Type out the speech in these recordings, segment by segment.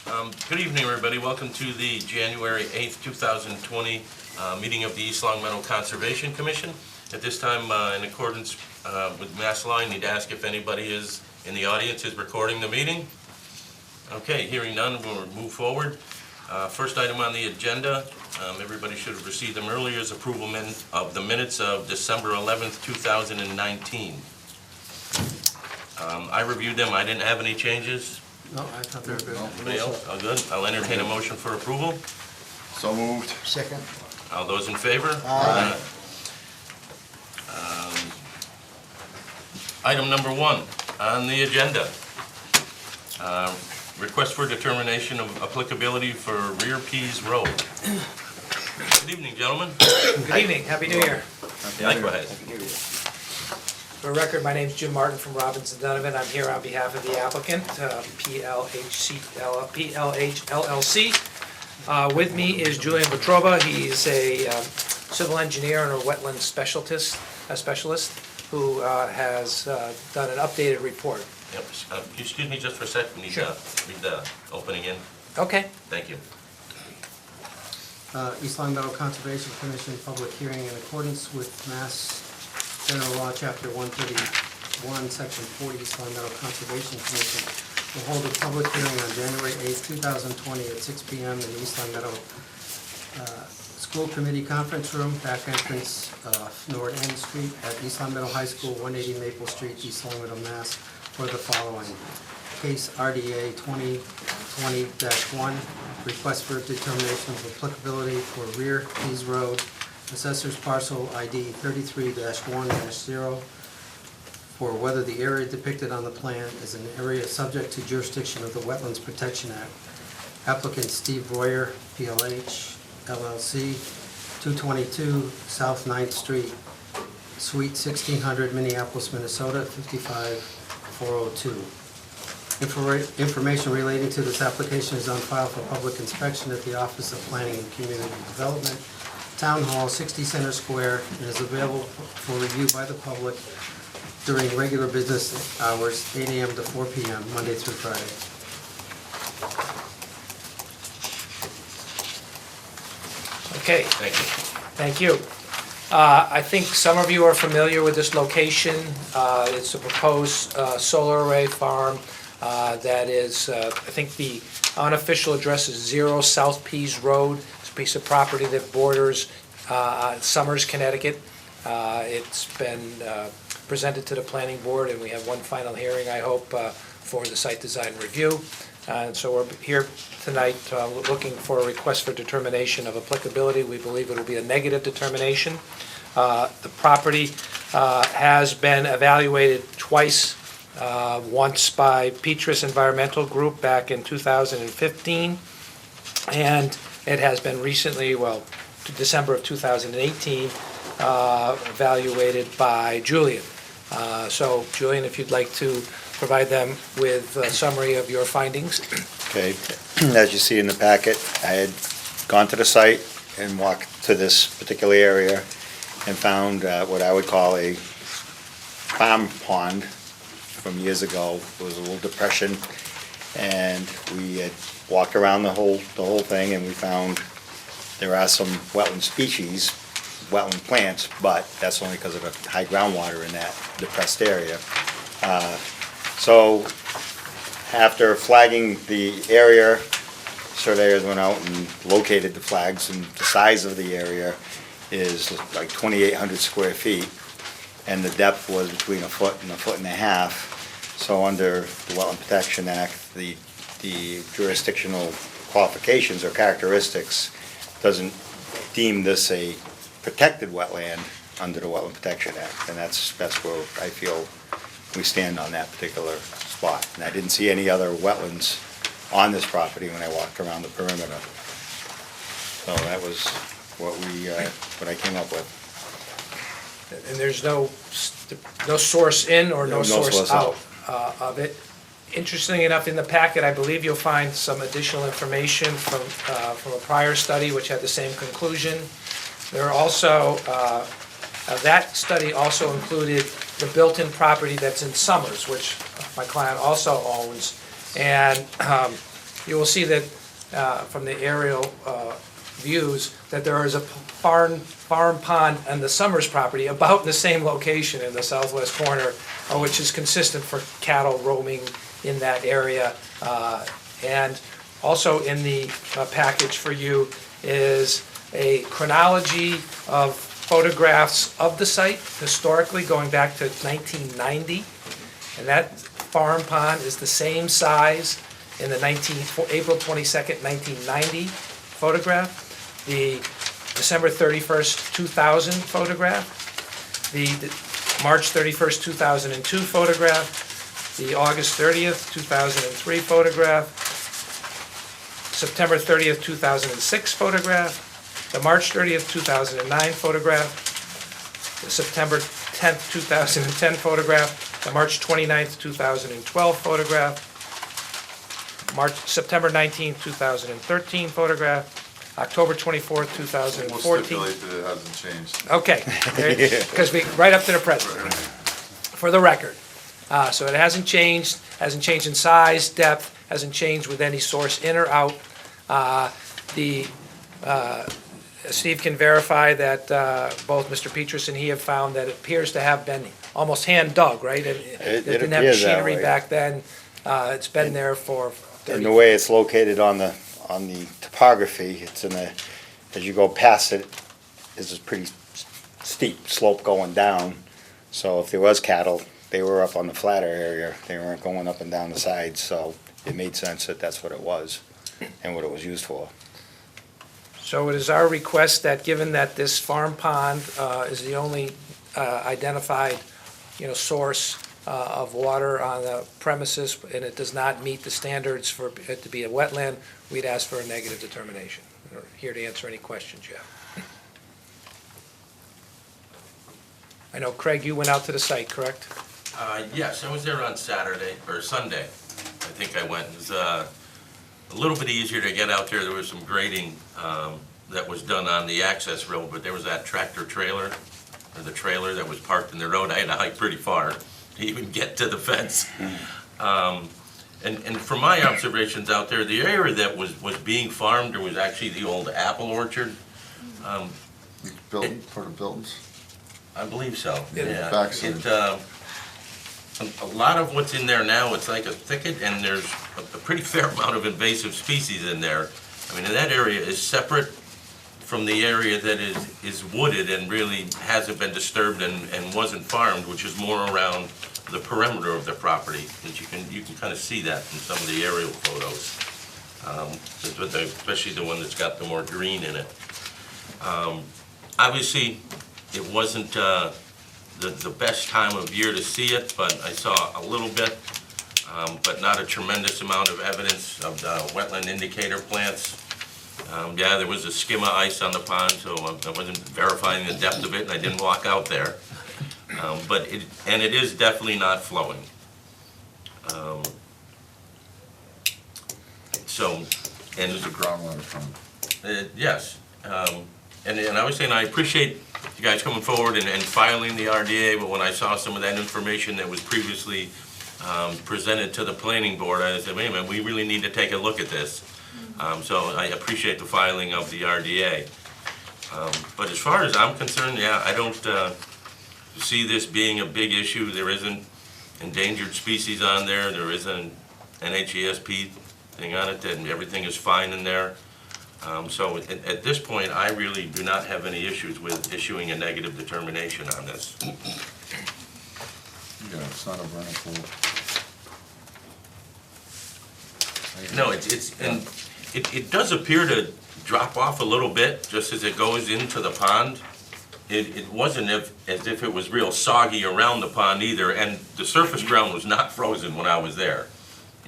Good evening, everybody. Welcome to the January 8th, 2020 meeting of the East Long Meadow Conservation Commission. At this time, in accordance with Mass Law, I need to ask if anybody is in the audience is recording the meeting. Okay, hearing none, we'll move forward. First item on the agenda, everybody should have received them earlier, is approval of the minutes of December 11th, 2019. I reviewed them. I didn't have any changes. No, I thought they were good. Anybody else? All good? I'll entertain a motion for approval. So moved. Second. All those in favor? Aye. Item number 1 on the agenda. Request for determination of applicability for Rear Pease Road. Good evening, gentlemen. Good evening, Happy New Year. Likewise. For the record, my name's Jim Martin from Robinson Donovan. I'm here on behalf of the applicant, PLH LLC. With me is Julian Petrova. He's a civil engineer and a wetland specialist who has done an updated report. Yep. Excuse me just for a second. We need to read the opening in. Okay. Thank you. East Long Meadow Conservation Commission public hearing in accordance with Mass General Law, Chapter 131, Section 40, East Long Meadow Conservation Commission will hold a public hearing on January 8th, 2020 at 6 p.m. in the East Long Meadow School Committee Conference Room, back entrance North End Street at East Long Meadow High School, 180 Maple Street, East Long Meadow, Mass. For the following. Case RDA 2020-1, request for determination of applicability for Rear Pease Road, Assessor's Parcel ID 33-1-0, for whether the area depicted on the plan is an area subject to jurisdiction of the Wetlands Protection Act. Applicant Steve Royer, PLH, LLC, 222 South 9th Street, Suite 1600, Minneapolis, Minnesota, 55402. Information relating to this application is on file for public inspection at the Office of Planning and Community Development, Town Hall, 60 Center Square, and is available for review by the public during regular business hours, 8 a.m. to 4 p.m., Monday through Friday. Okay. Thank you. Thank you. I think some of you are familiar with this location. It's a proposed solar array farm that is, I think the unofficial address is 0 South Pease Road. It's a piece of property that borders Somers, Connecticut. It's been presented to the planning board, and we have one final hearing, I hope, for the site design review. And so we're here tonight looking for a request for determination of applicability. We believe it will be a negative determination. The property has been evaluated twice, once by Petrus Environmental Group back in 2015, and it has been recently, well, to December of 2018, evaluated by Julian. So, Julian, if you'd like to provide them with a summary of your findings. Okay, as you see in the packet, I had gone to the site and walked to this particular area and found what I would call a farm pond from years ago. It was a little depression, and we had walked around the whole thing, and we found there are some wetland species, wetland plants, but that's only because of the high groundwater in that depressed area. So after flagging the area, surveyors went out and located the flags, and the size of the area is like 2,800 square feet, and the depth was between a foot and a half. So under the Wetland Protection Act, the jurisdictional qualifications or characteristics doesn't deem this a protected wetland under the Wetland Protection Act, and that's where I feel we stand on that particular spot. And I didn't see any other wetlands on this property when I walked around the perimeter. So that was what I came up with. And there's no source in or no source out of it. Interestingly enough, in the packet, I believe you'll find some additional information from a prior study which had the same conclusion. There are also, that study also included the built-in property that's in Somers, which my client also owns. And you will see that from the aerial views, that there is a farm pond on the Summers property about in the same location in the southwest corner, which is consistent for cattle roaming in that area. And also in the package for you is a chronology of photographs of the site historically going back to 1990. And that farm pond is the same size in the April 22nd, 1990 photograph, the December 31st, 2000 photograph, the March 31st, 2002 photograph, the August 30th, 2003 photograph, September 30th, 2006 photograph, the March 30th, 2009 photograph, the September 10th, 2010 photograph, the March 29th, 2012 photograph, September 19th, 2013 photograph, October 24th, 2014. We'll stipulate that it hasn't changed. Okay, because right up to the present, for the record. So it hasn't changed in size, depth, hasn't changed with any source in or out. Steve can verify that both Mr. Petrus and he have found that it appears to have been almost hand dug, right? It didn't have appears that machinery way. back then. It's been there for 30 And the way it's located on the topography, it's in a, as you go past it, it's a pretty steep slope going down. So if there was cattle, they were up on the flatter area. They weren't going up and down the sides, so it made sense that that's what it was and what it was used for. So it is our request that, given that this farm pond is the only identified, source of water on the premises, and it does not meet the standards for it to be a wetland, we'd ask for a negative determination. We're here to answer any questions you have. I know, Craig, you went out to the site, correct? Yes, I was there on Saturday, or Sunday, I think I went. It was a little bit easier to get out there. There was some grading that was done on the access road, but there was that tractor trailer, or the trailer that was parked in the road. I had to hike pretty far to even get to the fence. And from my observations out there, the area that was being farmed, there was actually the old apple orchard. Building, part of Bilton's? I believe so, yeah. Backside. A lot of what's in there now, it's like a thicket, and there's a pretty fair amount of invasive species in there. I mean, that area is separate from the area that is wooded and really hasn't been disturbed and wasn't farmed, which is more around the perimeter of the property. That you can kind of see that in some of the aerial photos, especially the one that's got the more green in it. Obviously, it wasn't the best time of year to see it, but I saw a little bit, but not a tremendous amount of evidence of the wetland indicator plants. Yeah, there was a skim of ice on the pond, so I wasn't verifying the depth of it, and I didn't walk out there. But it is definitely not flowing. And There's a groundwater from it. yes, and I was saying I appreciate you guys coming forward and filing the RDA, but when I saw some of that information that was previously presented to the planning board, I said, wait a minute, we really need to take a look at this. So I appreciate the filing of the RDA. But as far as I'm concerned, yeah, I don't see this being a big issue. There isn't endangered species on there. There isn't NHESP thing on it, and everything is fine in there. So at this point, I really do not have any issues with issuing a negative determination on this. Yeah, it's not a vernal pool. No, it does appear to drop off a little bit just as it goes into the pond. It wasn't as if it was real soggy around the pond either, and the surface ground was not frozen when I was there.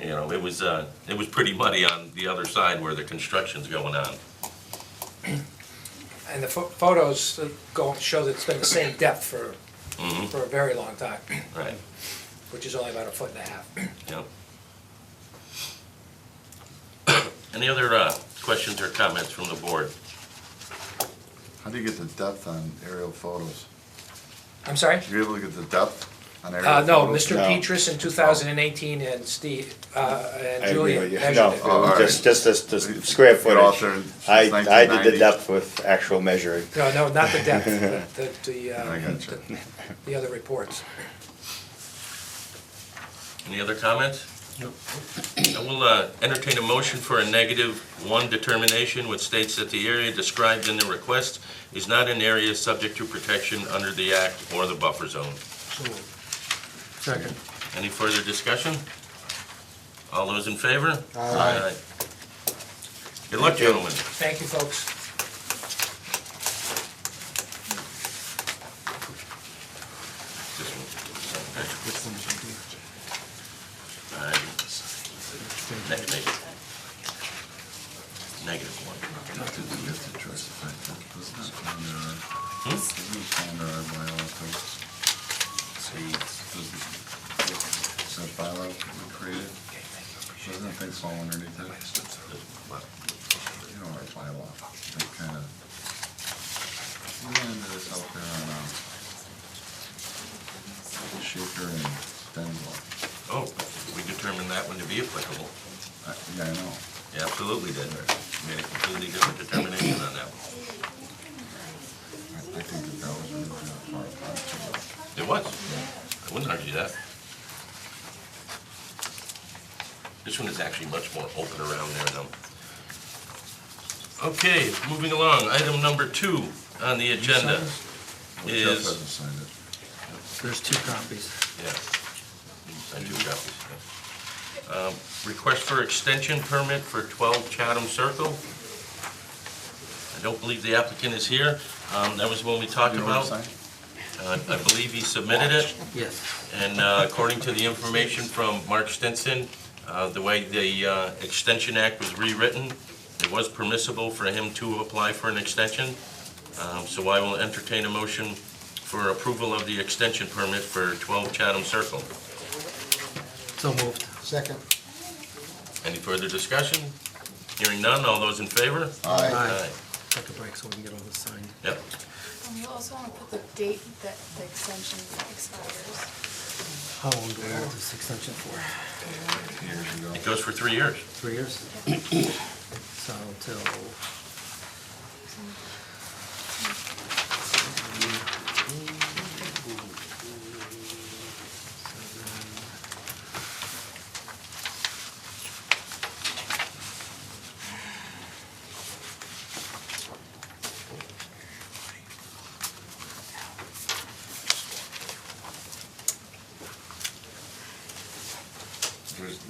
It was pretty muddy on the other side where the construction's going on. And the photos show that it's been the same depth for a very long time, Right, which is only about 1.5 feet. yep. Any other questions or comments from the board? How do you get the depth on aerial photos? I'm sorry? You're able to get the depth? On aerial No, photos? Mr. No. Petrus in 2018 and Steve, I and agree Julia with you. measured No, it. all right. just the square You're all footage. there since I did 1990. the depth with actual measuring. No, not the depth, I gotcha. the other reports. Any other comments? Nope. I will entertain a motion for a -1 determination, which states that the area described in the request is not an area subject to protection under the act or the buffer zone. Second. Any further discussion? All those in favor? Aye. Good luck, gentlemen. Thank you, folks. This one. Next page. -1. You have to address the fact that wasn't that on there, wasn't it on there by all things? See, that bylaw we created, doesn't that thing fall underneath it? You know, our bylaw, they kinda, we ran into this out there on, Shaker and Denver. Oh, we determined that one to be applicable. Yeah, I know. Yeah, absolutely did. Made a completely different determination on that one. I think that was really far apart. It was. I wouldn't argue that. This one is actually much more open around there, though. Okay, moving along. Item number 2 on the agenda Well, Jeff is... hasn't signed it. There's 2 copies. Yeah. I do copies, yeah. Request for extension permit for 12 Chatham Circle. I don't believe the applicant is here. That was when we talked You know what about. I'm saying? I believe he submitted it, Yes. and according to the information from Mark Stinson, the way the Extension Act was rewritten, it was permissible for him to apply for an extension. So I will entertain a motion for approval of the extension permit for 12 Chatham Circle. So moved. Second. Any further discussion? Hearing none, all those in favor? Aye. Take a break so we can get all this signed. Yep. You also want to put the date that the extension expires. How long do we want this extension for? Years ago. It goes for 3 years. 3 years? So till...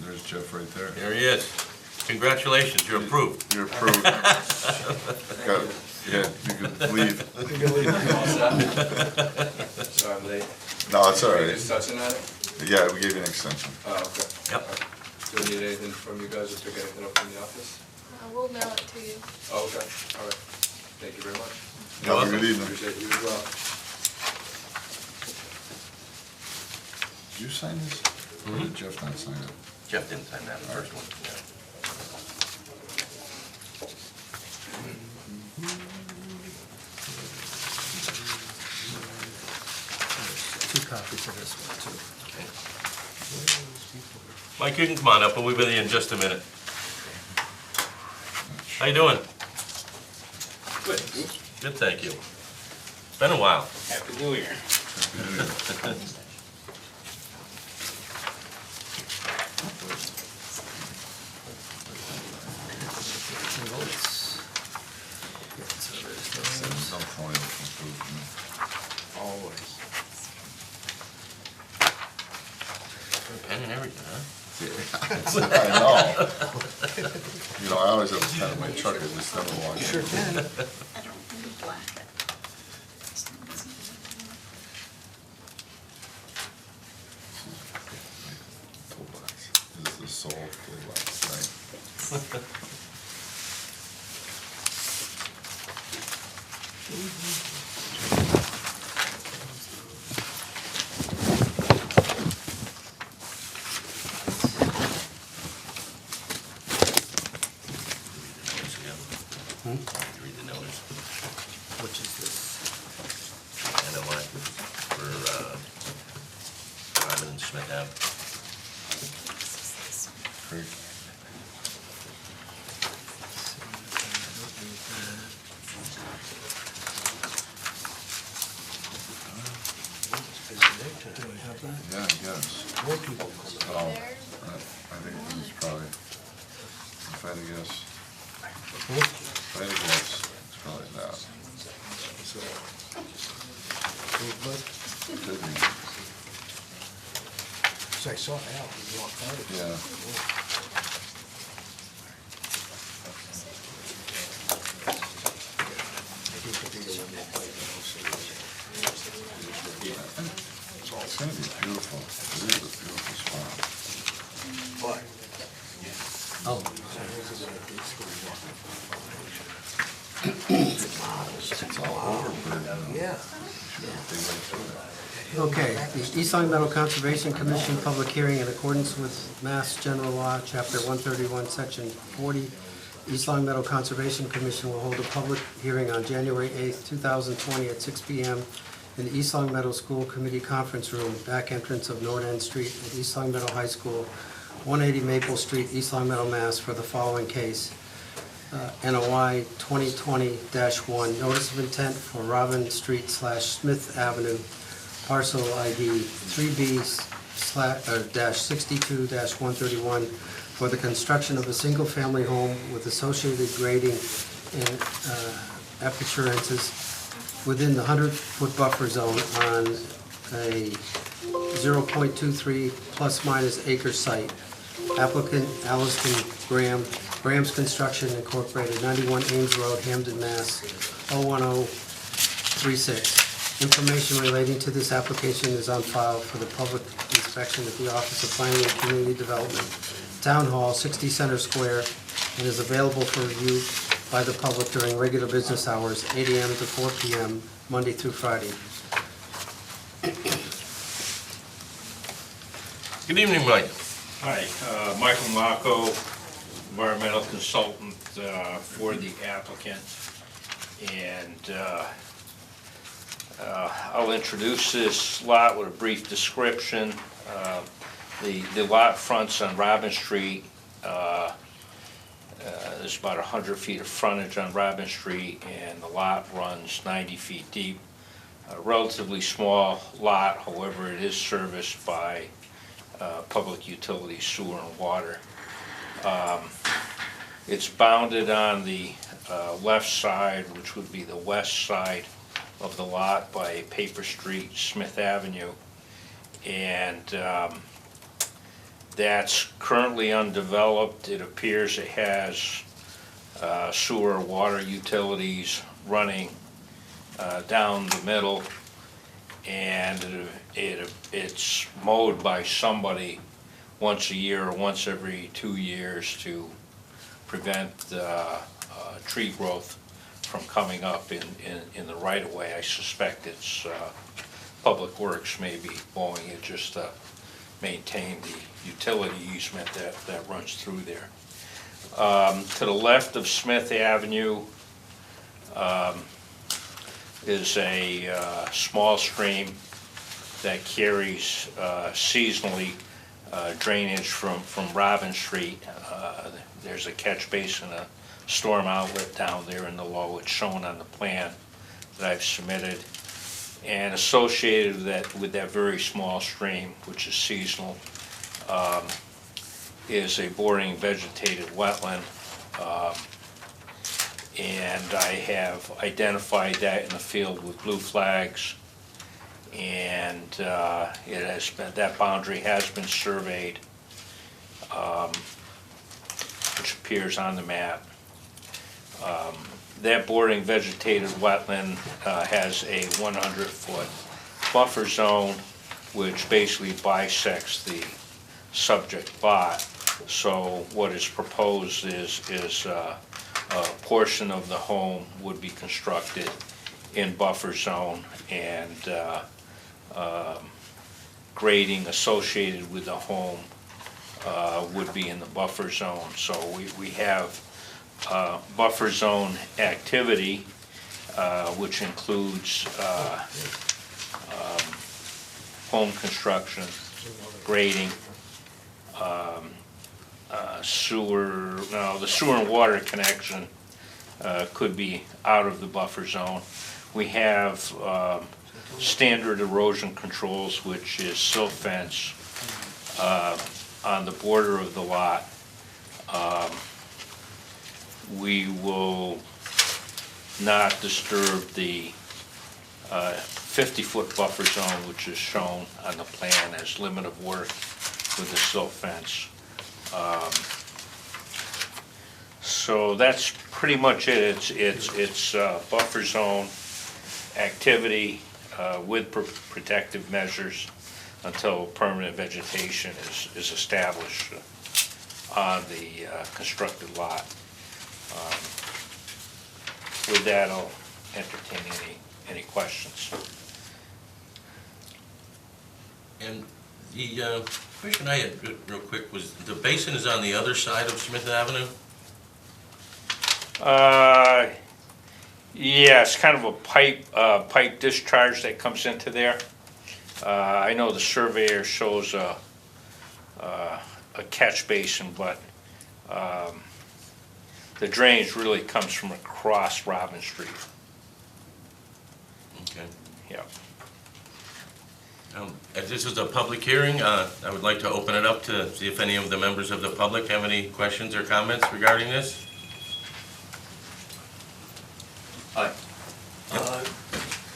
There's Jeff right there. There he is. Congratulations, you're approved. You're approved. Yeah, you can leave. Sorry, I'm late. No, it's all Are you right. just touching on it? Yeah, we gave you an extension. Oh, okay. Yep. Do we need anything from you guys, or pick anything up from the office? We'll mail it to you. Oh, okay, all right. Thank you very much. Have a good evening. Appreciate you as well. Did you sign this? Or did Jeff not sign it? Jeff didn't sign that, the first one. Yeah. 2 copies of this one, too. Mike, you can come on up, we'll be with you in just a minute. How you doing? Good. Good, thank you. It's been a while. Happy New Year. Some point of improvement. Always. Pen and everything, huh? I know. You know, I always have a pen in my truck, I just never walk in. Sure can. I don't need black. Toolbox. This is the sole toolbox, right? Read the notice. Which is this? And a line for I think this is probably, if I had to guess, it's probably that. Could be, So I saw Al, he walked out of it. yeah. It's gonna be beautiful. It is a beautiful spot. Oh, It's all overburdened now. Yeah. Should have a big way through it. okay. The East Long Meadow Conservation Commission public hearing in accordance with Mass General Law, Chapter 131, Section 40. East Long Meadow Conservation Commission will hold a public hearing on January 8th, 2020 at 6 p.m. in the East Long Meadow School Committee Conference Room, back entrance of North End Street at East Long Meadow High School, 180 Maple Street, East Long Meadow, Mass. for the following case. NOI 2020-1, notice of intent for Robin Street / Smith Avenue, parcel ID 3B/62-131 for the construction of a single-family home with associated grading and appurtenances within the 100-foot buffer zone on a 0.23 plus/minus acre site. Applicant Alliston Graham, Graham's Construction Incorporated, 91 Ames Road, Hamden, Mass. 01036. Information relating to this application is on file for the public inspection at the Office of Planning and Community Development, Town Hall, 60 Center Square, and is available for review by the public during regular business hours, 8 a.m. to 4 p.m., Monday through Friday. Good evening, Mike. Hi, Michael Marco, environmental consultant for the applicant. And I'll introduce this lot with a brief description. The lot fronts on Robin Street. There's about 100 feet of frontage on Robin Street, and the lot runs 90 feet deep. A relatively small lot, however, it is serviced by public utilities, sewer and water. It's bounded on the left side, which would be the west side of the lot, by Paper Street, Smith Avenue. And that's currently undeveloped. It appears it has sewer, water utilities running down the middle, and it's mowed by somebody once a year or once every 2 years to prevent tree growth from coming up in the right-of-way. I suspect it's Public Works may be mowing it just to maintain the utility easement that runs through there. To the left of Smith Avenue is a small stream that carries seasonally drainage from Robin Street. There's a catch basin, a storm outlet down there in the low. It's shown on the plan that I've submitted. And associated with that very small stream, which is seasonal, is a bordering vegetated wetland. And I have identified that in the field with blue flags. And it has been, that boundary has been surveyed, which appears on the map. That bordering vegetated wetland has a 100-foot buffer zone, which basically bisects the subject lot. So what is proposed is a portion of the home would be constructed in buffer zone, and grading associated with the home would be in the buffer zone. So we have buffer zone activity, which includes home construction, grading, sewer. No, the sewer and water connection could be out of the buffer zone. We have standard erosion controls, which is silt fence on the border of the lot. We will not disturb the 50-foot buffer zone, which is shown on the plan as limit of work with the silt fence. So that's pretty much it. It's buffer zone activity with protective measures until permanent vegetation is established on the constructed lot. With that, I'll entertain any questions. And the question I had, real quick, was the basin is on the other side of Smith Avenue? Yeah, it's kind of a pipe discharge that comes into there. I know the surveyor shows a catch basin, but the drainage really comes from across Robin Street. Okay. Yeah. As this is a public hearing, I would like to open it up to see if any of the members of the public have any questions or comments regarding this. Hi.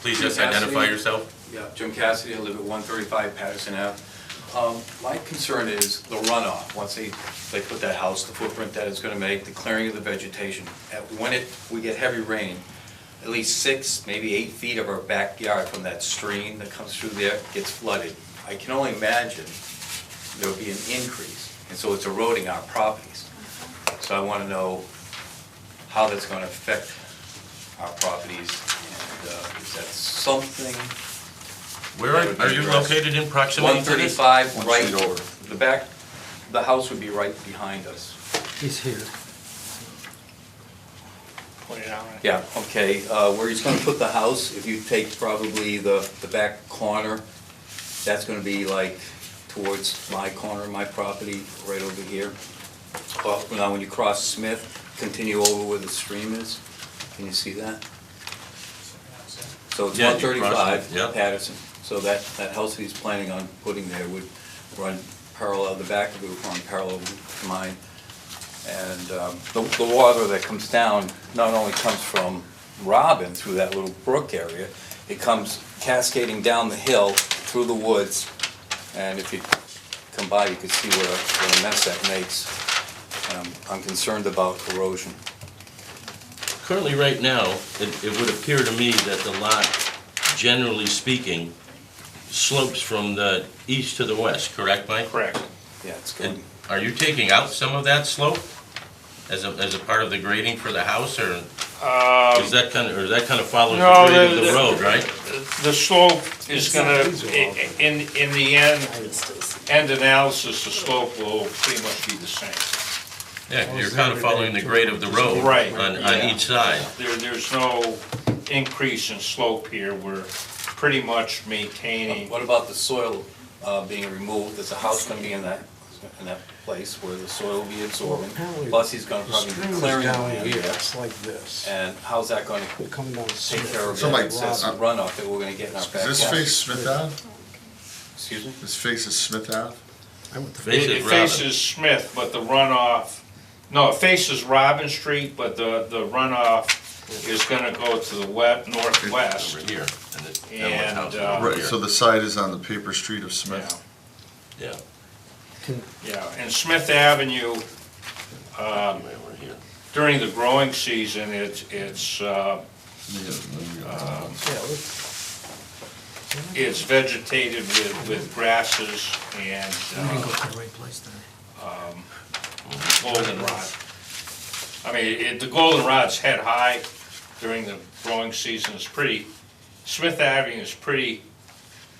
Please just Jim identify Cassidy. yourself. Yeah, Jim Cassidy, I live at 135 Patterson Ave. My concern is the runoff, once they put that house, the footprint that it's gonna make, the clearing of the vegetation. When we get heavy rain, at least 6, maybe 8 feet of our backyard from that stream that comes through there gets flooded. I can only imagine there'll be an increase, and so it's eroding our properties. So I wanna know how that's gonna affect our properties, and is that something? Where are you located in proximity to this? 135, One street right, over. the back, the house would be right behind us. He's here. Put it on. Yeah, okay, where he's gonna put the house, if you take probably the back corner, that's gonna be like towards my corner of my property, right over here. Now, when you cross Smith, continue over where the stream is, can you see that? So it's Yeah, you cross 135 it, yeah. Patterson, so that house that he's planning on putting there would run parallel, the back of it would run parallel to mine. And the water that comes down not only comes from Robin through that little brook area, it comes cascading down the hill through the woods. And if you come by, you can see what a mess that makes. I'm concerned about erosion. Currently, right now, it would appear to me that the lot, generally speaking, slopes from the east to the west, correct, Mike? Correct. Yeah, it's And going, are you taking out some of that slope as a part of the grading for the house, or is that kind of follows No, the grade of the road, right? The slope is gonna, in the end analysis, the slope will pretty much be the same. Yeah, you're kind of following the grade of the road Right, on yeah. each side. There's no increase in slope here. We're pretty much maintaining. what about the soil being removed? Is the house gonna be in that place where the soil will be absorbing? Apparently, Plus, he's gonna the probably stream be is clearing down land here, there. it's like this. And how's that gonna Coming down take Smith. care of So, that Mike, excess runoff that we're gonna get in our Does backyard? this face Smith Ave? Excuse me? This faces Smith Ave? I went to Faces It Robin. faces Smith, but the runoff, no, it faces Robin Street, but the runoff is gonna go to the northwest. Over here. And And, house is uh, over Right, here. so the side is on the paper street of Yeah, Smith? Yeah. yeah, and Smith Avenue, Over here. during the growing season, it's vegetated with grasses and You didn't go to the right place there. goldenrod. I mean, the goldenrod's head high during the growing season. It's pretty, Smith Avenue is pretty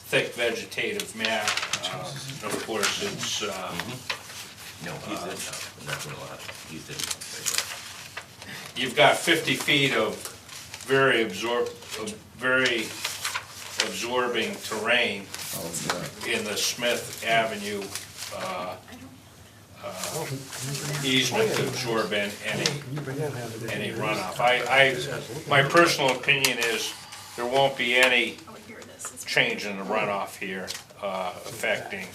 thick vegetative mat. Of course, it's, No, he's in, that's what a lot, he's in. you've got 50 feet of very absorbing terrain Oh, yeah. in the Smith Avenue easement to absorb any runoff. My personal opinion is there won't be any Oh, here it is. It's- change in the runoff here. affecting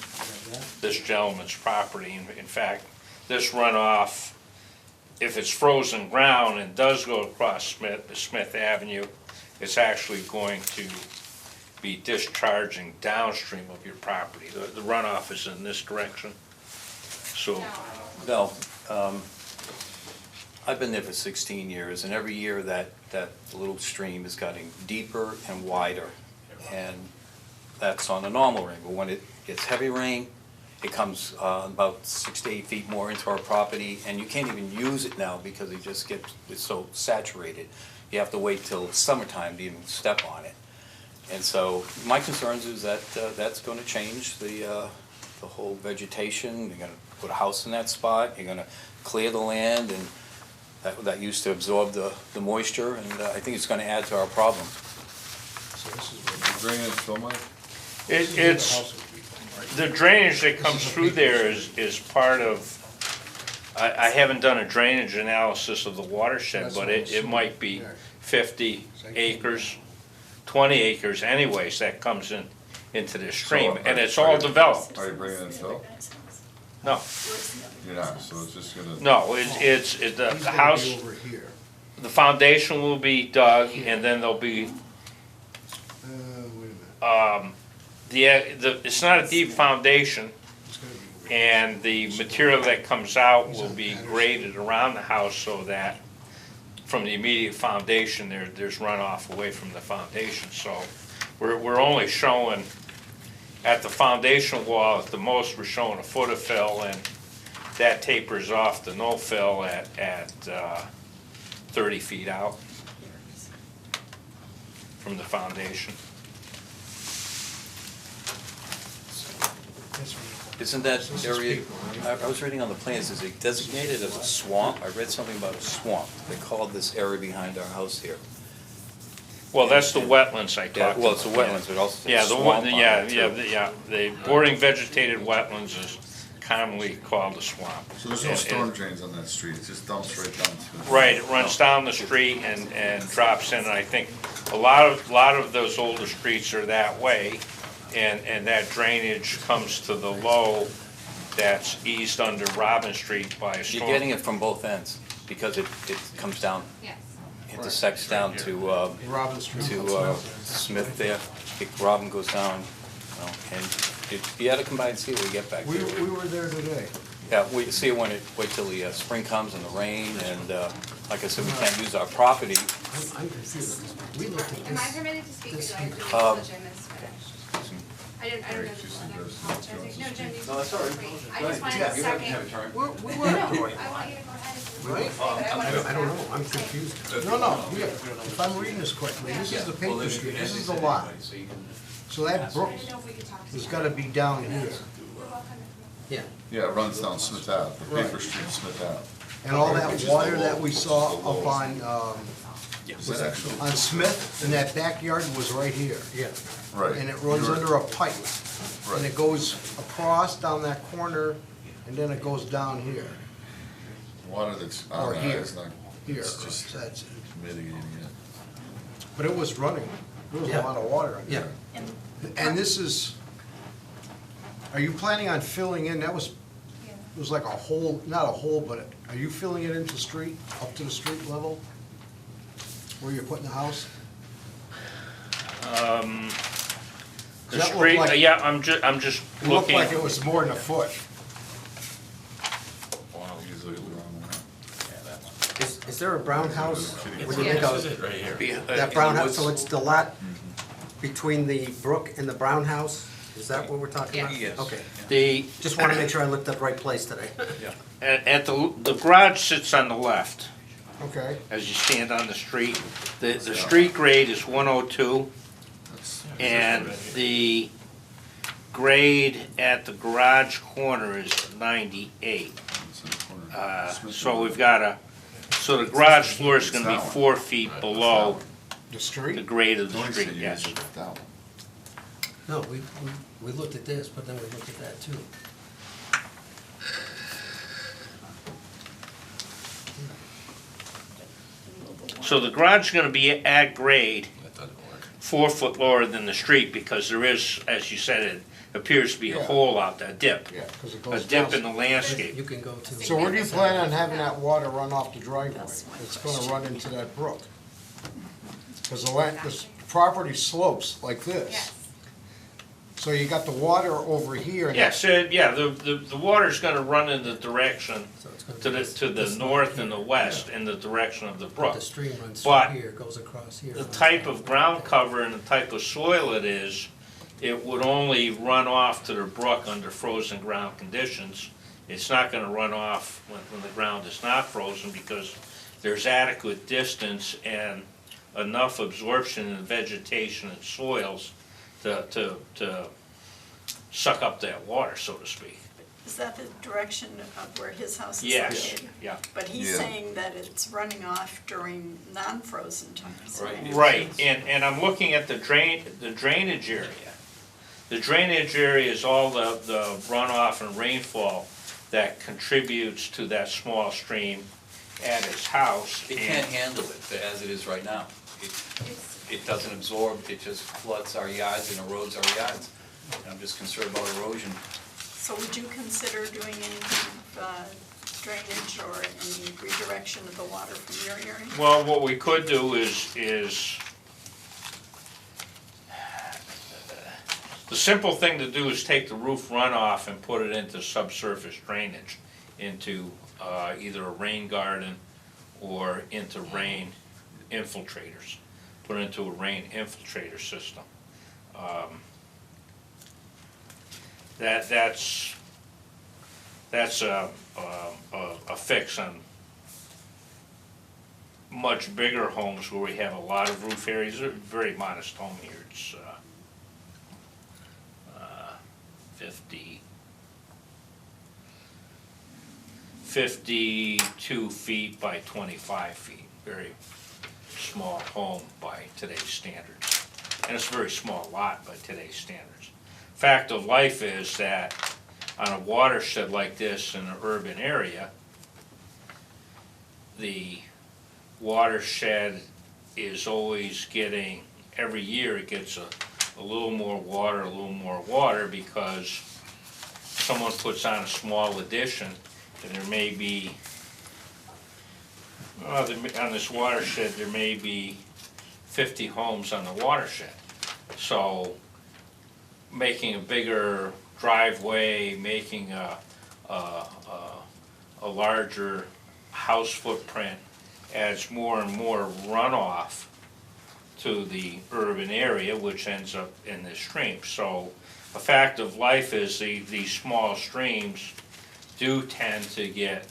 this gentleman's property. In fact, this runoff, if it's frozen ground and does go across Smith Avenue, it's actually going to be discharging downstream of your property. The runoff is in this direction. So, No, I've been there for 16 years, and every year that little stream is getting deeper and wider, and that's on a normal rain. But when it gets heavy rain, it comes about 6 to 8 feet more into our property, and you can't even use it now because it's so saturated. You have to wait till summertime to even step on it. And so my concerns is that that's going to change the whole vegetation. You're going to put a house in that spot, you're going to clear the land, and that used to absorb the moisture, and I think it's going to add to our problem. So this is what You bring in fill, Mike? the it's, house would be from, right? the drainage that comes through there is part of, I haven't done a drainage analysis of the watershed, That's but what I'm it assuming. might be Yeah. 50 acres, 20 acres anyways that comes into this stream, So, and it's all developed. Are you bringing in fill? No, You're not, so it's just gonna. no, the He's gonna be house, over here. the foundation will be dug, and then there'll be, Wait a minute. it's not a deep foundation, It's gonna be over here. and the material that comes out will be graded around the house so that from the immediate foundation, there's runoff away from the foundation. So we're only showing, at the foundation wall, at the most, we're showing a foot of fill, and that tapers off to no fill at 30 feet out from the foundation. That's right. Isn't that This is area, people, right? I was reading on the plans, is it designated as a swamp? I read something about a swamp. They called this area behind our house here. Well, that's the wetlands I talked about. Well, it's a wetlands, but also Yeah, there's a the swamp one, on yeah, it, yeah, too. yeah, the bordering vegetated wetlands is commonly called a swamp. So there's no And- storm drains on that street, it just dumps right down to. Right, it runs down the street and drops in, and I think a lot of those older streets are that way, and that drainage comes to the low that's eased under Robin Street by a storm. You're getting it from both ends, because it comes down, Yes. intersects down to, Robin Street. Smith there. Robin goes down, you know, and you had to come by and see what we get back We there. were there today. Yeah, we see it when wait till the spring comes and the rain, and like I said, we can't use our property. I'm confused. We looked at Am I this. permitted to speak, or this do I have to wait Um, until Jim is finished? I don't know. Just I does- apologize. No, Jim, you No, that's all right. wait. Go I ahead. just wanted Yeah, a you second. have a turn. We No, were no, doing I it. want you to go ahead. Right? I don't know, I'm confused. No, if I'm reading this correctly, this is the paper street, this is the lot. So that I brook didn't know if we could talk. has gotta be down here. You're welcome. Yeah, Yeah, it runs down Smith Ave, the paper street Smith Ave. And all that Which is water the that we lowest, saw the up lowest. on, Actually, on Smith, in that backyard was right here. yeah. right. And it runs You're- under a pipe. And Right. it goes across down that corner, and then it goes down here, Water that's Or on that here. is not, here. it's just That's it. mitigating it. But it was running, there was a Yeah. lot of water in Yeah, there. And this is, are you planning on filling in, that was, Yeah. it was like a hole, not a hole, but are you filling it into the street, up to the street level? Where you're putting the house? The That looked street, like- yeah, I'm just It looked looking. like it was more than a foot. Usually the wrong one. is there a brown house? When you Yeah. make This is a, it right here. that brown house, so it's the lot between the brook and the brown house? Is that what we're talking about? Yes. Okay, The, just wanna make sure I looked at the right place today. at the garage sits on the left, Okay, as you stand on the street. The street grade is 102, That's- and the grade at the garage corner is 98. it's in the corner. Smith So Ave. we've got so the garage floor is gonna be 4 feet below the the street? grade of the Don't say street, you yes. use that one. No, we looked at this, but then we looked at that too. So the garage is gonna be at grade, That doesn't work. 4 foot lower than the street, because there is, as you said, appears to be a Yeah. hole out there, a dip. Yeah, because it A goes dip down. in the landscape. You can go to. So where do you plan on having that water run off the driveway? It's gonna run into that brook. Because the land, this property slopes like this. Yes. So you got the water over here. and Yes, the water's gonna run in the direction So it's gonna to be the, this- to the this north line and the here. west, in the direction of the But brook. the stream runs But through here, goes across here. The runs type down. of ground cover and the type of soil it is, it would only run off to the brook under frozen ground conditions. It's not gonna run off when the ground is not frozen, because there's adequate distance and enough absorption in vegetation and soils to suck up that water, so to speak. Is that the direction of where his house is Yes, located? yeah. But he's Yeah. saying that it's running off during non-frozen times. Right. Right, and I'm looking at the drainage area. The drainage area is all the runoff and rainfall that contributes to that small stream at his house. It can't handle it as it is right now. It doesn't absorb, it just floods our yards and erodes our yards. And I'm just concerned about erosion. So would you consider doing any kind of drainage or any redirection of the water from your area? Well, what we could do is the simple thing to do is take the roof runoff and put it into subsurface drainage, into either a rain garden or into rain infiltrators. Put it into a rain infiltrator system. That's a fix on much bigger homes where we have a lot of roof areas. A very modest home here. It's 52 feet by 25 feet. Very small home by today's standards. And it's a very small lot by today's standards. Fact of life is that on a watershed like this in an urban area, the watershed is always getting, every year it gets a little more water, because someone puts on a small addition, and there may be, on this watershed, there may be 50 homes on the watershed. So making a bigger driveway, making a larger house footprint adds more and more runoff to the urban area, which ends up in the stream. So a fact of life is these small streams do tend to get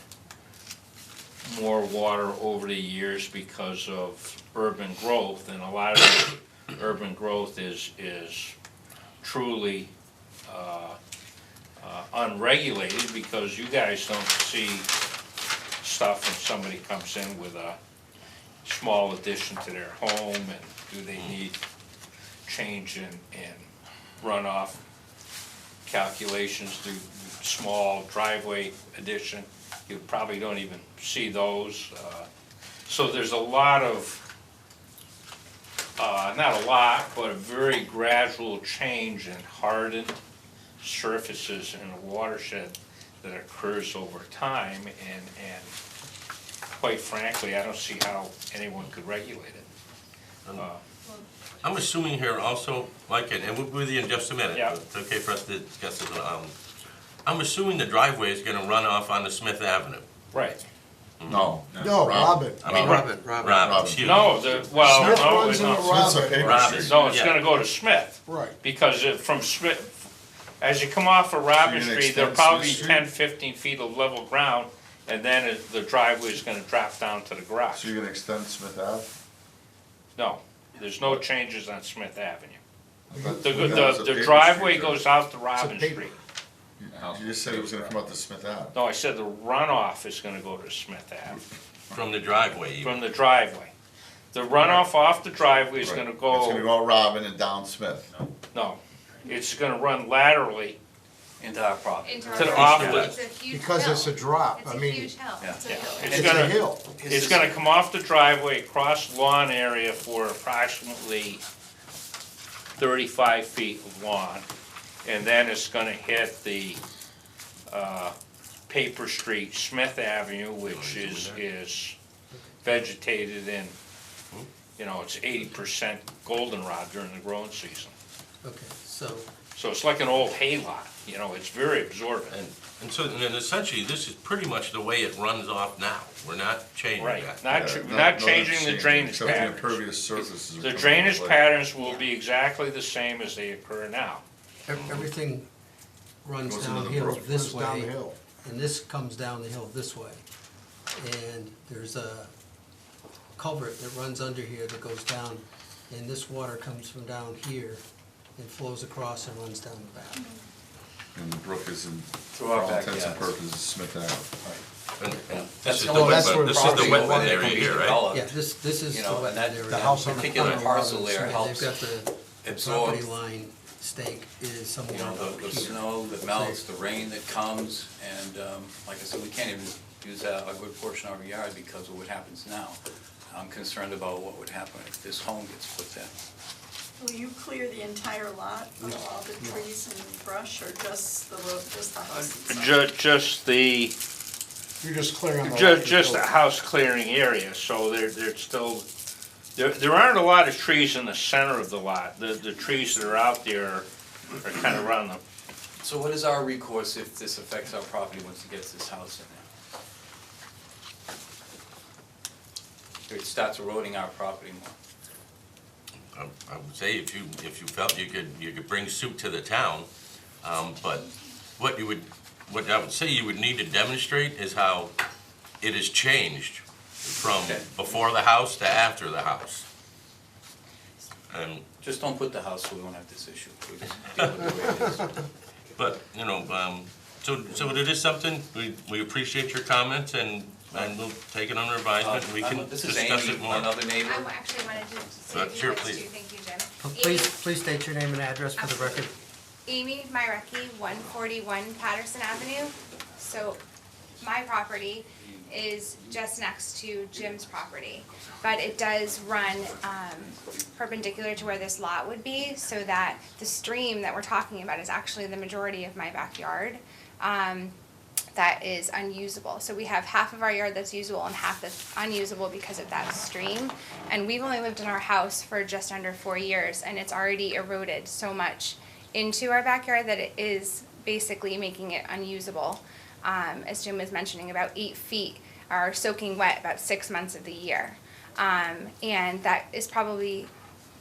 more water over the years because of urban growth, and a lot of urban growth is truly unregulated, because you guys don't see stuff when somebody comes in with a small addition to their home, and do they need change in runoff calculations, do small driveway addition, you probably don't even see those. So there's a lot of, not a lot, but a very gradual change in hardened surfaces in a watershed that occurs over time, and quite frankly, I don't see how anyone could regulate it. I'm assuming here also, Mike, and we'll be with you in just a minute. Yeah. It's okay for us to discuss it. I'm assuming the driveway is gonna run off onto Smith Avenue. Right. No. No, Robin. I mean, Robin. excuse me. No, well, Smith no, runs into no, Smith's a paper Robin. street. no, it's Yeah. gonna go to Smith. Right. Because from Smith, as you come off of Robin So you're gonna Street, there'll extend probably be Smith 10, 15 feet of level ground, and then the driveway is gonna drop down to the garage. So you're gonna extend Smith Ave? No, there's no changes on Smith Avenue. But The that's a paper driveway street, goes out to Robin paper. Street. right? You just said it was gonna come out to Smith Ave. No, I said the runoff is gonna go to Smith Ave, From the driveway even. from the driveway. The runoff off the driveway is Right. gonna It's gonna go, go Robin and down Smith. no, it's gonna run laterally Into our property. Into To the our- opposite. It's a huge Because hill. it's a drop. It's I a mean, huge hill. Yeah. It's a Yeah. hill. It's it's gonna- a hill. It's gonna come off the driveway, across lawn area for approximately 35 feet of lawn, and then it's gonna hit the, Paper Street, Smith Avenue, which is vegetated in, you know, it's 80% goldenrod during the growing season. Okay, so, So it's like an old hay lot, you know, it's very absorbent. And so, and then essentially, this is pretty much the way it runs off now. We're not changing Right, that. not changing the drainage Except the patterns. impervious surfaces. are The coming drainage away. patterns will be exactly the same as they occur now. everything runs Goes into the downhill brook. this Goes down way, the hill. and this comes down the hill this way. And there's a culvert that runs under here that goes down, and this water comes from down here and flows across and runs down the back. And the brook is in, for Through our all intents and backyards. purposes, Smith Ave. And That's this is the the only that's wetland, where this is the property wetland line area can be here, right? developed. Yeah, this is You the know, and that- wetland area. the house on the particular corner. parcel there Sorry, helps they've got the absorb, property line stake is you somewhere know, up the here. snow that melts, the rain that comes, and like I said, we can't even use a good portion of our yard because of what happens now. I'm concerned about what would happen if this home gets put there. Will you clear the entire lot of all the trees and brush, or just the road, just the house itself? Just the, You're just clearing on the. just the house clearing area, so there's still, there aren't a lot of trees in the center of the lot. The trees that are out there are kind of around them. So what is our recourse if this affects our property once it gets this house in there? If it starts eroding our property more. I would say if you felt you could bring suit to the town, but what I would say you would need to demonstrate is how it has changed from Okay. before the house to after the house. And, Just don't put the house so we won't have this issue. We just deal with it the way it is. but, you know, so it is something, we appreciate your comments and we'll take it under advisement and we can This is discuss Amy, it more. another neighbor. I actually wanted to say a few Sure, words please. too. Thank you, Jim. Please state your name and address for the record. Amy Myrecki, 141 Patterson Avenue. So my property is just next to Jim's property, but it does run perpendicular to where this lot would be, so that the stream that we're talking about is actually the majority of my backyard. That is unusable. So we have half of our yard that's usable and half that's unusable because of that stream. And we've only lived in our house for just under 4 years, and it's already eroded so much into our backyard that it is basically making it unusable. As Jim was mentioning, about 8 feet are soaking wet about 6 months of the year. And that is probably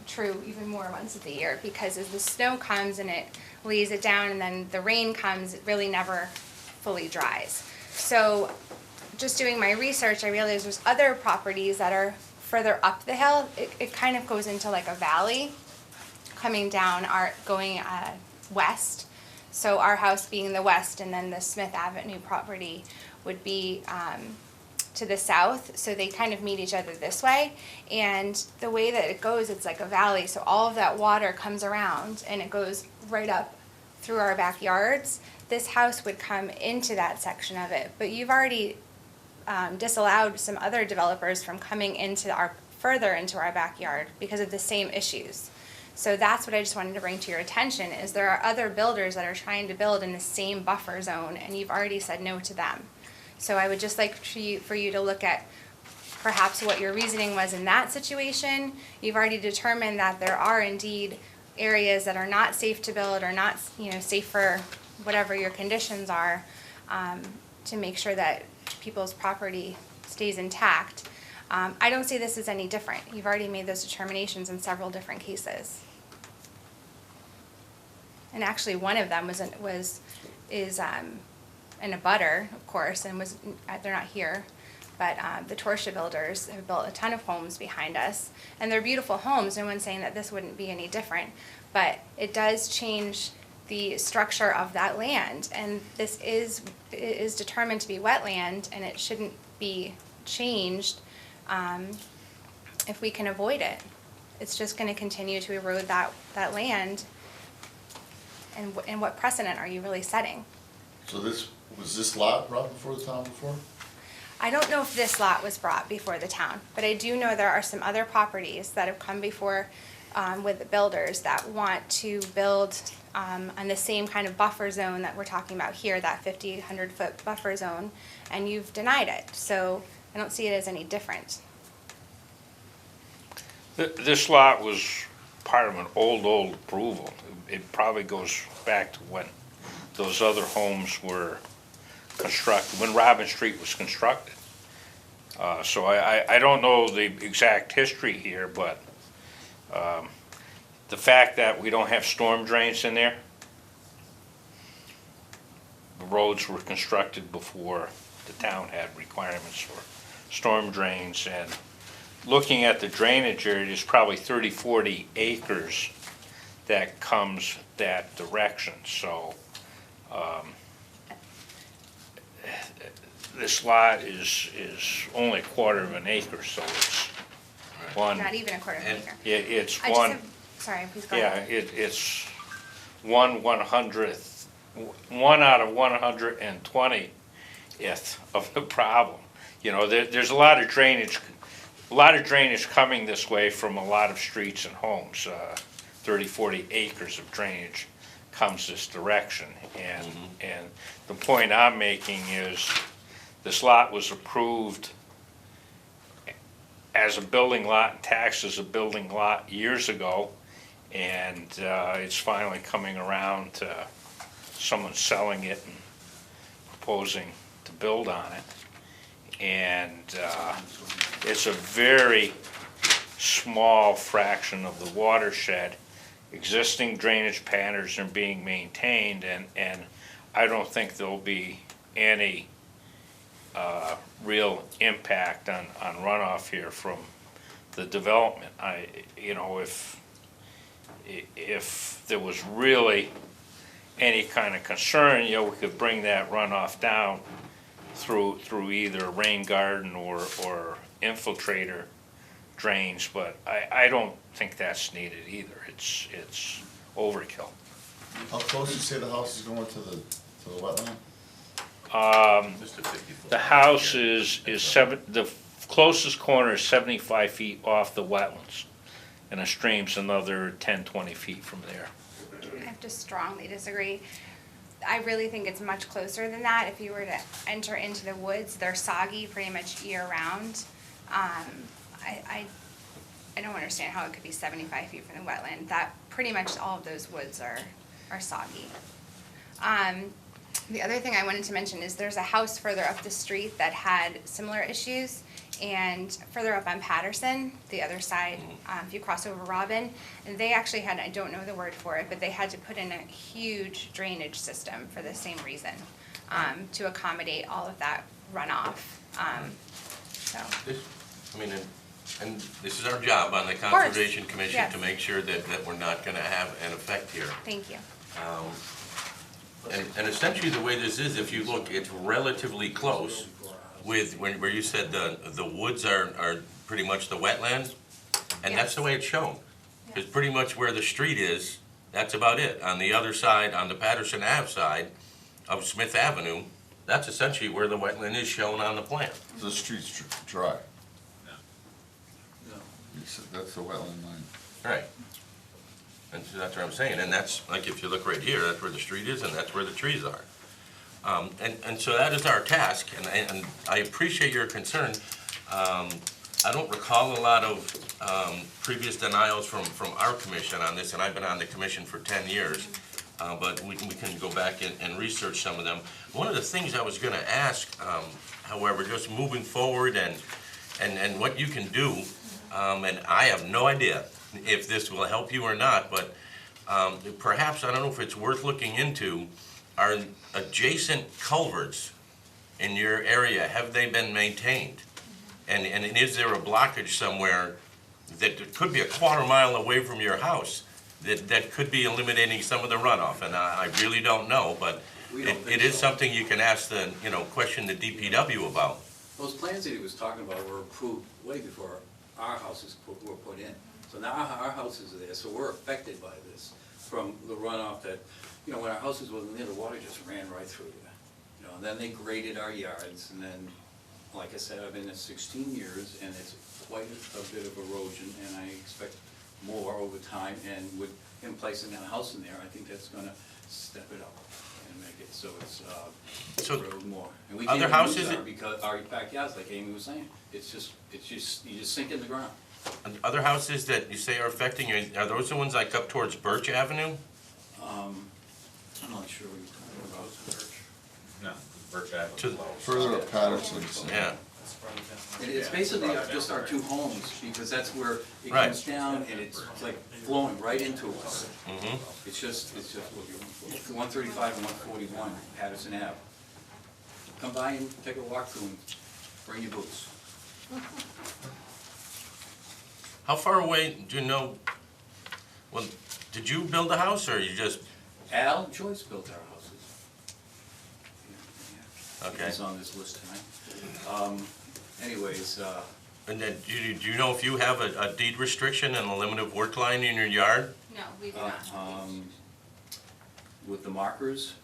true even more months of the year, because as the snow comes and it lays it down and then the rain comes, it really never fully dries. So just doing my research, I realized there's other properties that are further up the hill. It kind of goes into like a valley coming down, going west. So our house being the west, and then the Smith Avenue property would be to the south. So they kind of meet each other this way. And the way that it goes, it's like a valley. So all of that water comes around and it goes right up through our backyards. This house would come into that section of it, but you've already disallowed some other developers from coming further into our backyard because of the same issues. So that's what I just wanted to bring to your attention, is there are other builders that are trying to build in the same buffer zone, and you've already said no to them. So I would just like for you to look at perhaps what your reasoning was in that situation. You've already determined that there are indeed areas that are not safe to build or not, safe for whatever your conditions are, to make sure that people's property stays intact. I don't see this as any different. You've already made those determinations in several different cases. And actually, one of them is an abutter, of course, and they're not here. But the Torsha builders have built a ton of homes behind us, and they're beautiful homes. No one's saying that this wouldn't be any different, but it does change the structure of that land, and this is determined to be wetland, and it shouldn't be changed if we can avoid it. It's just going to continue to erode that land, and what precedent are you really setting? So was this lot brought before the town before? I don't know if this lot was brought before the town, but I do know there are some other properties that have come before with the builders that want to build on the same kind of buffer zone that we're talking about here, that 50, 100-foot buffer zone, and you've denied it. So I don't see it as any different. This lot was part of an old approval. It probably goes back to when those other homes were constructed, when Robin Street was constructed. So I don't know the exact history here, but the fact that we don't have storm drains in there, the roads were constructed before the town had requirements for storm drains, and looking at the drainage area, there's probably 30, 40 acres that comes that direction, so this lot is only a quarter of an acre, so it's one. Not even a quarter of an acre. It's I just one. have- Sorry, please go Yeah, ahead. it's 1/100th, 1 out of 120th of the problem. You know, there's a lot of drainage coming this way from a lot of streets and homes. 30, 40 acres of drainage comes this direction. And the point I'm making is this lot was approved as a building lot and taxed as a building lot years ago. And it's finally coming around to someone selling it and proposing to build on it. And it's a very small fraction of the watershed. Existing drainage patterns are being maintained, and I don't think there'll be any real impact on runoff here from the development. If there was really any kind of concern, we could bring that runoff down through either rain garden or infiltrator drains, but I don't think that's needed either. It's overkill. How close you say the house is going to the wetland? Just a 50-foot. The house is the closest corner is 75 feet off the wetlands, and the stream's another 10, 20 feet from there. I have to strongly disagree. I really think it's much closer than that. If you were to enter into the woods, they're soggy pretty much year-round. I don't understand how it could be 75 feet from the wetland. That pretty much all of those woods are soggy. The other thing I wanted to mention is there's a house further up the street that had similar issues, and further up on Patterson, the other side, if you cross over Robin, and they actually had, I don't know the word for it, but they had to put in a huge drainage system for the same reason, to accommodate all of that runoff. And this is our job on the course, Conservation Commission yes. to make sure that we're not gonna have an effect here. Thank you. And essentially the way this is, if you look, it's relatively close with, where you said the woods are pretty much the wetlands, and that's the way it's shown. It's pretty much where the street is, that's about it. On the other side, on the Patterson Ave side of Smith Avenue, that's essentially where the wetland is shown on the plan. The street's dry. No. You said that's the wetland line. Right. And so that's what I'm saying, and that's, like, if you look right here, that's where the street is, and that's where the trees are. And so that is our task, and I appreciate your concern. I don't recall a lot of previous denials from our commission on this, and I've been on the commission for 10 years, but we can go back and research some of them. One of the things I was gonna ask, however, just moving forward and what you can do, and I have no idea if this will help you or not, but perhaps, I don't know if it's worth looking into, are adjacent culverts in your area, have they been maintained? And is there a blockage somewhere that could be a quarter mile away from your house that could be eliminating some of the runoff? And I really don't know, but it is something you can ask question the DPW about. Those plans that he was talking about were approved way before our houses were put in. So now our houses are there, so we're affected by this from the runoff that, when our houses wasn't there, the water just ran right through there. And then they graded our yards, and then, like I said, I've been there 16 years, and it's quite a bit of erosion, and I expect more over time, and with him placing a house in there, I think that's gonna step it up and make it so it's, So, grows more. And we other can't houses use that- because our backyards, like Amy was saying, you just sink in the ground. and other houses that you say are affecting you, are those the ones like up towards Birch Avenue? I'm not sure what you're talking about. No, Birch Avenue. To- Further up Patterson. Yeah, It's basically just our two homes, because that's where it Right. comes down and it's like flowing right into us. mhm. It's just what you're, 135 and 141 Patterson Ave. Come by and take a walk through and bring your boots. How far away, do you know, well, did you build a house, or you just, Al and Joyce built our houses. Okay. He's on this list tonight. Anyways, and then, do you know if you have a deed restriction and a limit of work line in your yard? No, we do not. with the markers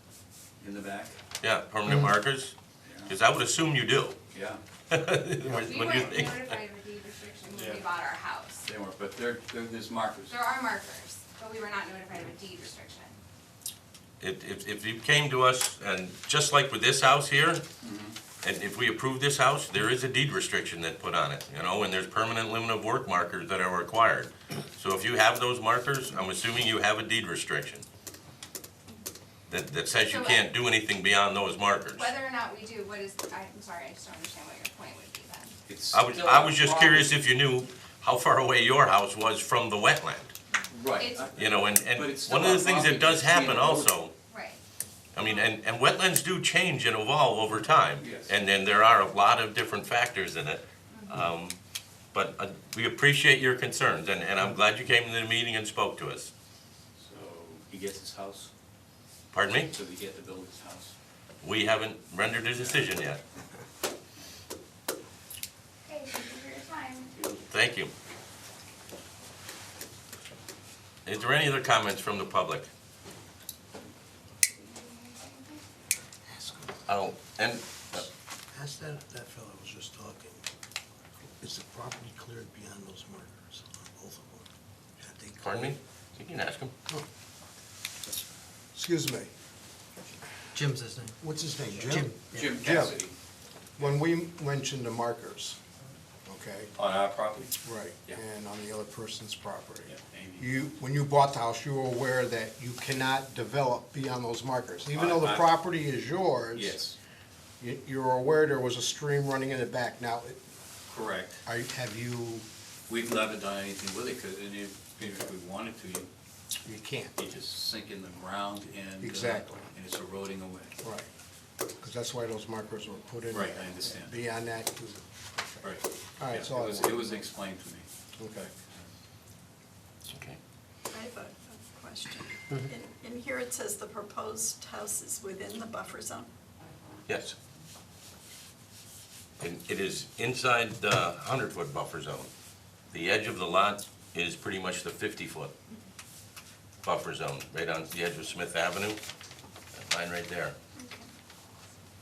in the back, Yeah, permanent markers? Because I would assume you do. yeah, We When weren't you notified think, of a deed restriction when we bought our house. they weren't, but there's markers. There are markers, but we were not notified of a deed restriction. if you came to us, and just like with this house here, and if we approve this house, there is a deed restriction that put on it, you know, and there's permanent limit of work markers that are required. So if you have those markers, I'm assuming you have a deed restriction that says you So, can't do anything beyond those markers. Whether or not we do, I'm sorry, I just don't understand what your point would be then. It's I was still just curious if you knew how far away your house was from the wetland, Right. It's- you know, and But it's still one of the our things that property, does it's being happen eroded. also, Right. I mean, and wetlands do change and evolve over time. Yes. And then there are a lot of different factors in it. But we appreciate your concerns, and I'm glad you came to the meeting and spoke to us. So he gets his house, Pardon me? so he get to build his house. We haven't rendered a decision yet. Okay, thank you for your time. Thank you. Is there any other comments from the public? Oh, and, Ask that fellow was just talking, is the property cleared beyond those markers on both of them? Had they pardon me? cleared- You can ask him. Excuse me, Jim's his name. what's his name, Jim? Jim. Jim Jim. Cassidy, When we mentioned the markers, okay, on our property. right, Yeah. and on the other person's property. Yeah, Amy. When you bought the house, you were aware that you cannot develop beyond those markers. Even though the I- property is yours. Yes, You're aware there was a stream running in the back. Now, correct. have you, We've never done anything with it, because if we wanted to, you can't, you just sink in the ground and. Exactly. And it's eroding away. right, because that's why those markers were put in there. Right, I understand. Beyond that, Right. all right, Yeah, so. It was explained to me. Okay. Okay. I have a question. In here it says the proposed house is within the buffer zone. Yes. And it is inside the 100-foot buffer zone. The edge of the lot is pretty much the 50-foot buffer zone, right on the edge of Smith Avenue. That line right there. Okay.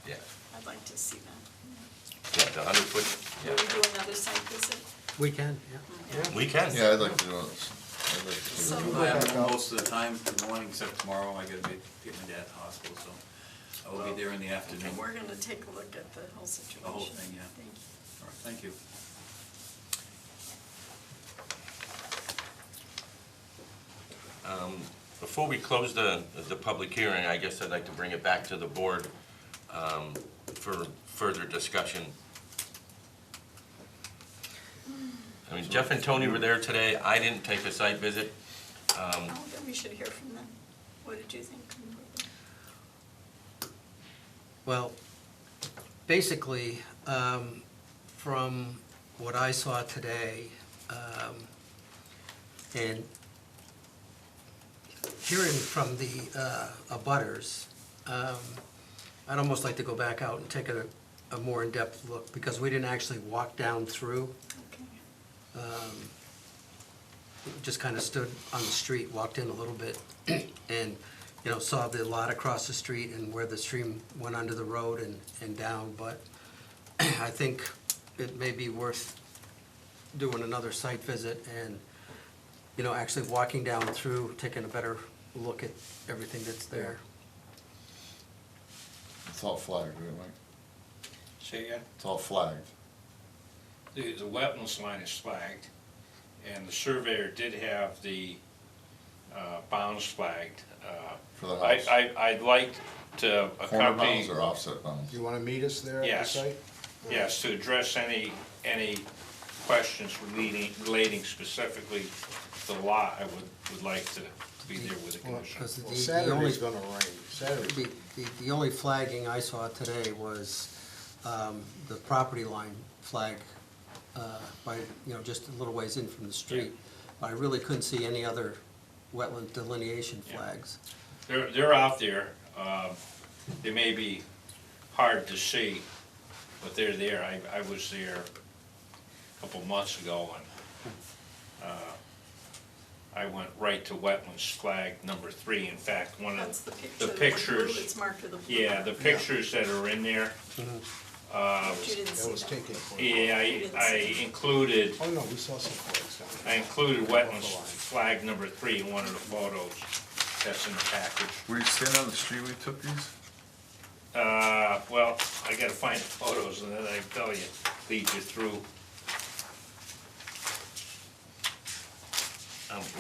Yeah, I'd like to see that. yeah, the 100-foot, Will we yeah. do another site visit? We can, yeah. We can. Yeah, I'd like to do this. I'd like to do So- it. I am most of the time in the morning, except tomorrow, I gotta get my dad to the hospital, so I will be there in the Okay, afternoon. we're gonna take a look at the whole situation. The whole thing, yeah. Thank you. All right, thank you. Before we close the public hearing, I guess I'd like to bring it back to the board for further discussion. I mean, Jeff and Tony were there today. I didn't take a site visit. Oh, then we should hear from them. What did you think? Well, basically, from what I saw today, and hearing from the abutters, I'd almost like to go back out and take a more in-depth look, because we didn't actually walk down through. Okay. Just kind of stood on the street, walked in a little bit, and, you know, saw the lot across the street and where the stream went under the road and down, but I think it may be worth doing another site visit and, you know, actually walking down through, taking a better look at everything that's there. It's all flagged, right, Mike? Say again? It's all flagged. The wetlands line is flagged, and the surveyor did have the bounds flagged. For the house. I'd like to Corner accompany, bounds or offset bounds? You wanna meet us there at the Yes. site? yes, to address any questions relating specifically to the lot. I would like to be there with the Well, commission. 'cause Well, the Saturday's only, gonna rain, Saturday. the only flagging I saw today was the property line flag by, you know, just a little ways in from the street. I really couldn't see any other wetland delineation Yeah. flags. They're out there. They may be hard to see, but they're there. I was there a couple months ago, and I went right to wetlands flag number 3. In fact, one That's of the picture. the blue, pictures, It's marked with a blue. yeah, the pictures that are in there, But you didn't That see was that. taken. yeah, I included, Oh, no, we saw some flags down there. I included wetlands flag number 3 in one of the photos that's in the package. Were you standing on the street when you took these? Well, I gotta find the photos, and then I tell you, lead you through.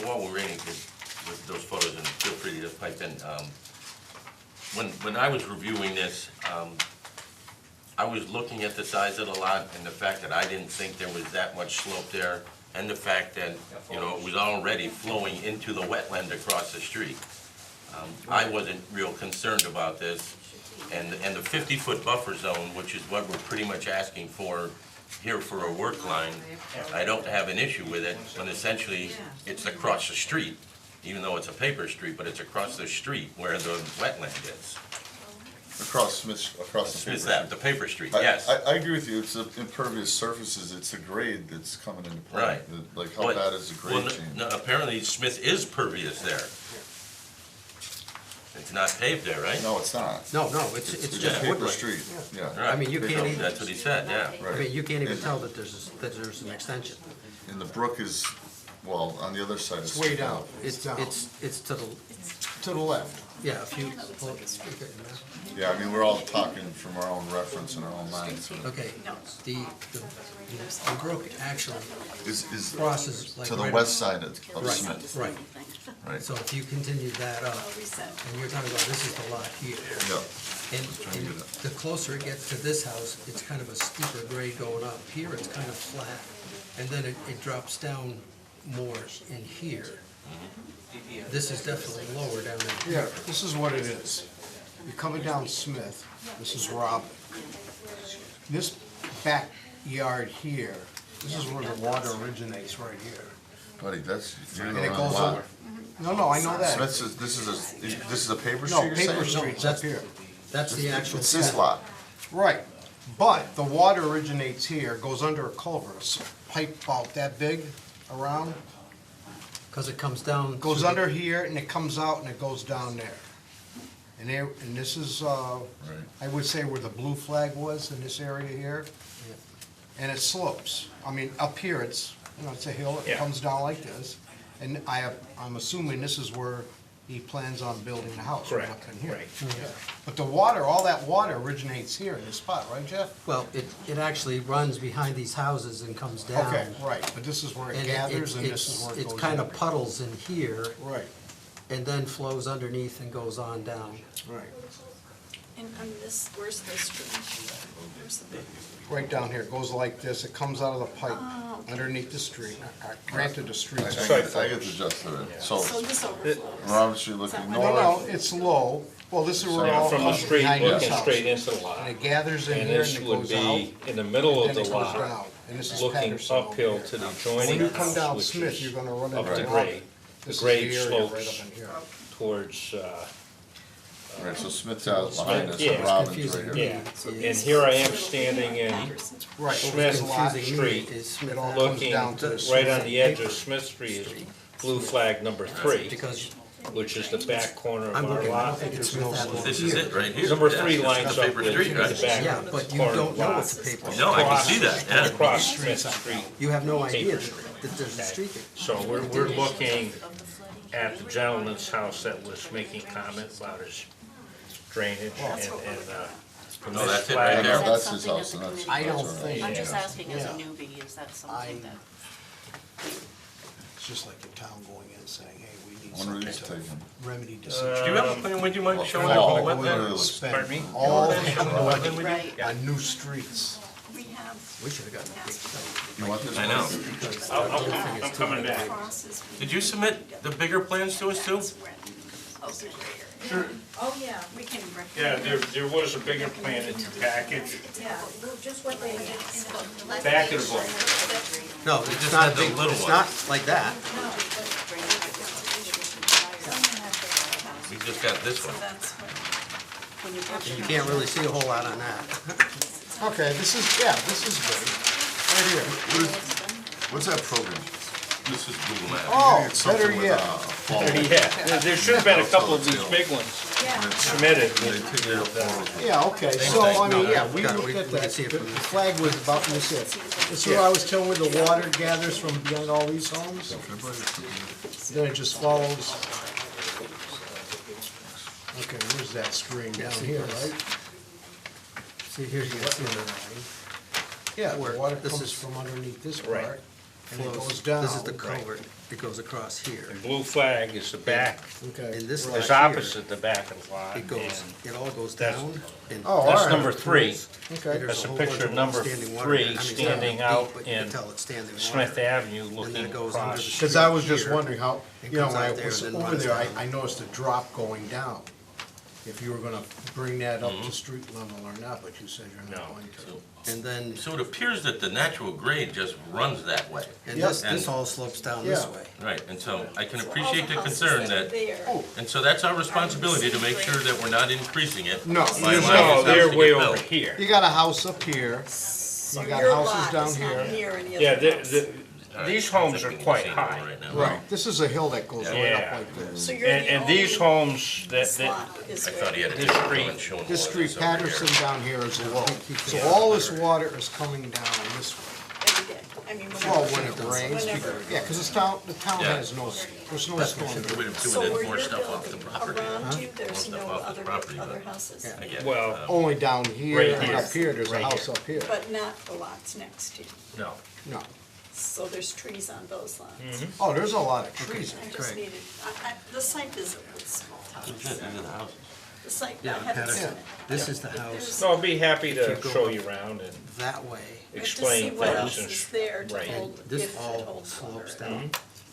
While we're waiting with those photos, and feel free to pipe in, when I was reviewing this, I was looking at the size of the lot and the fact that I didn't think there was that much slope there, and the fact that, you know, it was already flowing into the wetland across the street. I wasn't real concerned about this, and the 50-foot buffer zone, which is what we're pretty much asking for here for a work line, I don't have an issue with it, when essentially it's across the street, even though it's a paper street, but it's across the street where the wetland is. Across the paper Smith's street. Ave, the paper street, I- yes. I agree with you, it's the impervious surfaces, it's the grade that's coming into play. Right. Like, how But- bad is the well, grade change? no, apparently Smith is pervious there. It's not paved there, right? No, it's not. No, it's It's just a paper woodland. street, yeah. Right. I mean, you can't So even- That's what he said, yeah. I Right. mean, you can't even And- tell that there's an extension. And the brook is, well, on the other side. It's way down, It's it's down, it's to the, to the left. yeah, if you, Yeah, I mean, we're all talking from our own reference and our own minds. So. okay, the brook actually Is crosses like to the right west side of Right, Smith, right. right? So if you continue that up, I'll reset. and you're talking about this is the lot here. Yeah. And the closer it gets to this house, it's kind of a steeper grade going up. Here, it's kind of flat, and then it drops down more in here. This is definitely lower down in Yeah, here. this is what it is. You're coming down Smith, this is Robin. This backyard here, this is where the water originates right here. Buddy, that's, you're And the it wrong goes lot. over. No, I know that. Smith's is, this is a paper street No, you're paper saying? street's up here. That's the actual. It's this lot. Right, but the water originates here, goes under a culvert, a pipe about that big around, Because it comes down. goes to the- under here and it comes out and it goes down there. And this is, I would say where the blue flag was in this area here. And it slopes. I mean, up here, it's, you know, it's a hill, it Yeah. comes down like this. And I'm assuming this is where he plans on building the house, right up in here. Right. Yeah. But the water, all that water originates here in this spot, right, Jeff? Well, it actually runs behind these houses and comes down. Okay, right, but this is where it And gathers and this is where it goes It kind of under. puddles in here Right, and then flows underneath and goes on down. right. And this, where's the stream? Where's the big? Right down here, it goes like this, it comes out of the pipe Oh, okay. underneath the street. Granted, the I street's. get the gist of it. So, So this overflows. we're obviously looking Is that No, north. no, it's low. Well, this is where it So all From the comes street, behind this looking house. straight into the lot. And it gathers in And here and this it would goes out. be in the middle of and the then it goes lot, down. And this is looking Patterson over uphill here. to the When adjoining you come house, down which Smith, is you're gonna run up into to Robin. grade. The This is grade area slopes right up in here. towards, Right, so Smith's out behind us, Yeah. and Robin's Confusing right me. here. yeah. And here I am standing in Right, Smith lot, Confusing me Street, is Smith It all Avenue. comes looking down to the right on Smith the edge paper of Smith Street is blue flag number 3, Because which is the back corner of I'm our looking, I don't lot. think it's Smith Avenue This is here. it, right here. Number Yeah, 3 it's lines the up paper with street, the right? back Yeah, but you corner of don't the know lot. it's a paper. No, I can see that, yeah. Across Smith Street. You have no Paper idea. street. there's a street there. So we're looking at the gentleman's house that was making comment about his drainage and No, that's it right No, there. that's his house, and that's. I don't that's all right. think- I'm just Yeah. asking as a Yeah. newbie, is that I- something that? It's just like the town going in and saying, hey, we need Wonder something if he's to taken. remedy Do decision. you have a plan, would you mind Well, showing for us all, the we're gonna wetland? spend Pardon me? All Showing us the wetland we do? Right. on new streets. We have. We should have gotten a big site. You want this? I know. Because I'll- the other thing is I'm too, coming back. Crosses. Did you submit the bigger plans to us too? Okay. Oh, yeah. We can Yeah, recommend. there was a bigger plan in the package, Yeah, just what they. back of the book. No, just it's not had the big, little it's one. not like that. We just got this So one. that's what. And you can't really see a whole lot on that. Okay, this is good. Right here. What's that program? This is Google Maps. Oh, It's something better with, yet. fall. Yeah, there should have been a couple of these big ones submitted. They take their photos. Yeah, okay, so, I mean, yeah, we Got it. looked We at can that, see it the from the this. flag was about this it. That's what I was telling you, the water gathers from behind all these homes, then it just follows. Okay, where's that stream down here, right? See, here's your wetland. Yeah, Where the water this comes is- from underneath this Right. part, and it Flows- goes down. This is the culvert. It goes across here. The blue flag is the back, Okay. And this lot is here, opposite the back of the lot. it goes, and it all goes that's- down. and Oh, all That's right. number 3. Okay, there's That's a whole picture bunch of number standing water 3 there. I mean, it's not standing deep, out but you can in tell it's standing Smith water. Avenue And then looking it goes under the across. because I was street just here. wondering how, It you know, comes when I out there was and then over runs there, down. I noticed a drop going down. If you were gonna bring that up to street level or not, but you said you're not No. going to. And then, So it appears that the natural grade just runs that way. and Yep. this all slopes down this Yeah. way. Right, and so I can So all appreciate the houses concern that are that, there. Oh, and so that's our responsibility to make sure that we're not increasing it. No. by allowing No, this house they're to way get over built. here. you got a house up here, So you got your houses lot down is not here. near any Yeah, other house. All right, these homes I are think we can quite see it high. right now. Right, this is a hill that goes right up Yeah. like this. So you're the And these only homes that, slot is I where- thought he had a This different street- one showing This more of street, this over here. Patterson down here is low, so Yeah. all this water is coming down this way. every day. I mean, Well, whenever. when it rains, Whenever. yeah, because the town Yeah. has no, there's no That's storm. what we're doing So where more you're stuff off the building, property. around you, there's stuff no off the property, other but- houses. I get it. Well, Only down here Right and here. up here, there's a Right house here. up here. But not the lots next to you. no. No. So there's trees on those lots. Oh, there's a lot of trees. I just Correct. needed, the site visit was small These town. are the houses. The site, I Yeah, haven't seen Patterson. it. This is the house No, I'd be happy If to you go show up- you around and that way. But explain to see what else things. is there to Right. hold, And this if it all holds water. slopes down.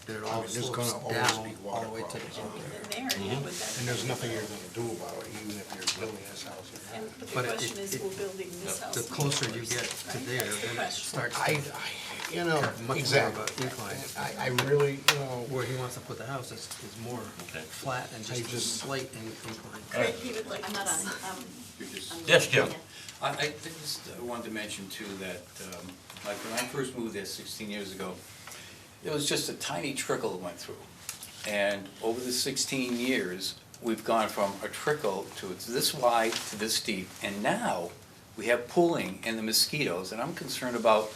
And it all mean, there's slopes gonna always down be all water the way to the problems. culvert. In there, yeah, with that. And there's nothing you're gonna do about it, even if you're building this house or And not. but the But question is, we're building this house. The closer you get to there, That's the then it question. starts I, to you know, have much more of exactly. an incline. I really, you know, Where he wants to put the house is more Okay. flat and just a just- slight incline. Craig, he would like I'm to not on, see- Yes, Jim? I just wanted to mention too that, like when I first moved there 16 years ago, it was just a tiny trickle that went through. And over the 16 years, we've gone from a trickle to it's this wide to this deep. And now we have pooling and the mosquitoes, and I'm concerned about,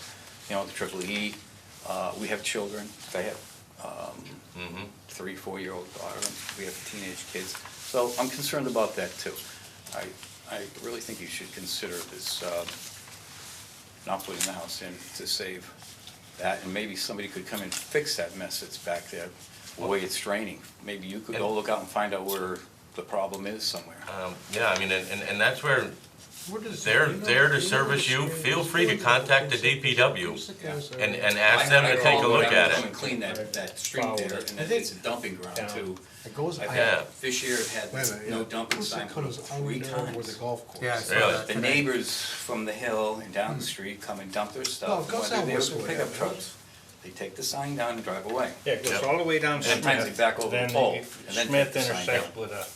you know, the triple E. We have children, I have 3, 4-year-old daughter, and we have teenage kids. So I'm concerned about that too. I really think you should consider this, not putting the house in to save that, and maybe somebody could come and fix that mess that's back there, the way it's draining. Maybe you could go look out and find out where the problem is somewhere. Yeah, I mean, and that's where what is? they're there to service you. Feel free to contact the DPW and ask them to take a look at Come and it. clean that street Follow there, it. and then it's a dumping ground Down. too. It goes, Yeah. This year it Wait a had minute, no yeah. dumping Who's sign that put up comes 3 under there where the times. golf course? Yeah, I saw Really? that The today. neighbors from the hill and down the street come and dump their No, stuff. it goes When down they're this there with way, pickup yeah. trucks, they take the sign down and drive away. Yeah, it goes Yep. all the way down Smith. Sometimes they back over the then pole, you- and then Smith take the sign intersects down. with a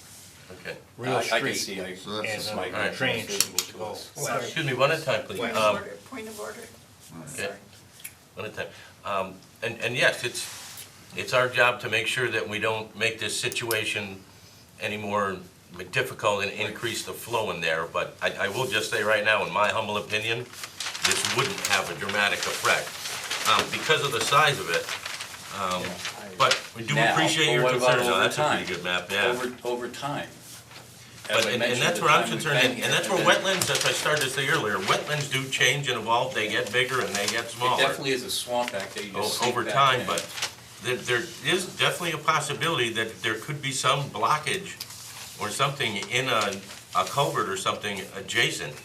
Okay. real I can street. see, So that's And just my a drainage needs to go west. Excuse me, one at a time, please. Point of order, point of order. Okay. One at a time. And yes, it's our job to make sure that we don't make this situation any more difficult and increase the flow in there, but I will just say right now, in my humble opinion, this wouldn't have a dramatic effect because of the size of it. But we do Now, appreciate but your what about concern. No, over that's a pretty time? good map, yeah. Over time. As But, I and mentioned, that's the where I'm time we've concerned, been and here, that's where then wetlands, as I started to say earlier, wetlands do change and evolve, they get bigger and they get It smaller. definitely is a swamp back there, you just sink Over back time, in. but there is definitely a possibility that there could be some blockage or something in a culvert or something adjacent,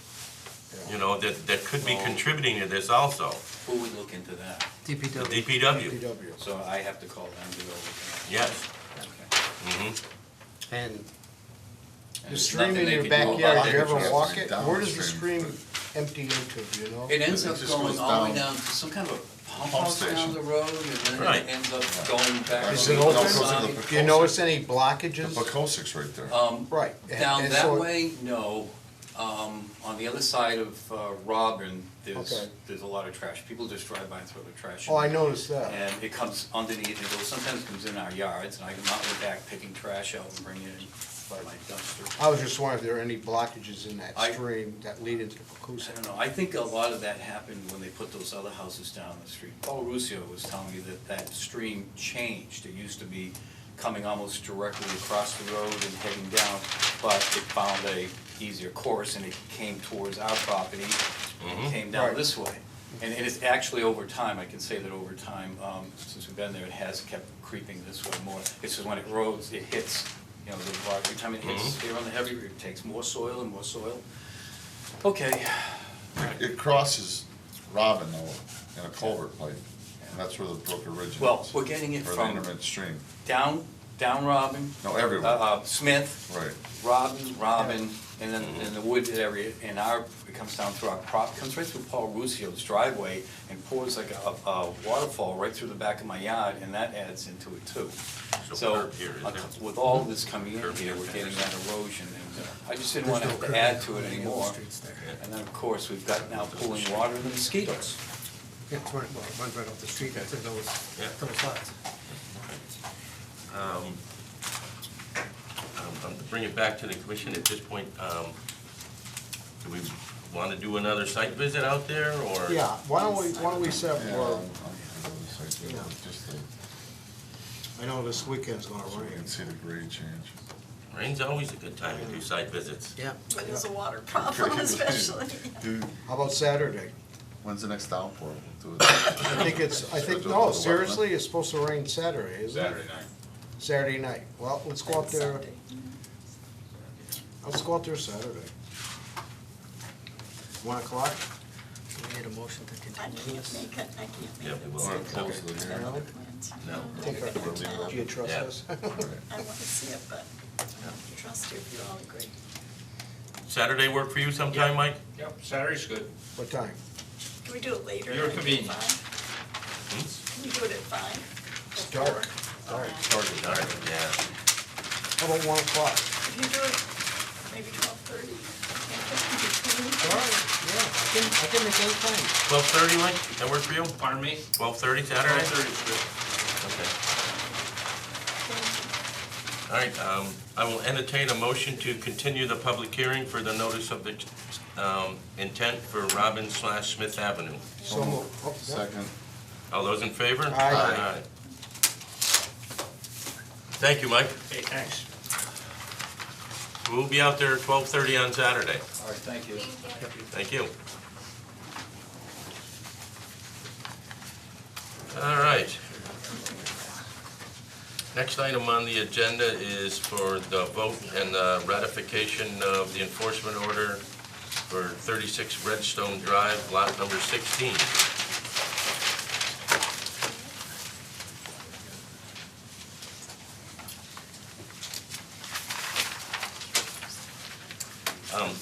you know, that could be contributing to this also. Who would look into that? DPW. The DPW, DPW. So I have to call them to go look into yes. that. Okay. Mhm. And And The there's stream nothing in they your can do about backyard, it. you ever Yeah, walk it's it? downstream. Where does the stream empty into, do you know? It ends It up just going goes all the way down. down to some kind of a pump Pump house down station. the road, and then Right. it ends up going back. Is on it the open? other Goes into side. the Do you notice any The blockages? Pecosic's right there. Right. Down and that so- way, no. On the other side of Robin, Okay. there's a lot of trash. People just drive by and throw their trash. Oh, in I there. noticed that. And it comes underneath, it goes, sometimes comes in our yards, and I come out in the back picking trash out and bringing it in by my dumpster. I was just wondering if there are any blockages in that I- stream that lead into I Pecos. don't know, I think a lot of that happened when they put those other houses down the street. Paul Ruscio was telling me that that stream changed. It used to be coming almost directly across the road and heading down, but it found a easier course and it came towards our property and came down Right. this way. And it's actually over time, I can say that over time, since we've been there, it has kept creeping this way more. It's just when it roads, it hits, you know, every time it hits here on the heavy, it takes more soil and more soil. Okay, It crosses Robin though, in a culvert pipe, and that's where the brook originates. well, we're getting it Or the from intermittent stream. down Robin, No, everywhere. Smith, Right. Robin, and then in the wood area, and it comes down through our comes right through Paul Ruscio's driveway and pours like a waterfall right through the back of my yard, and that adds into it too. So, curb here, is there? with all this coming in Curb here, here, we're getting that erosion, and I just didn't There's want to no have to curb add to on it any of the anymore. streets there. And then, of course, we've got now pooling water and the mosquitoes. Yeah, it's right, well, it runs right off the street to those lots. To bring it back to the commission at this point, do we want to do another site visit out there, or? Yeah, why don't we set up Yeah, for, yeah. Just to, I know this weekend's gonna so we rain. can see the grade change. Rain's always a good time to do site visits. Yeah. But there's a water problem especially. Dude, How about Saturday? when's the next downpour? We'll do it. I think, Schedule no, for the seriously, it's supposed to rain Saturday, isn't it? night. Saturday night. Well, let's go out there, Sunday. let's go out there Saturday. 1 o'clock? We need a motion to I continue can't this. make it, I can't make Yeah, it. we will. Wanna close the hearing? No? Plans. No. Take our- Do you trust Yeah. us? I want to see it, but I trust you if you all agree. Saturday work for you sometime, Mike? Yep, Saturday's good. What time? Can we do it later? Your like at convenience. 5? Can we do it at 5? It's dark. Dark. All right, yeah. How about 1 o'clock? If you do it, maybe 12:30. All right, yeah, I can make any time. 12:30, Mike, that work for you? Pardon me? 12:30 Saturday? 12:30's good. Okay. All right, I will entertain a motion to continue the public hearing for the notice of the intent for Robin/Smith Avenue. So moved. Oh, yeah. Second. All those in favor? Aye. Thank you, Mike. Hey, thanks. We'll be out there at 12:30 on Saturday. All right, thank you. Thank you. All right. Next item on the agenda is for the vote and the ratification of the enforcement order for 36 Redstone Drive, lot number 16.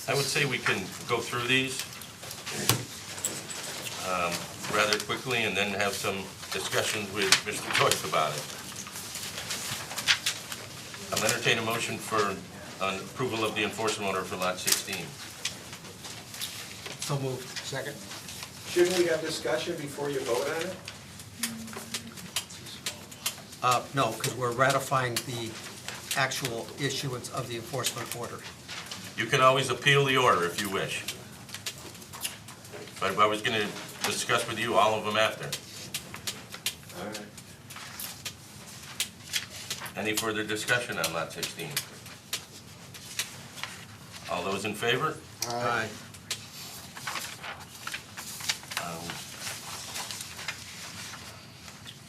I would say we can go through these rather quickly and then have some discussions with Mr. Joyce about it. I'll entertain a motion for approval of the enforcement order for lot 16. So moved. Second? Shouldn't we have discussion before you vote on it? No, because we're ratifying the actual issuance of the enforcement order. You can always appeal the order if you wish. But I was going to discuss with you all of them after. Any further discussion on lot 16? All those in favor? Aye.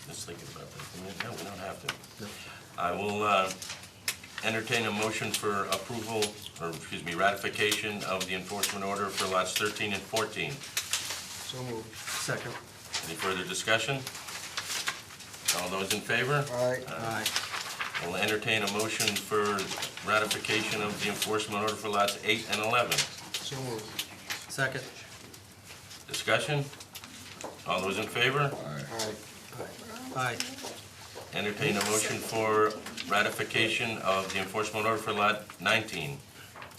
Just thinking about that. No, we don't have to. I will entertain a motion for approval, or excuse me, ratification of the enforcement order for lots 13 and 14. So moved. Second. Any further discussion? All those in favor? Aye. Aye. We'll entertain a motion for ratification of the enforcement order for lots 8 and 11. So moved. Second. Discussion? All those in favor? Aye. Aye. Entertain a motion for ratification of the enforcement order for lot 19.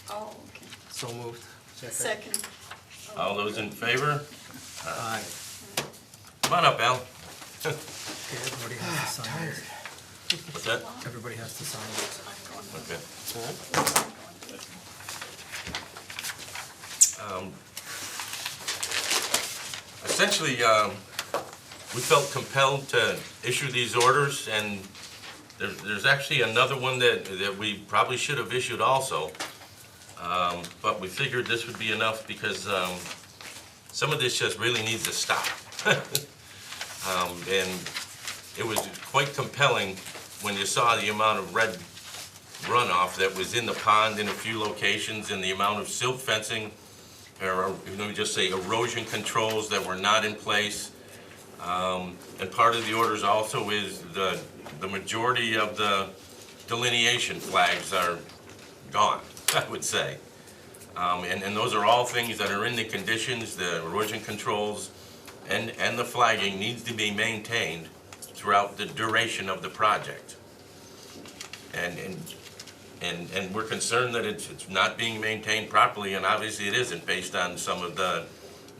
Oh, okay. So moved. Second. All those in favor? Aye. Come on up, Al. Okay, everybody has to sign it. What's that? Everybody has to sign it. Okay. Essentially, we felt compelled to issue these orders, and there's actually another one that we probably should have issued also. But we figured this would be enough because some of this just really needs to stop. And it was quite compelling when you saw the amount of red runoff that was in the pond in a few locations and the amount of silt fencing, or let me just say erosion controls that were not in place. And part of the orders also is the majority of the delineation flags are gone, I would say. And those are all things that are in the conditions, the erosion controls, and the flagging needs to be maintained throughout the duration of the project. And we're concerned that it's not being maintained properly, and obviously it isn't based on some of the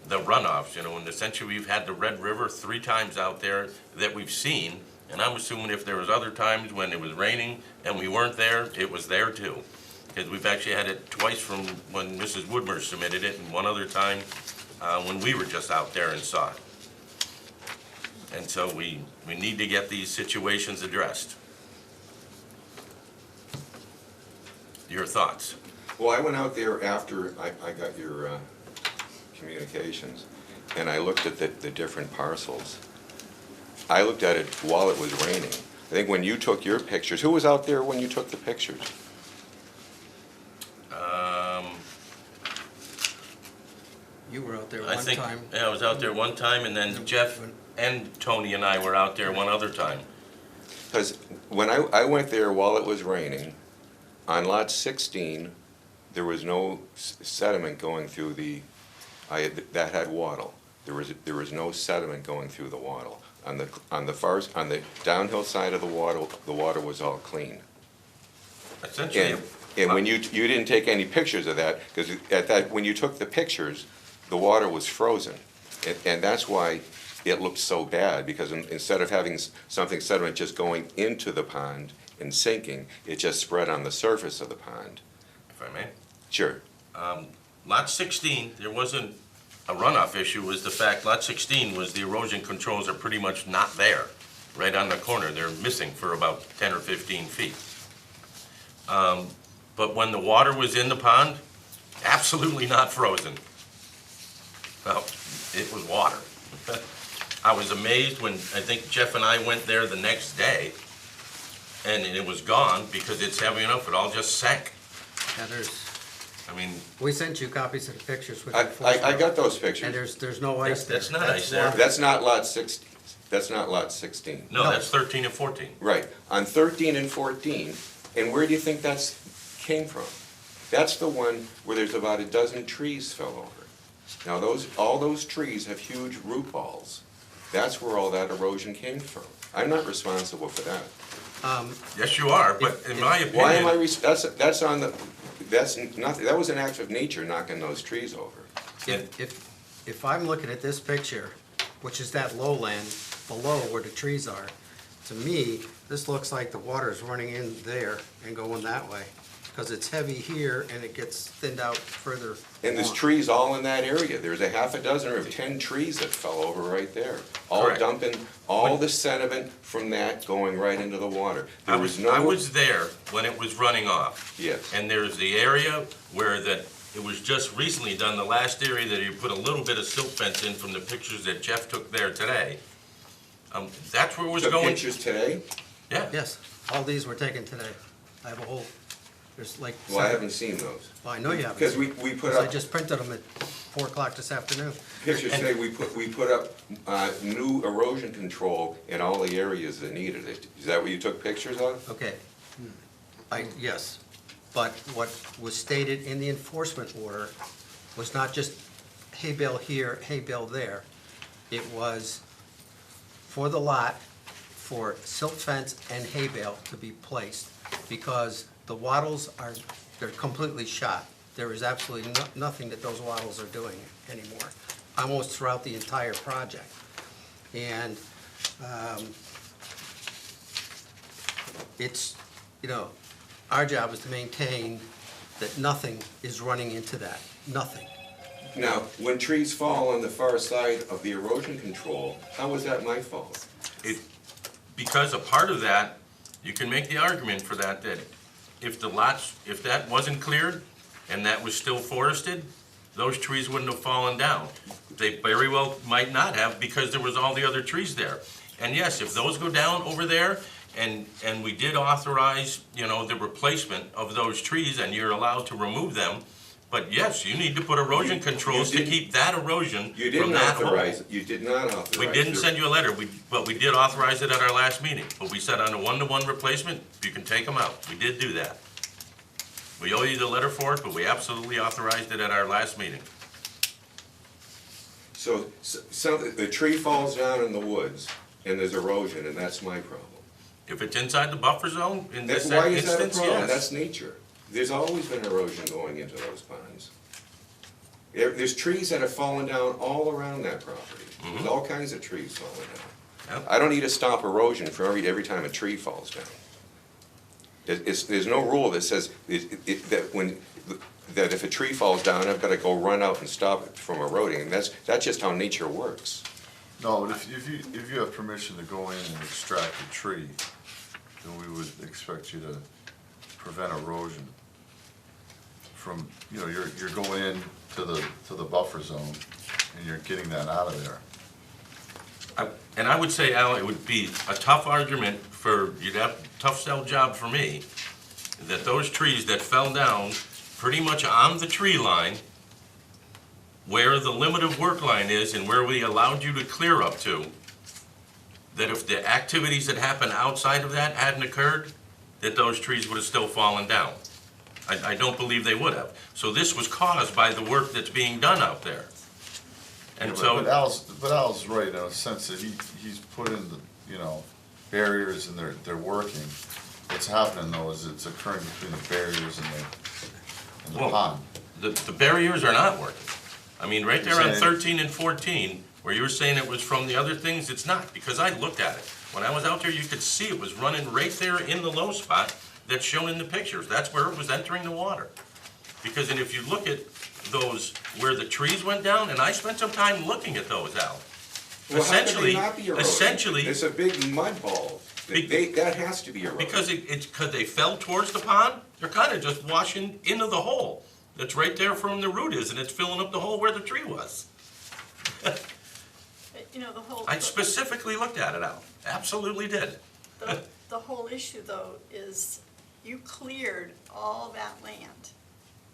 runoffs, you know, and essentially we've had the Red River 3 times out there that we've seen, and I'm assuming if there was other times when it was raining and we weren't there, it was there too. Because we've actually had it twice from when Mrs. Woodmer submitted it, and one other time when we were just out there and saw it. And so we need to get these situations addressed. Your thoughts? Well, I went out there after I got your communications, and I looked at the different parcels. I looked at it while it was raining. I think when you took your pictures, who was out there when you took the pictures? You were out there I one think, time. yeah, I was out there one time, and then Jeff and Tony and I were out there one other time. Because when I went there while it was raining, on lot 16, there was no sediment going through that had wattle. There was no sediment going through the wattle. On the downhill side of the water was all clean. Essentially, And when you didn't take any pictures of that, because when you took the pictures, the water was frozen. And that's why it looked so bad, because instead of having something sediment just going into the pond and sinking, it just spread on the surface of the pond. if I may. Sure. Lot 16, there wasn't a runoff issue, was the fact lot 16 was the erosion controls are pretty much not there, right on the corner. They're missing for about 10 or 15 feet. But when the water was in the pond, absolutely not frozen. Well, it was water. I was amazed when I think Jeff and I went there the next day, and it was gone because it's heavy enough, it all just sank. Yeah, I mean, we sent you copies of the pictures with I enforcement. got those And pictures. there's no ice there. That's not ice there. water. That's not lot 16. That's not lot 16. no, that's 13 and 14. Right. On 13 and 14, and where do you think that's came from? That's the one where there's about a dozen trees fell over. Now, all those trees have huge root balls. That's where all that erosion came from. I'm not responsible for that. Yes, you are, but in my opinion. Why am I, that's nothing, that was an act of nature knocking those trees over. If I'm looking at this picture, which is that lowland below where the trees are, to me, this looks like the water's running in there and going that way. because it's heavy here and it gets thinned out further. And there's along. trees all in that area. There's a half a dozen or 10 trees that fell over right there. All Correct. dumping, all the sediment from that going right into the water. There was no. I was there when it was running off. Yes. And there's the area where it was just recently done, the last area that you put a little bit of silt fence in from the pictures that Jeff took there today. That's where it was Took going. pictures today? Yeah. Yes, all these were taken today. I have a whole, there's like. Well, I 7. haven't seen those. Well, I know you haven't. Because we put Because I up just printed them at 4 o'clock this afternoon. pictures today, we put up new erosion control in all the areas that needed it. Is that what you took pictures of? Okay. Yes, but what was stated in the enforcement order was not just hay bale here, hay bale there. It was for the lot, for silt fence and hay bale to be placed, because the wattles they're completely shot. There is absolutely nothing that those wattles are doing anymore, almost throughout the entire project. And it's, our job is to maintain that nothing is running into that, nothing. Now, when trees fall on the far side of the erosion control, how is that my fault? Because a part of that, you can make the argument for that if that wasn't cleared and that was still forested, those trees wouldn't have fallen down. They very well might not have, because there was all the other trees there. And yes, if those go down over there, and we did authorize, the replacement of those trees, and you're allowed to remove them, but yes, you need to put erosion controls to keep that erosion from that hole. You did not authorize. We didn't send you a letter, but we did authorize it at our last meeting. But we said on a one-to-one replacement, you can take them out. We did do that. We owe you the letter for it, but we absolutely authorized it at our last meeting. So the tree falls down in the woods, and there's erosion, and that's my problem. If it's inside the buffer zone, in this Why is that a instance, problem? yes. That's nature. There's always been erosion going into those ponds. There's trees that have fallen down all around that property. There's all kinds of trees falling down. Yep. I don't need to stop erosion for every time a tree falls down. There's no rule that says that if a tree falls down, I've got to go run out and stop it from eroding, and that's just how nature works. No, but if you have permission to go in and extract a tree, then we would expect you to prevent erosion from, you're going in to the buffer zone and you're getting that out of there. And I would say, Al, it would be a tough argument you'd have a tough sell job for me, that those trees that fell down pretty much on the tree line, where the limit of work line is and where we allowed you to clear up to, that if the activities that happened outside of that hadn't occurred, that those trees would have still fallen down. I don't believe they would have. So this was caused by the work that's being done out there. And Yeah, but Al's right in a sense that he's put in the, barriers and they're working. What's happening though is it's occurring between the barriers and the pond. The barriers are not working. I mean, right there on You're saying- 13 and 14, where you were saying it was from the other things, it's not, because I looked at it. When I was out there, you could see it was running right there in the low spot that's shown in the pictures. That's where it was entering the water. Because, and if you look at those, where the trees went down, and I spent some time looking at those, Al. Well, how can they Essentially, not be eroded? essentially, It's a big mud ball. That has to be eroded. because because they fell towards the pond, they're kind of just washing into the hole that's right there from the root is, and it's filling up the hole where the tree was. The whole. I specifically looked at it, Al. Absolutely did. The whole issue, though, is you cleared all that land,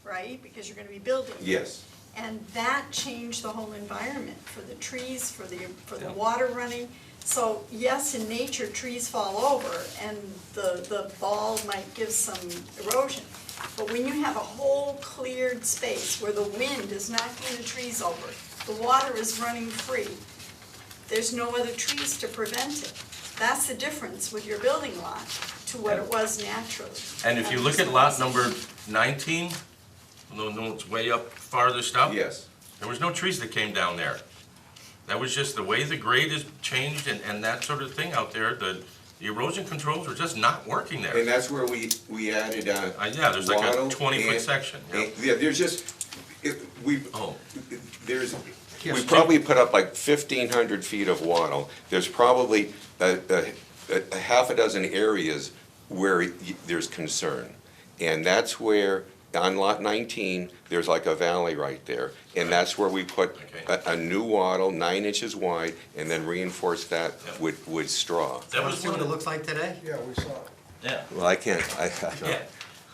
right? Because you're gonna be building. Yes. And that changed the whole environment for the trees, for the Yeah. water running. So yes, in nature, trees fall over and the ball might give some erosion. But when you have a whole cleared space where the wind is knocking the trees over, the water is running free, there's no other trees to prevent it. That's the difference with your building lot to what it was naturally. And if you look at lot number 19, no, it's way up farthest up. Yes. There was no trees that came down there. That was just the way the grade is changed and that sort of thing out there. the erosion controls were just not working there. And that's where we added, Yeah, there's like a wattle 20-foot and- section. Yeah. Yeah, there's just, we Yes, Jim. probably put up like 1,500 feet of wattle. There's probably a half a dozen areas where there's concern. And that's where, on lot 19, there's like a valley right there. And that's where we put a new wattle, 9 inches wide, and then reinforced that with straw. That was See what it looks like today? Yeah, we saw it. Yeah. Well, I can't, Yeah.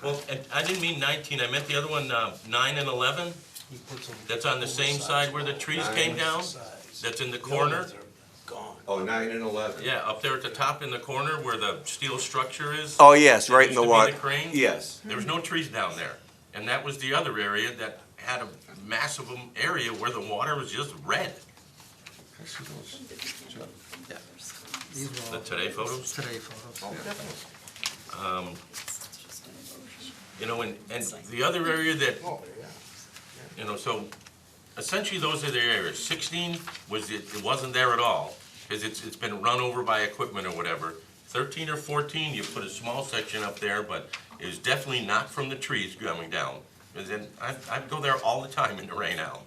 Well, and I didn't mean 19, I meant the other one, 9 and 11. He puts them That's on the same side where the trees came down. size. That's in the The corner. others are gone. Oh, 9 and 11. Yeah, up there at the top in the corner where the steel structure is. Oh, yes, There right in used the to be water. the crane. Yes. There was no trees down there. And that was the other area that had a massive area where the water was just red. I see those. Jeff. These were The all today photos? today photos. You know, and the other area that, Oh, yeah. you know, so essentially those are the areas. 16 was, it wasn't there at all, because it's been run over by equipment or whatever. 13 or 14, you put a small section up there, but it was definitely not from the trees coming down. And then I go there all the time in the rain now.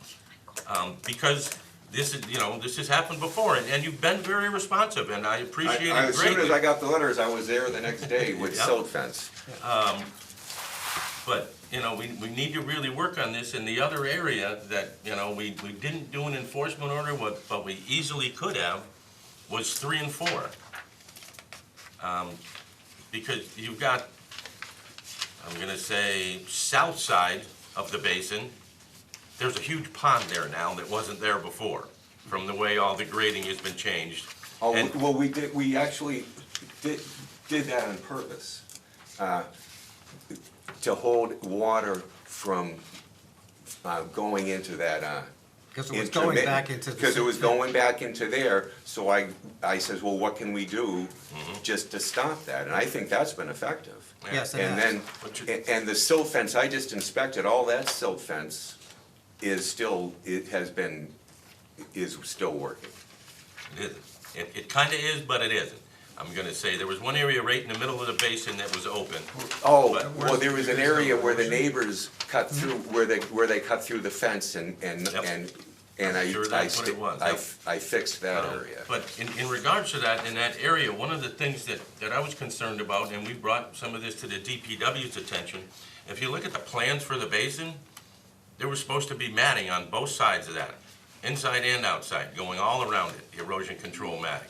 Because this is, you know, this has happened before, and you've been very responsive, and I appreciate it As soon greatly. as I got the letters, I was there the next day with Yeah. silt fence. But, you know, we need to really work on this. In the other area that, you know, we didn't do an enforcement order, but we easily could have, was 3 and 4. Because you've got, I'm gonna say, south side of the basin, there's a huge pond there now that wasn't there before, from the way all the grading has been changed. Oh, And- well, we actually did that on purpose, to hold water from going into that, Because it was going back into the. because it was going back into there, so I says, well, what can we do just to stop that? And I think that's been effective. Yes, it And has. then, and the silt fence, I just inspected, all that silt fence is still, is still working. It isn't. It kinda is, but it isn't. I'm gonna say, there was one area right in the middle of the basin that was open. Oh, But- well, there was an area where the neighbors cut through, where they cut through the fence and I, Sure, that's what it was. I fixed that area. But in regards to that, in that area, one of the things that I was concerned about, and we brought some of this to the DPW's attention, if you look at the plans for the basin, there was supposed to be matting on both sides of that, inside and outside, going all around it, erosion control matting.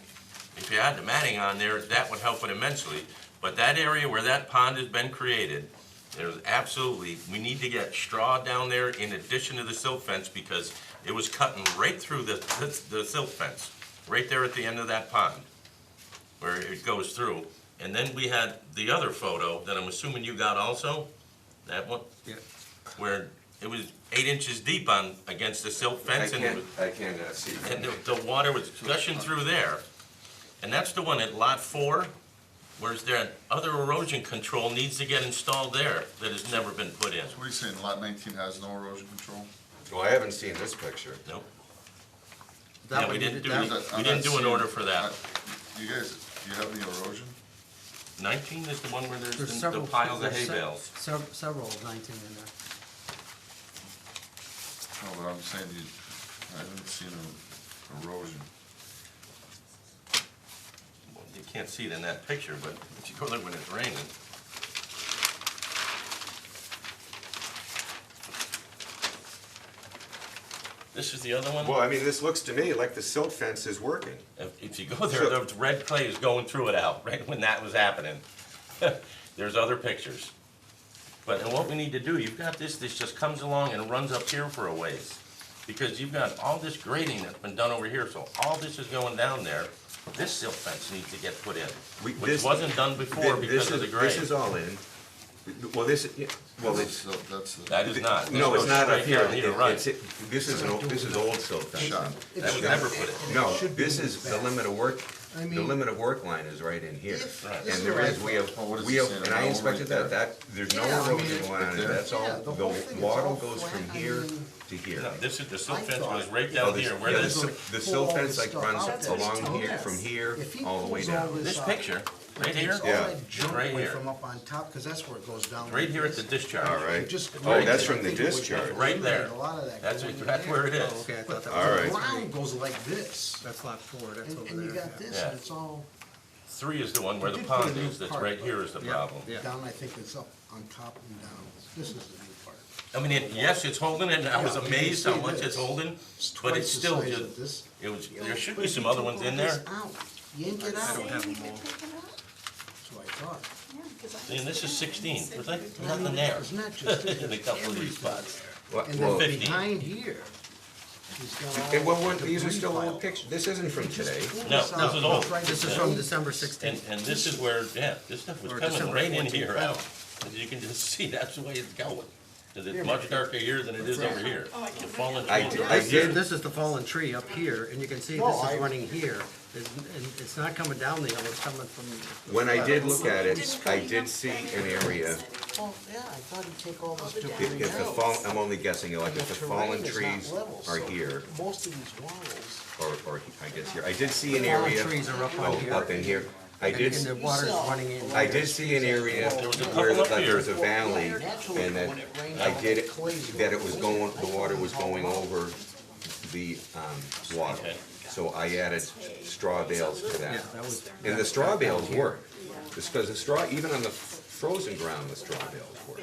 If you had the matting on there, that would help it immensely. But that area where that pond has been created, there's absolutely, we need to get straw down there in addition to the silt fence, because it was cutting right through the silt fence, right there at the end of that pond, where it goes through. And then we had the other photo that I'm assuming you got also, that one? Yeah. Where it was 8 inches deep against the silt fence, and I can't see. and the water was gushing through there. And that's the one at lot 4, whereas there, other erosion control needs to get installed there that has never been put in. So what are you saying, lot 19 has no erosion control? Well, I haven't seen this picture. Nope. That Yeah, one we you didn't did- do, that- we didn't do an order for that. You guys, do you have any erosion? 19 is the one where There's there's the several. piles of hay there's bales. Several of 19 in there. No, but I'm saying I haven't seen erosion. Well, you can't see it in that picture, but if you go there when it's raining. This is the other one? Well, I mean, this looks to me like the silt fence is working. If you go there, the red clay is going through it out, right when that was happening. There's other pictures. But, and what we need to do, you've got this just comes along and runs up here for a ways. Because you've got all this grading that's been done over here, so all this is going down there. This silt fence needs to get put in, which wasn't done before because of the grade. This is all in. Well, this, well, it's, That is not. no, This it's goes not up straight here. down here, right. This is old silt fence. Shot. That was never put in. No, this is the limit of work, the limit of work line is right in here. Right. And there is, we have, Oh, what is we it have, saying? and I An hour inspected right that, there's no Yeah, I mean, erosion going on, right there. that's all, Yeah, the the whole thing is water all goes flat. from I here mean, to here. No, this is, the silt I fence thought- goes right Oh, down the- here, where yeah, this, the silt fence like Pull all runs this stuff out. along here, That's from here, If he all the way pulls all down. this out, picture, right here, takes all Yeah. that junk Right away here. from up on top, because that's where it goes down. right like here at the this. discharge. All right. Just- Oh, that's I from the think it would discharge. Right there. eliminate a lot of that That's, going in that's there. where it is. Oh, okay, I thought that All was. right. The ground goes like this, That's lot 4, that's over there. and you got this, Yeah. and it's all 3 is the one where the They did put a pond new is, that's part, right here is the Yeah. problem. Yeah. down, I think it's up on top and down. This is the new part. I mean, yes, it's holding it, and I was Yeah, you can amazed how see much this. it's holding, It's but twice it's the still size just, of this. it was, there should But be if some you other took ones all in this there. out, yank it I out, don't have them all. that's what I thought. See, and this is 16, there's like nothing there It's not just this, in a couple of these spots. Well, And well, then 50. behind here, he's got all. and well, the these are debris still pile. old pictures, this isn't from today. No, this is old. This is from December 16th. And this is where, yeah, this stuff was Or coming December right in 14th. here out. As you can just see, that's the way it's going. Because it's much darker here than it is over here. The fallen I trees are I right here. did, This is the fallen tree up here, and you can see No, this I- is running here. And it's not coming down the hill, it's coming from. when I did look at it, I did see an area, Oh, yeah, I thought he'd take all this debris if the out. fall, I'm only guessing, like if the fallen terrain is not trees level, are so here, Most of these walls. or I guess here, I did see an Fallen area. trees are up on Oh, here. up in here. I And did, the water's running in. I did see an area There was a where couple up like, here. there's a valley, Naturally, and that when it rains, I all did, the clay's that it was going. going, the water was going over the, water. Okay. So I added straw bales to Yeah, that. that was. And the straw bales work. Because the straw, even on the frozen ground, the straw bales work.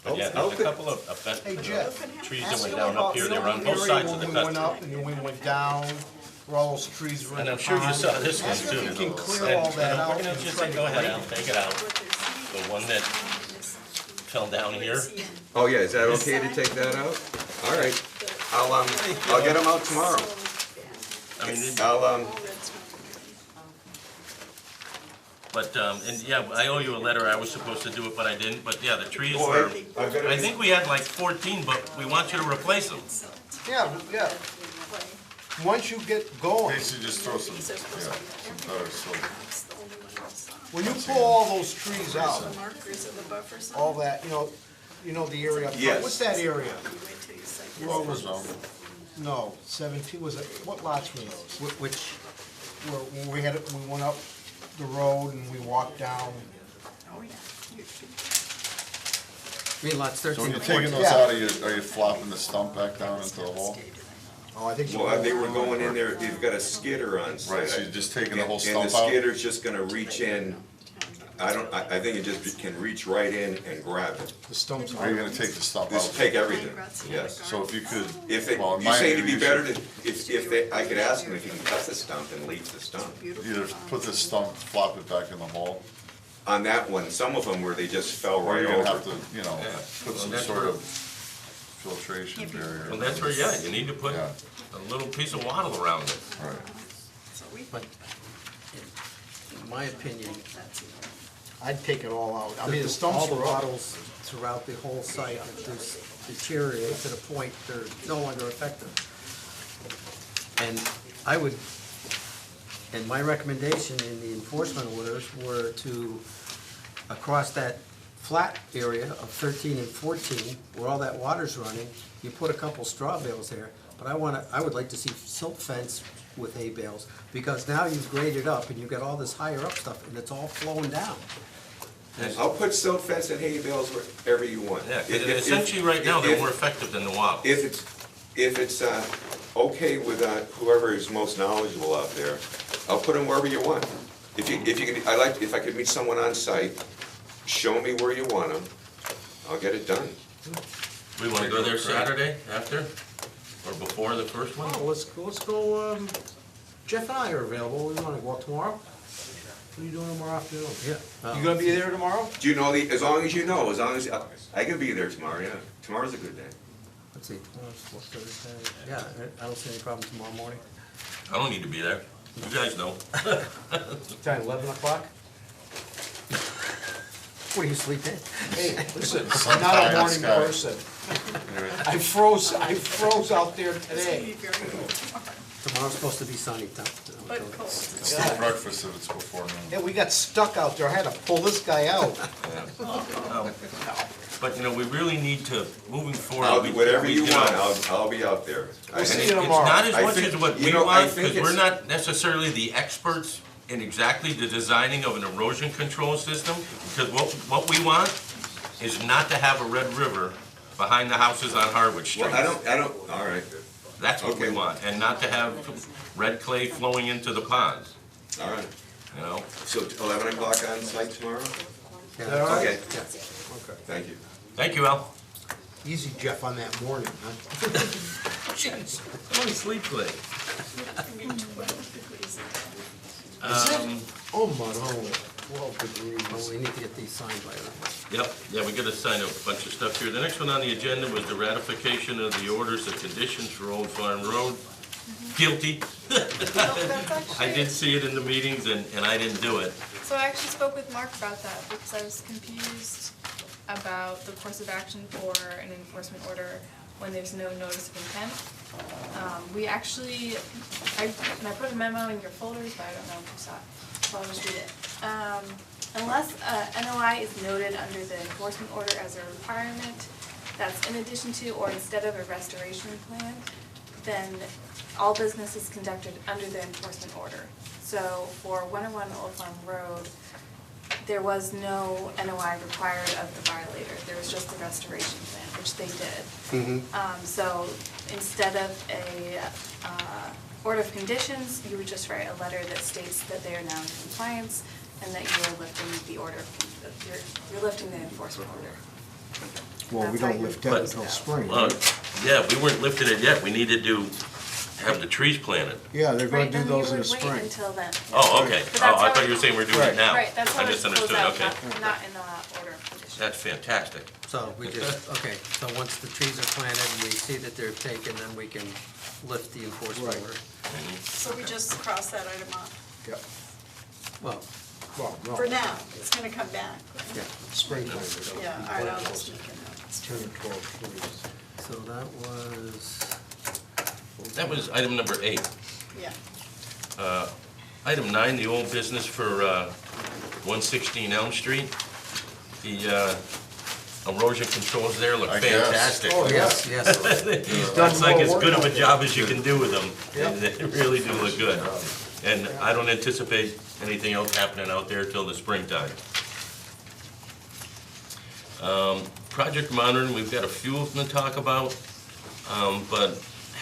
But yeah, I'll there's a put- couple of Hey, Jeff. trees that ask went him down up about, here, you they know, were on the both area sides of the when we went custom. up and then we went down, where all those trees were in And the I'm sure you pond. saw this one Ask if too. he can clear And- all that and out. We're gonna and just try say, to go ahead, break Al, it. take it out. The one that fell down here. Oh, yeah, is that okay to take that out? All right. I'll get them out tomorrow. I mean, I'll, but, and yeah, I owe you a letter, I was supposed to do it, but I didn't, but yeah, the trees Well, were, I've got I think we had like 14, but we want you to replace them. Yeah, yeah. Once you get going, Basically, just throw some, yeah, some better soil. when you pull all those trees out, The markers of the buffer zone. all that, you know the area up front. Yes. What's that area? Wait till you say What this. was, no, 17, was it, what lots were those? Which, Where, when we had, we went up the road and we walked down. Oh, yeah. I mean, lots So 13 when and you're taking 14. those out, are you flopping the stump back down into the hole? Oh, I think. well, they were going in there, you've got a skidder on site. Right, so you're just taking the whole And stump the out? skidder's just gonna reach in, I think it just can reach right in and grab it. The stumps Are you gonna take the stump Just out? take everything, yes. So if you could, If it, well, in you my say it'd view, be you better should to, if they, I could ask them if you can cut the stump and leave the stump. either put the stump, flop it back in the hole, On that one, some of them where they just fell or right you're gonna have over. to, put some that's sort where- of filtration barrier. Well, that's where, yeah, you need to put Yeah. a little piece of wattle around it. Right. But in my opinion, I'd take it all out. I mean, the all stumps the were up. wattles throughout the whole site have just deteriorated to the point they're no longer effective. And I would, and my recommendation in the enforcement orders were to, across that flat area of 13 and 14, where all that water's running, you put a couple straw bales there, but I would like to see silt fence with hay bales, because now you've graded up and you've got all this higher up stuff, and it's all flowing down. I'll put silt fence and hay bales wherever you want. Yeah, 'cause If- essentially, right now, if- they're more effective than the wattle. If it's okay with whoever is most knowledgeable out there, I'll put them wherever you want. If you could, if I could meet someone on site, show me where you want them, I'll get it done. We wanna go there Saturday after, or before the first one? Oh, let's go, Jeff and I are available. We wanna go out tomorrow? What are you doing tomorrow afternoon? Yeah. You gonna be there tomorrow? Do you know as long as you know, I can be there tomorrow, yeah. Tomorrow's a good day. Let's see, tomorrow's what, Thursday? Yeah, I don't see any problem tomorrow morning. I don't need to be there, you guys know. Time, 11 o'clock? What, are you sleeping? Hey, listen, I'm Sun not high a in the morning sky. person. I froze out there today. Tomorrow's supposed to be sunny, Tom. But cold. It's still breakfast if it's before noon. Yeah, we got stuck out there. I had to pull this guy out. but, you know, we really need to, moving forward. Whatever you know, want, I'll be out there. And see it's you tomorrow. not as I much think- as what you we know, I want, think because we're it's- not necessarily the experts in exactly the designing of an erosion control system, because what we want is not to have a red river behind the houses on Harwich Street. Well, I don't, all right, That's what we Okay. want, and not to have red clay flowing into the ponds, all right. you know? So 11 o'clock on site tomorrow? Yeah. Okay, Yeah. thank you. Thank you, Al. Easy, Jeff, on that morning, huh? Jeez, I only sleep late. Oh, my, 12 degrees. Well, we need to get these signed by them. Yep, yeah, we gotta sign a bunch of stuff here. The next one on the agenda was the ratification of the orders and conditions for Old Farm Road. Guilty. I did see it in the meetings and I didn't do it. So I actually spoke with Mark about that because I was confused about the course of action for an enforcement order when there's no notice of intent. We actually, and I put a memo in your folders, but I don't know if you saw it, so I'll just read it. Unless NOI is noted under the enforcement order as a requirement, that's in addition to or instead of a restoration plan, then all business is conducted under the enforcement order. So for 101 Old Farm Road, there was no NOI required of the violator. There was just the restoration plan, which they did. So instead of a order of conditions, you would just write a letter that states that they are now in compliance and that you are lifting the order, you're lifting the enforcement order. Well, we That's how don't you lift that close until it out. spring. Well, yeah, we weren't lifting it yet. We needed to have the trees planted. Yeah, they're gonna Right, do then you those in the would wait spring. until then. Oh, okay. But Oh, that's I how thought you were saying we're doing it now. Right, that's how I it's closed misunderstood, out, okay. not in the order of conditions. That's fantastic. So we just, okay, so once the trees are planted and we see that they're taken, then we can lift the enforcement Right. order. So we just cross that item off. Yep. Well, Well, no. For now, it's gonna come back. yeah, Springtime. it'll Yeah, be all right, I'll quite just close. make a note. 10 or 12 trees. so that was. That was item number 8. Yeah. Item 9, the old business for 116 Elm Street. The erosion controls there look I guess. fantastic. Oh, yeah. Yes, yes. It's like as good of a job as you can do with them. They really do look good. And I don't anticipate anything else happening out there till the springtime. Project monitoring, we've got a few of them to talk about, but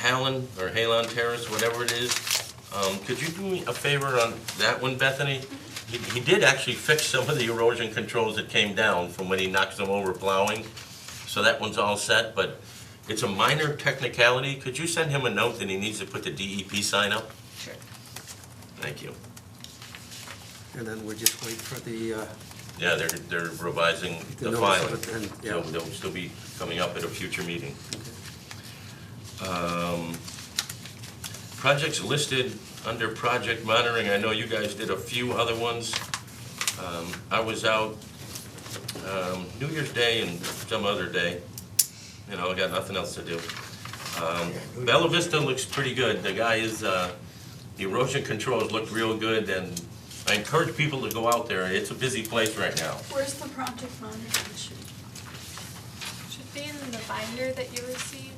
Halon Terrace, whatever it is, could you do me a favor on that one, Bethany? He did actually fix some of the erosion controls that came down from when he knocked them over plowing, so that one's all set, but it's a minor technicality. Could you send him a note that he needs to put the DEP sign up? Sure. Thank you. And then we just wait for the, Yeah, they're revising the notice filing. of it, and, yeah. They'll still be coming up at a future meeting. Projects listed under project monitoring, I know you guys did a few other ones. I was out New Year's Day and some other day, you know, I got nothing else to do. Bella Vista looks pretty good. The guy is, the erosion controls look real good, and I encourage people to go out there. It's a busy place right now. Where's the project monitoring sheet? Should be in the binder that you received.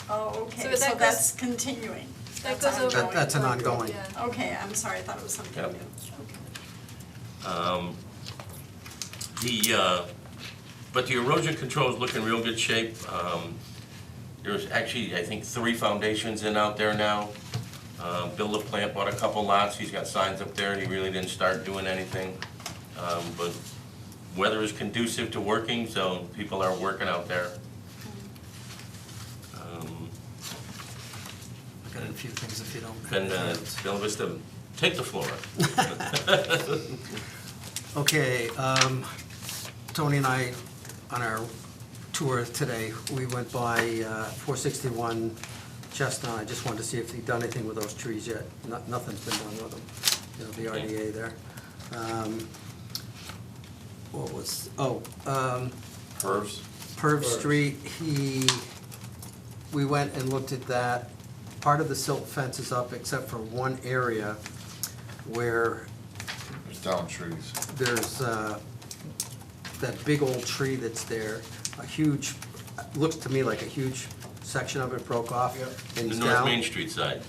Oh, okay, So so that that's continuing. That That's goes over. ongoing. That's an ongoing. Yeah. Okay, I'm sorry, I thought it was something Yep. new. Okay. But the erosion control is looking real good shape. There's actually, I think, 3 foundations in out there now. Bill LaPlante bought a couple lots, he's got signs up there, he really didn't start doing anything. But weather is conducive to working, so people are working out there. I got a few things if you don't. Then, Bella Vista, take the floor. Okay, Tony and I, on our tour today, we went by 461 Chestnut. I just wanted to see if he'd done anything with those trees yet. Nothing's been done with them, you know, the RDA there. What was, Curves? Perv Street, we went and looked at that. Part of the silt fence is up except for one area where There's down trees. there's that big old tree that's there, a huge, looks to me like a huge section of it broke off. Yep. And The it's North down. Main Street side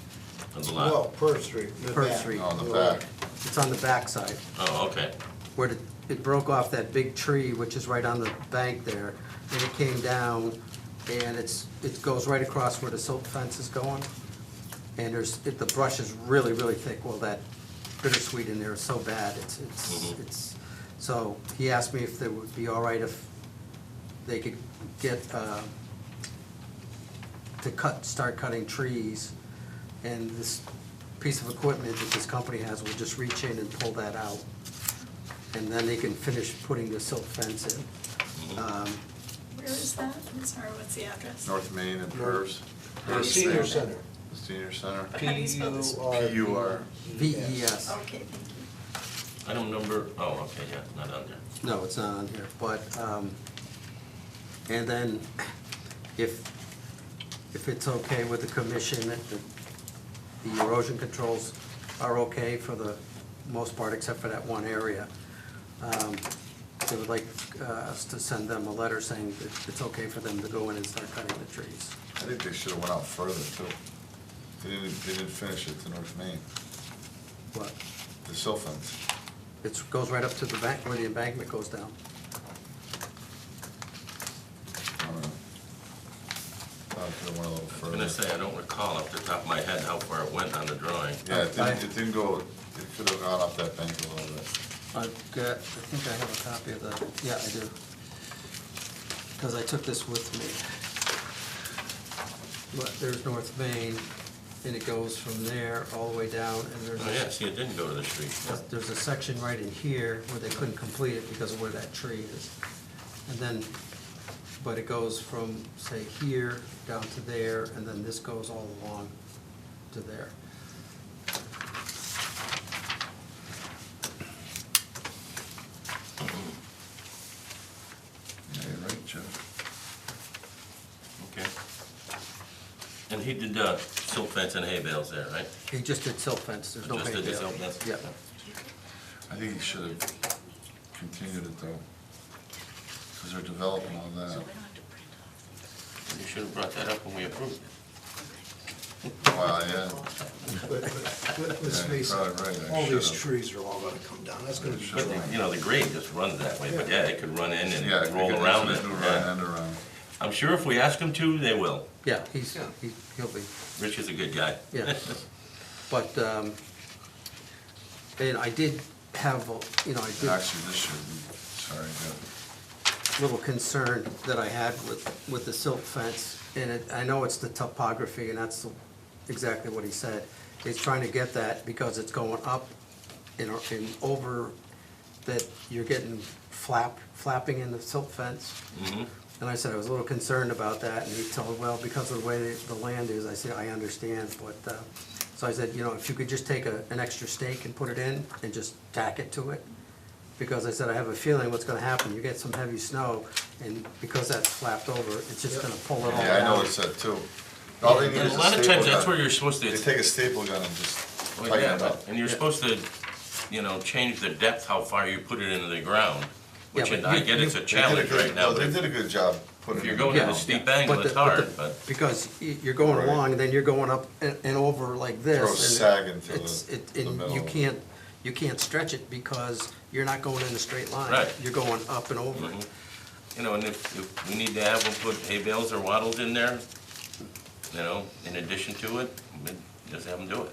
of the lot. Well, Per Street, in the Per back. Street. On the back. It's on the back side, Oh, okay. where it broke off that big tree, which is right on the bank there, and it came down, and it goes right across where the silt fence is going. And the brush is really, really thick. Well, that bittersweet in there is so bad, so he asked me if it would be all right if they could get, start cutting trees, and this piece of equipment that this company has will just reach in and pull that out. And then they can finish putting the silt fence in. Where is that? I'm sorry, what's the address? North Main and Pers. The senior center. The senior center. How do you spell this? PUR. VES. Okay, thank you. I don't remember, oh, okay, yeah, not on there. No, it's not on here, but, and then if it's okay with the commission, that the erosion controls are okay for the most part, except for that one area. They would like us to send them a letter saying that it's okay for them to go in and start cutting the trees. I think they should have went out further too. They didn't finish it to North Main, But the silt fence. it goes right up to the bank, where the embankment goes down. I don't know. Thought it could have went a little I further. was gonna say, I don't recall off the top of my head how far it went on the drawing. Yeah, it didn't go, it could have gone up that bank a little bit. I've got, I think I have a copy of the, yeah, I do. Because I took this with me. But there's North Main, and it goes from there all the way down, and there's Oh, yeah, see, it didn't go to the street. there's a section right in here where they couldn't complete it because of where that tree is. And then, but it goes from, say, here down to there, and then this goes all along to there. Yeah, you're right, Joe. Okay. And he did silt fence and hay bales there, right? He just did silt fence, there's no hay Just did the bale. silt fence? Yeah. I think he should have continued it though. Because they're developing all that. You should have brought that up when we approved it. Wow, yeah. But let's Yeah, face you're it, probably right, I all these should've. trees are all gonna come down, that's gonna be Should've. dry. You know, the grade just runs that way, but yeah, it could run in Yeah, and roll around it. Do Yeah. right end around. I'm sure if we ask them to, they will. Yeah, he'll be, Rich is a good guy. yeah. But, and I did have, you know, I did Actually, this should be, sorry, Joe. little concern that I had with the silt fence, and I know it's the topography, and that's exactly what he said. He's trying to get that because it's going up and over, that you're getting flapping in the silt fence. Mhm. And I said I was a little concerned about that, and he told, well, because of the way the land is, I said, I understand, but, so I said, you know, if you could just take an extra stake and put it in and just tack it to it, because I said, I have a feeling what's gonna happen, you get some heavy snow, and because that's flapped over, it's just gonna pull it all Yeah, I down. noticed that too. All they need And is a a lot of staple times, that's gun. where you're supposed to. They take a staple gun and just Well, tighten yeah, it up. and you're supposed to, you know, change the depth, how far you put it into the ground, which Yeah, but I you- get it's a They did challenge good- right now, well, but They if did a good job putting if it you're in. going at Yeah. a steep angle, But it's the- but hard, the- but. Because you're going Right. along, and then you're going up and over like this. Throw and sag into it's- the and middle. you can't stretch it because you're not going in a straight line. Right. You're going up and over it. Mhm. You know, and if we need to have them put hay bales or wattles in there, you know, in addition to it, just have them do it.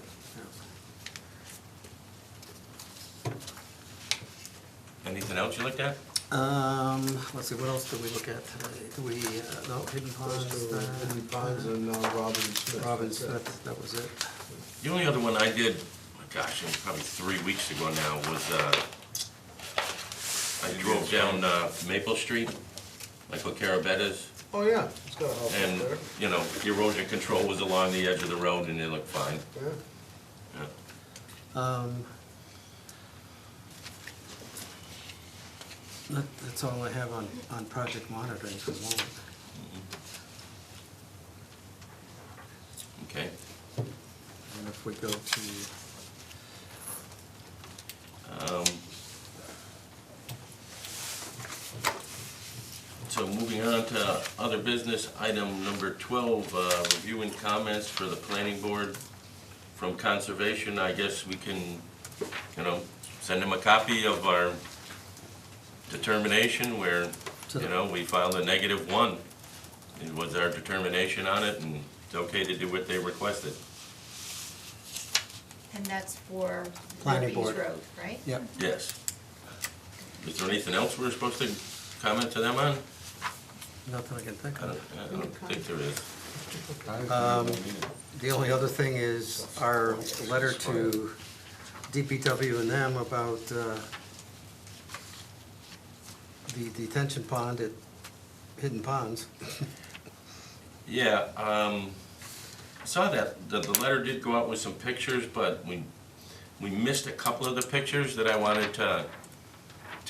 Anything else you looked at? Let's see, what else did we look at today? Do we, no, Hidden Ponds, Those two, Hidden Ponds and Robin Smith. Robin That's it. Smith, that was it. The only other one I did, gosh, it was probably 3 weeks ago now, was, I drove down Maple Street, Michael Carabetta's, Oh, yeah, it's got a house up and, there. you know, erosion control was along the edge of the road, and it looked fine. Yeah. Yeah. That's all I have on project monitoring for the moment. Okay. And if we go to, So moving on to other business, item number 12, reviewing comments for the planning board from conservation. I guess we can, send them a copy of our determination where, we filed a -1. It was our determination on it, and it's okay to do what they requested. And that's for Planning Murphy's board. Road, right? Yep. Yes. Is there anything else we're supposed to comment to them on? Nothing I can think I of. don't think there is. The only other thing is our letter to DPW and them about the detention pond at Hidden Ponds. Yeah, I saw that, the letter did go out with some pictures, but we missed a couple of the pictures that I wanted to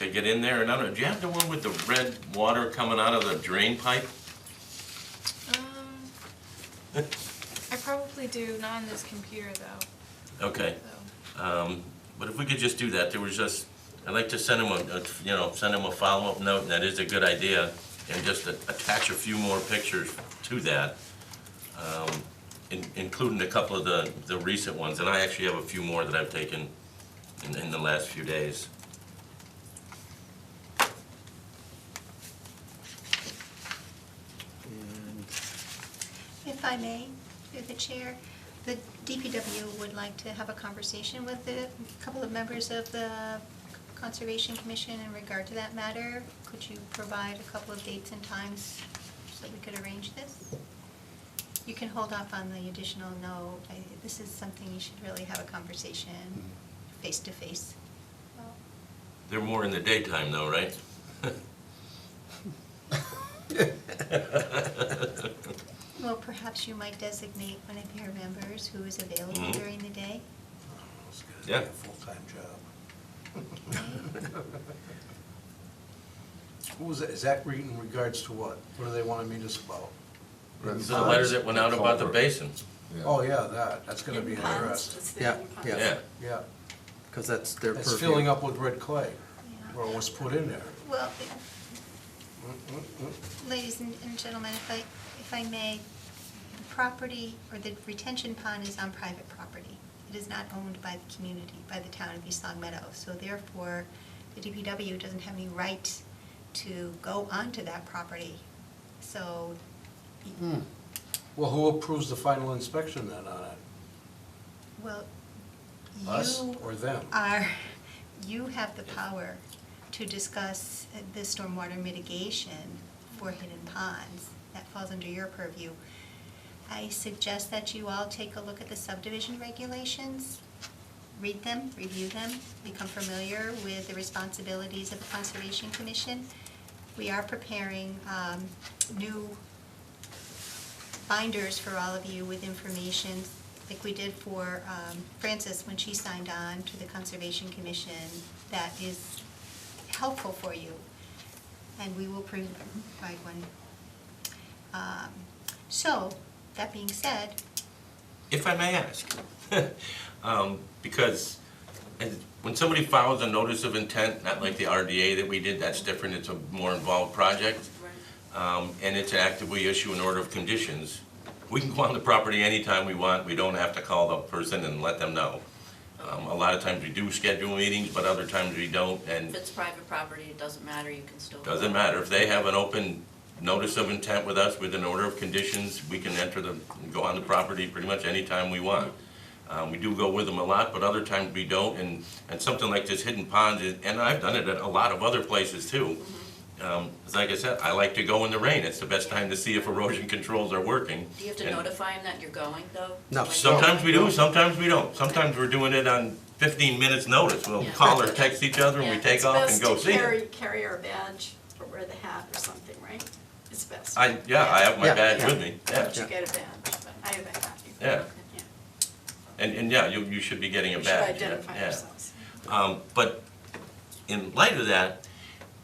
get in there. And I don't know, do you have the one with the red water coming out of the drain pipe? I probably do, not on this computer though. Okay. But if we could just do that, there was just, I'd like to send them send them a follow-up note, and that is a good idea, and just attach a few more pictures to that, including a couple of the recent ones, and I actually have a few more that I've taken in the last few days. And If I may, through the chair, the DPW would like to have a conversation with a couple of members of the Conservation Commission in regard to that matter. Could you provide a couple of dates and times so that we could arrange this? You can hold off on the additional note. This is something you should really have a conversation face to face. They're more in the daytime though, right? Well, perhaps you might designate one of your members who is available Mhm. during the day. It's gonna Yeah. be a full-time job. What was that, is that in regards to what? What do they want to meet us about? This is the letter that went out about the basin. Oh, yeah, that's gonna be Hidden Ponds, interesting. it's the Yeah, Hidden Ponds. yeah, Yeah, because that's their purview. it's filling up with red clay, Yeah. where it was put in there. Well, ladies and gentlemen, if I may, the property or the retention pond is on private property. It is not owned by the community, by the town of East Long Meadow. So therefore, the DPW doesn't have any right to go onto that property. So, Well, who approves the final inspection then on it? well, Us you or them? you have the power to discuss the stormwater mitigation for Hidden Ponds. That falls under your purview. I suggest that you all take a look at the subdivision regulations, read them, review them, become familiar with the responsibilities of the Conservation Commission. We are preparing new binders for all of you with information, like we did for Frances when she signed on to the Conservation Commission, that is helpful for you, and we will provide one. So, that being said, If I may ask, because when somebody files a notice of intent, not like the RDA that we did, that's different, it's a more involved project, and it's an active, we issue an order of conditions, we can go on the property anytime we want, we don't have to call the person and let them know. A lot of times we do schedule meetings, but other times we don't, and If it's private property, it doesn't matter, you can still. doesn't matter. If they have an open notice of intent with us with an order of conditions, we can go on the property pretty much anytime we want. We do go with them a lot, but other times we don't, and something like this Hidden Pond, and I've done it at a lot of other places too. It's like I said, I like to go in the rain. It's the best time to see if erosion controls are working. Do you have to And notify them that you're going, though? No. Sometimes we do, sometimes we don't. Sometimes we're doing it on 15 minutes notice. We'll Yeah. call or text each other and we Yeah. take off and go see It's it. best to carry our badge or wear the hat or something, right? It's best. I have my Yeah. badge Yeah. with me, yeah. But you get a badge, but I have a hat. You Yeah. can- And yeah, you should be getting a We should badge. yeah, identify yeah. ourselves. But in light of that,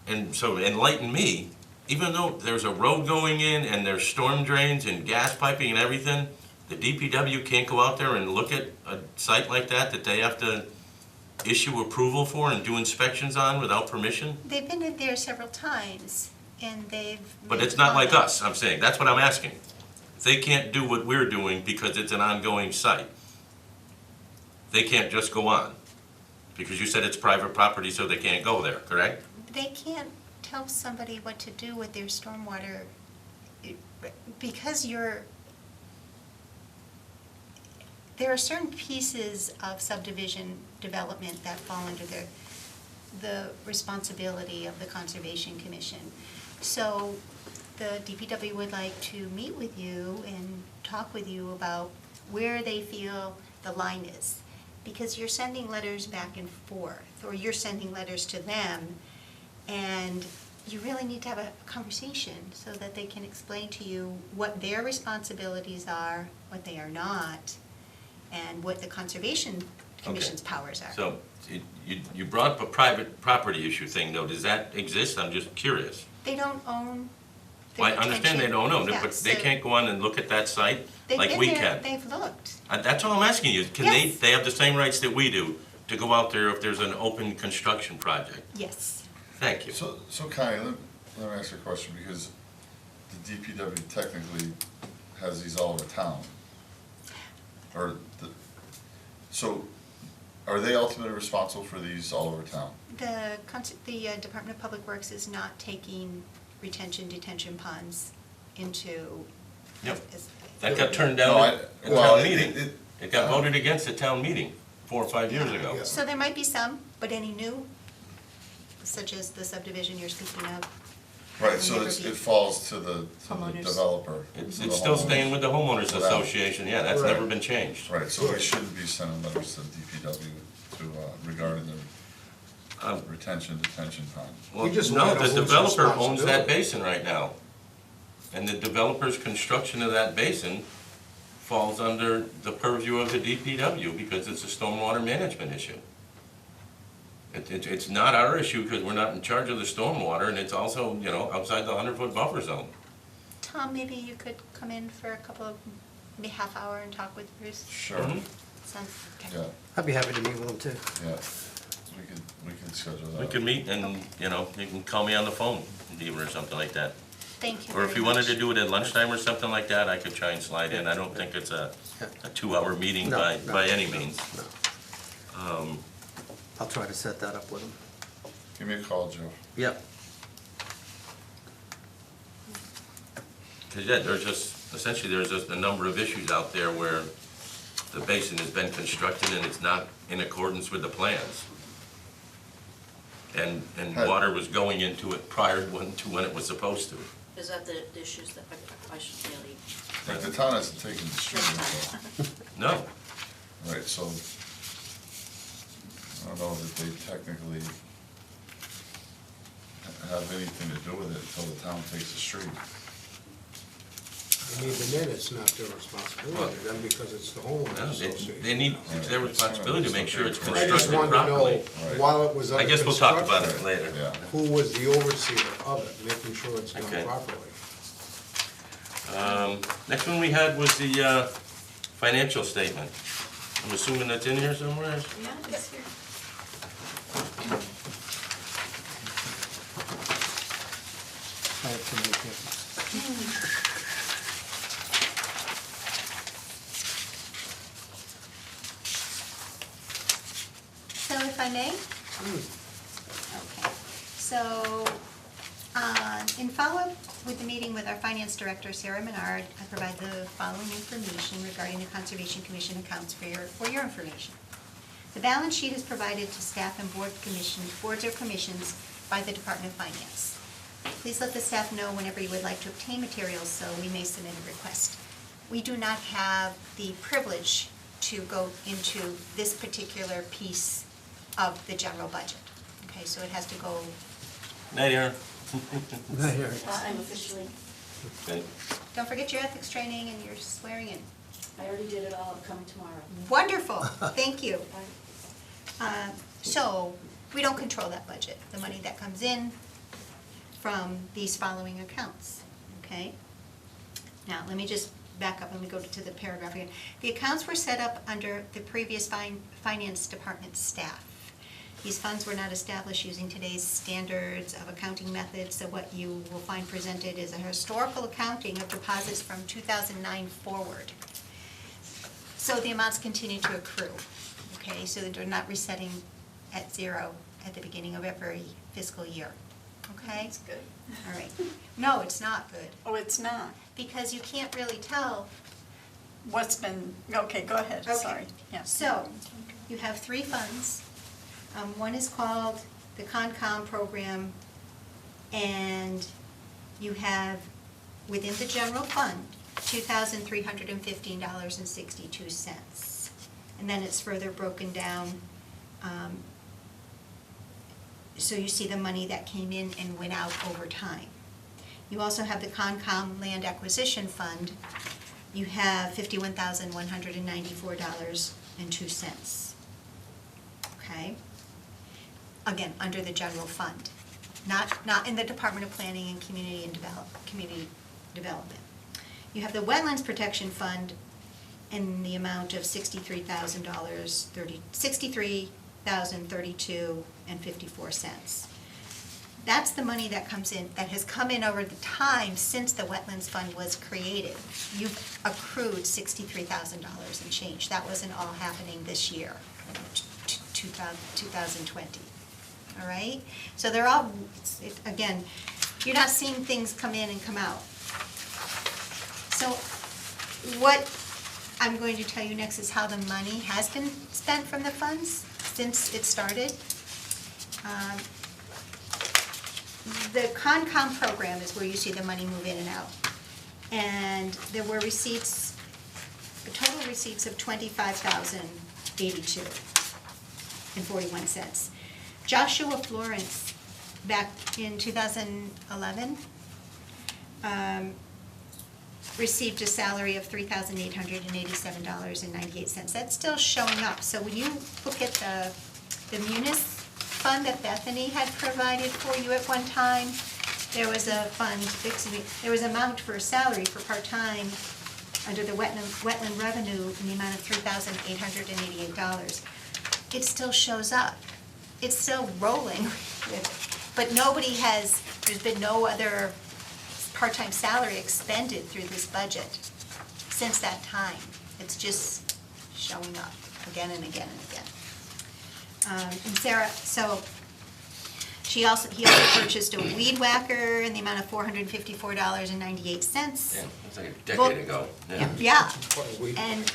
and so enlighten me, even though there's a road going in and there's storm drains and gas piping and everything, the DPW can't go out there and look at a site like that they have to issue approval for and do inspections on without permission? they've been in there several times, and they've. But it's not like us, I'm saying, that's what I'm asking. They can't do what we're doing because it's an ongoing site. They can't just go on, because you said it's private property, so they can't go there, correct? They can't tell somebody what to do with their stormwater, because there are certain pieces of subdivision development that fall under the responsibility of the Conservation Commission. So the DPW would like to meet with you and talk with you about where they feel the line is. Because you're sending letters back and forth, or you're sending letters to them, and you really need to have a conversation so that they can explain to you what their responsibilities are, what they are not, and what the Conservation Commission's powers are. So, you brought up a private property issue thing, though, does that exist? I'm just curious. They don't own the Well, I understand they don't own it, Yeah, but they so can't go on and look at that site they've like been we there, can. They've looked. That's all I'm asking you, can Yes. they have the same rights that we do to go out there if there's an open construction project? Yes. Thank you. So Connie, let me ask you a question, because the DPW technically has these all over town. So, are they ultimately responsible for these all over town? The Department of Public Works is not taking detention ponds into. Yep. as- That got turned No, down at well, town meeting. It got voted against at town meeting 4 or 5 years ago. So there might be some, but any new, such as the subdivision you're speaking of. Right, so will it never be- falls to the Homeowners. developer. It's to the still homeowners. staying with the homeowners Without- association, yeah, that's Right. never been changed. Right, so we shouldn't be sending letters to the DPW regarding the detention pond. Well, just no, wanna the hold developer owns that responsibility. basin right now. And the developer's construction of that basin falls under the purview of the DPW because it's a stormwater management issue. It's not our issue because we're not in charge of the stormwater, and it's also, outside the 100-foot buffer zone. Tom, maybe you could come in for a couple of, maybe half hour and talk with Bruce? Sure, Mhm. Sounds- okay. yeah, I'd be happy to meet with them too. yeah, we can schedule that. We can meet and, you can call me on the phone, even or something like that. Thank you Or if very you wanted much. to do it at lunchtime or something like that, I could try and slide in. I don't think it's a 2-hour meeting No, by no, any means. No. I'll try to set that up with them. Give me a call, Joe. Yep. Because, yeah, there's just a number of issues out there where the basin has been constructed and it's not in accordance with the plans. And water was going into it prior to when it was supposed to. Is that the issues that I should really? Right, the town hasn't taken the street, so, No. right, so, I don't know that they technically have anything to do with it until the town takes the street. And even then, it's not their responsibility then, because it's the homeowners No, association. They need, it's their responsibility to make sure it's I just constructed wanted to know, properly. Right. while it was I under guess we'll talk about it construction, later. Yeah. who was the overseer of it, making sure it's done Okay. properly? Next one we had was the financial statement. I'm assuming that's in here somewhere? Yeah, it's here. I have too many papers. So if I may? Okay. So, in follow-up with the meeting with our finance director, Sarah Menard, I provide the following information regarding the Conservation Commission accounts for your information. The balance sheet is provided to staff and boards or commissions by the Department of Finance. Please let the staff know whenever you would like to obtain materials, so we may submit a request. We do not have the privilege to go into this particular piece of the general budget. Okay, so it has to go, Night, Aaron. I'm officially, Okay. don't forget your ethics training and your swearing in. I already did it all, I'm coming tomorrow. Wonderful, thank you. So, we don't control that budget, the money that comes in from these following accounts, okay? Now, let me just back up, let me go to the paragraph again. The accounts were set up under the previous finance department staff. These funds were not established using today's standards of accounting methods, so what you will find presented is a historical accounting of deposits from 2009 forward. So the amounts continue to accrue, okay? So that they're not resetting at zero at the beginning of every fiscal year, okay? That's good. All right. No, it's not good, Oh, it's not. because you can't really tell. What's been, okay, go ahead, Okay. sorry. Yeah. So, you have three funds. One is called the Concom program, and you have, within the general fund, $2,315.62. And then it's further broken down. So you see the money that came in and went out over time. You also have the Concom Land Acquisition Fund. You have $51,194.02. Okay? Again, under the general fund, not in the Department of Planning and Community Development. You have the Wetlands Protection Fund in the amount of $63,032.54. That's the money that comes in, that has come in over the time since the Wetlands Fund was created. You've accrued $63,000 and change. That wasn't all happening this year, 2020. All right? So they're all, again, you're not seeing things come in and come out. So what I'm going to tell you next is how the money has been spent from the funds since it started. The Concom program is where you see the money move in and out. And there were receipts, total receipts of $25,082.41. Joshua Florence, back in 2011, received a salary of $3,887.98. That's still showing up. So when you look at the munis fund that Bethany had provided for you at one time, there was a fund, there was an amount for a salary for part-time under the wetland revenue in the amount of $3,888. It still shows up. It's still rolling with it. But there's been no other part-time salary expended through this budget since that time. It's just showing up again and again and again. And Sarah, so he also purchased a weed whacker in the amount of $454.98. Yeah, that's like a decade ago. Yeah. And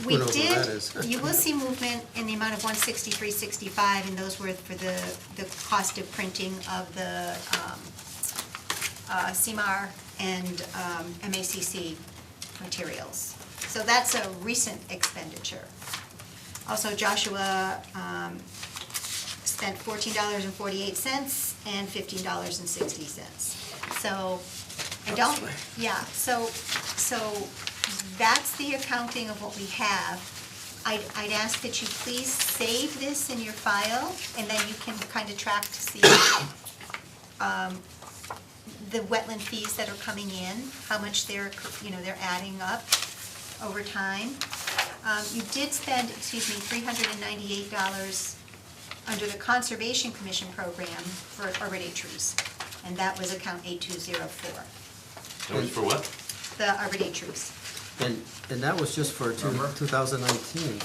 we Who knows what that did, is? you will see movement in the amount of $163.65, and those were for the cost of printing of the CMAR and MACC materials. So that's a recent expenditure. Also, Joshua spent $14.48 and $15.60. So so that's the accounting of what we have. I'd ask that you please save this in your file, and then you can kind of track to see the wetland fees that are coming in, how much they're adding up over time. You did spend, $398 under the Conservation Commission program for arboridae trees, and that was account 8204. That was for what? The arboridae trees. And that was just for 2019.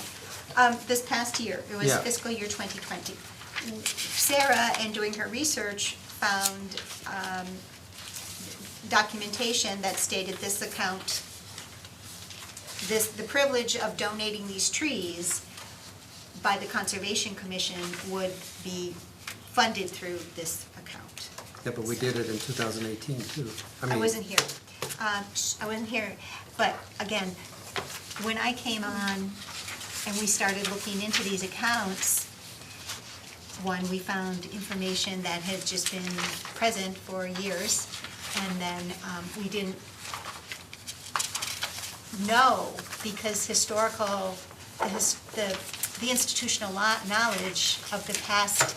This past year, it was Yeah. fiscal year 2020. Sarah, in doing her research, found documentation that stated this account, the privilege of donating these trees by the Conservation Commission would be funded through this account. Yeah, but we did it in 2018 too. I wasn't here. But again, when I came on and we started looking into these accounts, one, we found information that had just been present for years, and then we didn't know, because the institutional knowledge of the past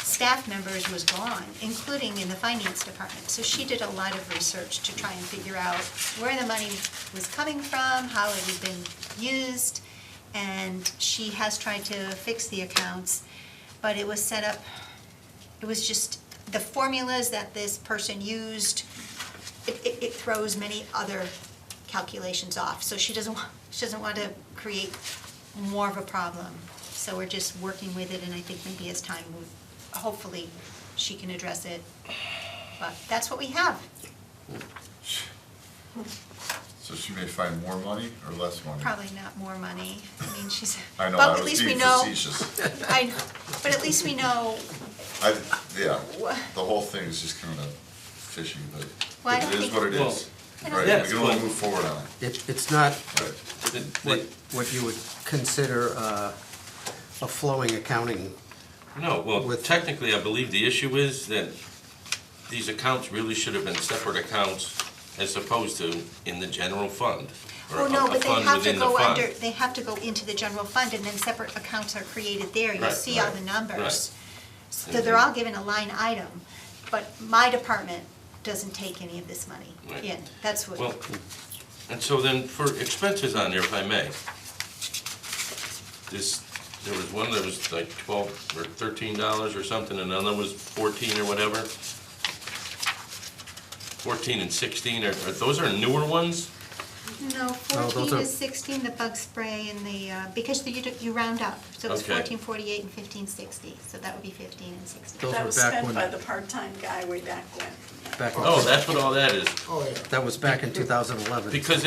staff members was gone, including in the finance department. So she did a lot of research to try and figure out where the money was coming from, how it had been used, and she has tried to fix the accounts, but it was set up, it was just, the formulas that this person used, it throws many other calculations off, so she doesn't want to create more of a problem. So we're just working with it, and I think maybe as time moves, hopefully she can address it. But that's what we have. So she may find more money or less money? Probably not more money. I mean, she's. I know, but I at was least we being know. facetious. I know, but at least we know. Yeah, the whole thing is just kind of fishy, but Well, I it don't is think- what it Well, is. I don't Right, think- we can only move forward on it. It's not Right. what you would consider a flowing accounting. No, well, With- technically, I believe the issue is that these accounts really should have been separate accounts as opposed to in the general fund. Or Oh, no, a but they fund have to within the go fund. under, they have to go into the general fund, and then separate accounts are created there. You'll Right, see all right, the numbers. right. So they're all given a line item, but my department doesn't take any of this money Right. in. That's what. Well, and so then for expenses on there, if I may, there was one that was like $12 or $13 or something, and another was 14 or whatever. 14 and 16, those are newer ones? No, those 14 are- is 16, the bug spray and the, because you round up. So it's Okay. 1448 and 1560, so that would be 15 and 16. Those That were was back spent when- by the part-time guy way back when. Back in- Oh, that's what all that is. Oh, yeah. That was back in 2011. Because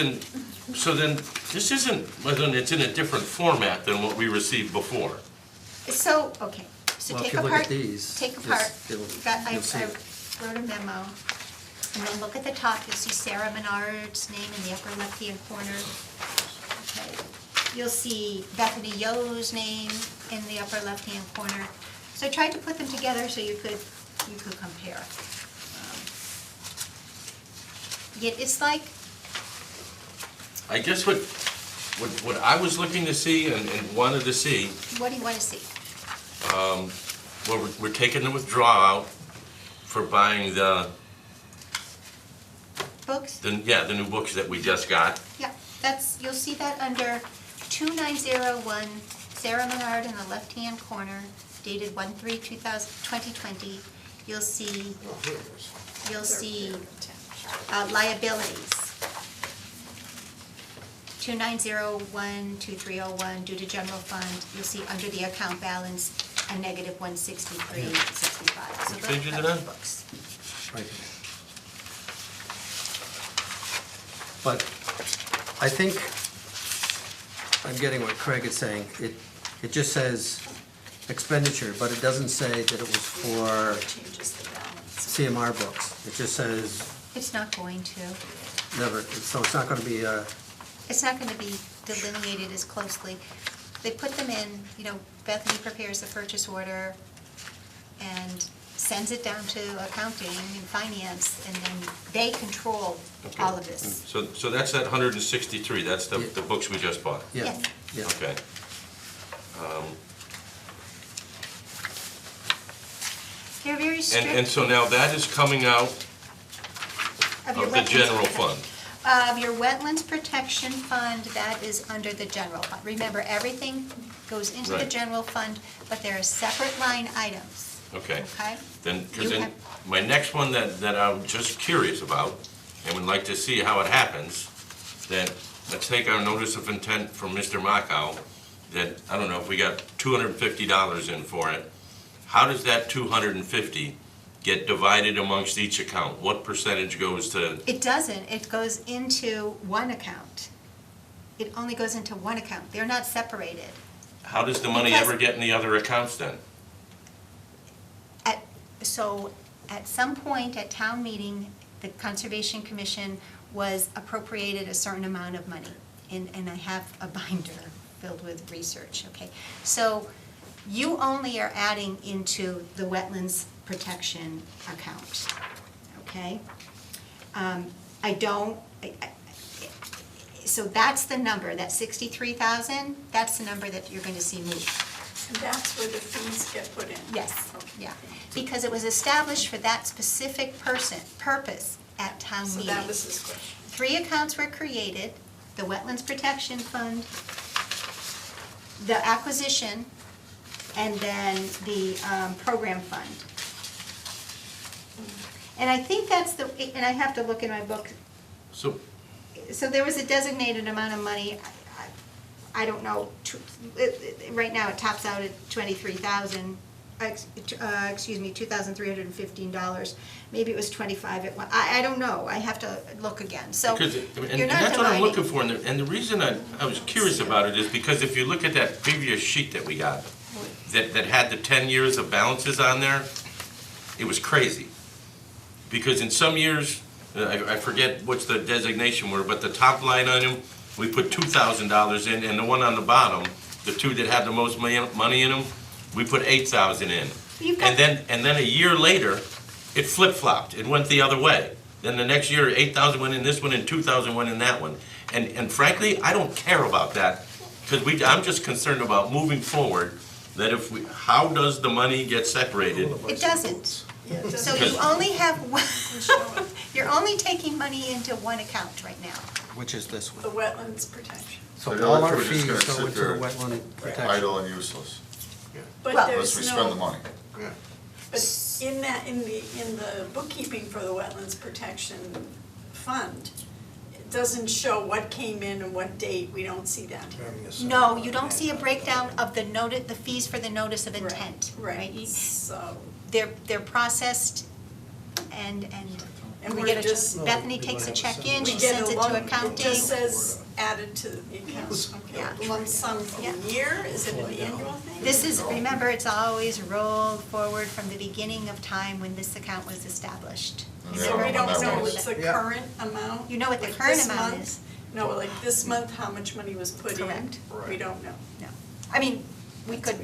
so then, this isn't, well, then it's in a different format than what we received before. So, okay, so Well, if take you look apart, at these, take it's- apart, it'll- I you'll see it. wrote a memo, and then look at the top, you'll see Sarah Menard's name in the upper left-hand corner. Okay. You'll see Bethany Yo's name in the upper left-hand corner. So I tried to put them together so you could compare. Yet it's like, I guess what I was looking to see and wanted to see, what do you want to see? well, we're taking the withdrawal out for buying the Books? the new books that we just got. Yeah, you'll see that under 2901, Sarah Menard in the left-hand corner, dated 1/3/2020. You'll see, liabilities. 29012301, due to general fund, you'll see under the account balance, a negative 163.65. So Which those page is are it the on? books. Right. But I think I'm getting what Craig is saying. It just says expenditure, but it doesn't say that it was for Changes the balance. CMR books. It just says It's not going to. never, so it's not going to be, It's not going to be delineated as closely. They put them in, Bethany prepares the purchase order and sends it down to accounting and finance, and then they control all of this. So that's that 163, that's the books we just bought. yeah, Yes. yeah. Okay. They're very strict. And so now that is coming out of your of the wetlands general protection. fund. Your wetlands protection fund, that is under the general fund. Remember, everything goes into the Right. general fund, but there are separate line items, Okay. okay? Then, because You then, have- my next one that I'm just curious about, and would like to see how it happens, that, let's take our notice of intent from Mr. Macau, that, I don't know, if we got $250 in for it, how does that 250 get divided amongst each account? What percentage goes to, It doesn't, it goes into one account. It only goes into one account, they're not separated. how does the money Because- ever get in the other accounts then? So, at some point at town meeting, the Conservation Commission was appropriated a certain amount of money. And I have a binder filled with research, okay? So, you only are adding into the wetlands protection account, okay? So that's the number, that 63,000, that's the number that you're going to see move. And that's where the fees get put in? Yes, yeah, because it was established for that specific purpose at town So meeting. that was his question. 3 accounts were created, the Wetlands Protection Fund, the acquisition and then the program fund. And I think that's the, and I have to look in my book, So, so there was a designated amount of money, I don't know, right now it tops out at $23,000, $2,315. Maybe it was 25 at one, I don't know, I have to look again, so because, you're and not that's what I'm looking dividing. for, and the reason I was curious about it is because if you look at that previous sheet that we got, that had the 10 years of balances on there, it was crazy. Because in some years, I forget what's the designation were, but the top line item, we put $2,000 in, and the one on the bottom, the two that had the most money in them, we put $8,000 in. And then a year later, it flip-flopped, it went the other way. Then the next year, 8,000 went in this one and 2,000 went in that one. And frankly, I don't care about that, because I'm just concerned about moving forward, that if we, how does the money get separated? It doesn't. So you only have one, you're only taking money into one account right now. Which is this The one. wetlands protection. So the all other our two are just fees gonna go sit into the there wetland protection. Idle and useless, But Well- unless there's we spend the no, money. but in that, in the bookkeeping for the wetlands protection fund, it doesn't show what came in and what date, we don't see that here. No, you don't see a breakdown of the the fees for the notice of intent, right? Right, so, They're processed and and we we're get just, a, Bethany takes a check in, we she get sends a it lump, to it accounting. just says added to the account, okay, Yeah. lump sum for the year, is it an annual thing? This is, remember, it's always rolled forward from the beginning of time when this account was established. And So we when don't that know was. what's the current amount? You know what the Like current this amount month? is. No, like this month, how much money was put in? Correct. We don't know. No. I mean, we That's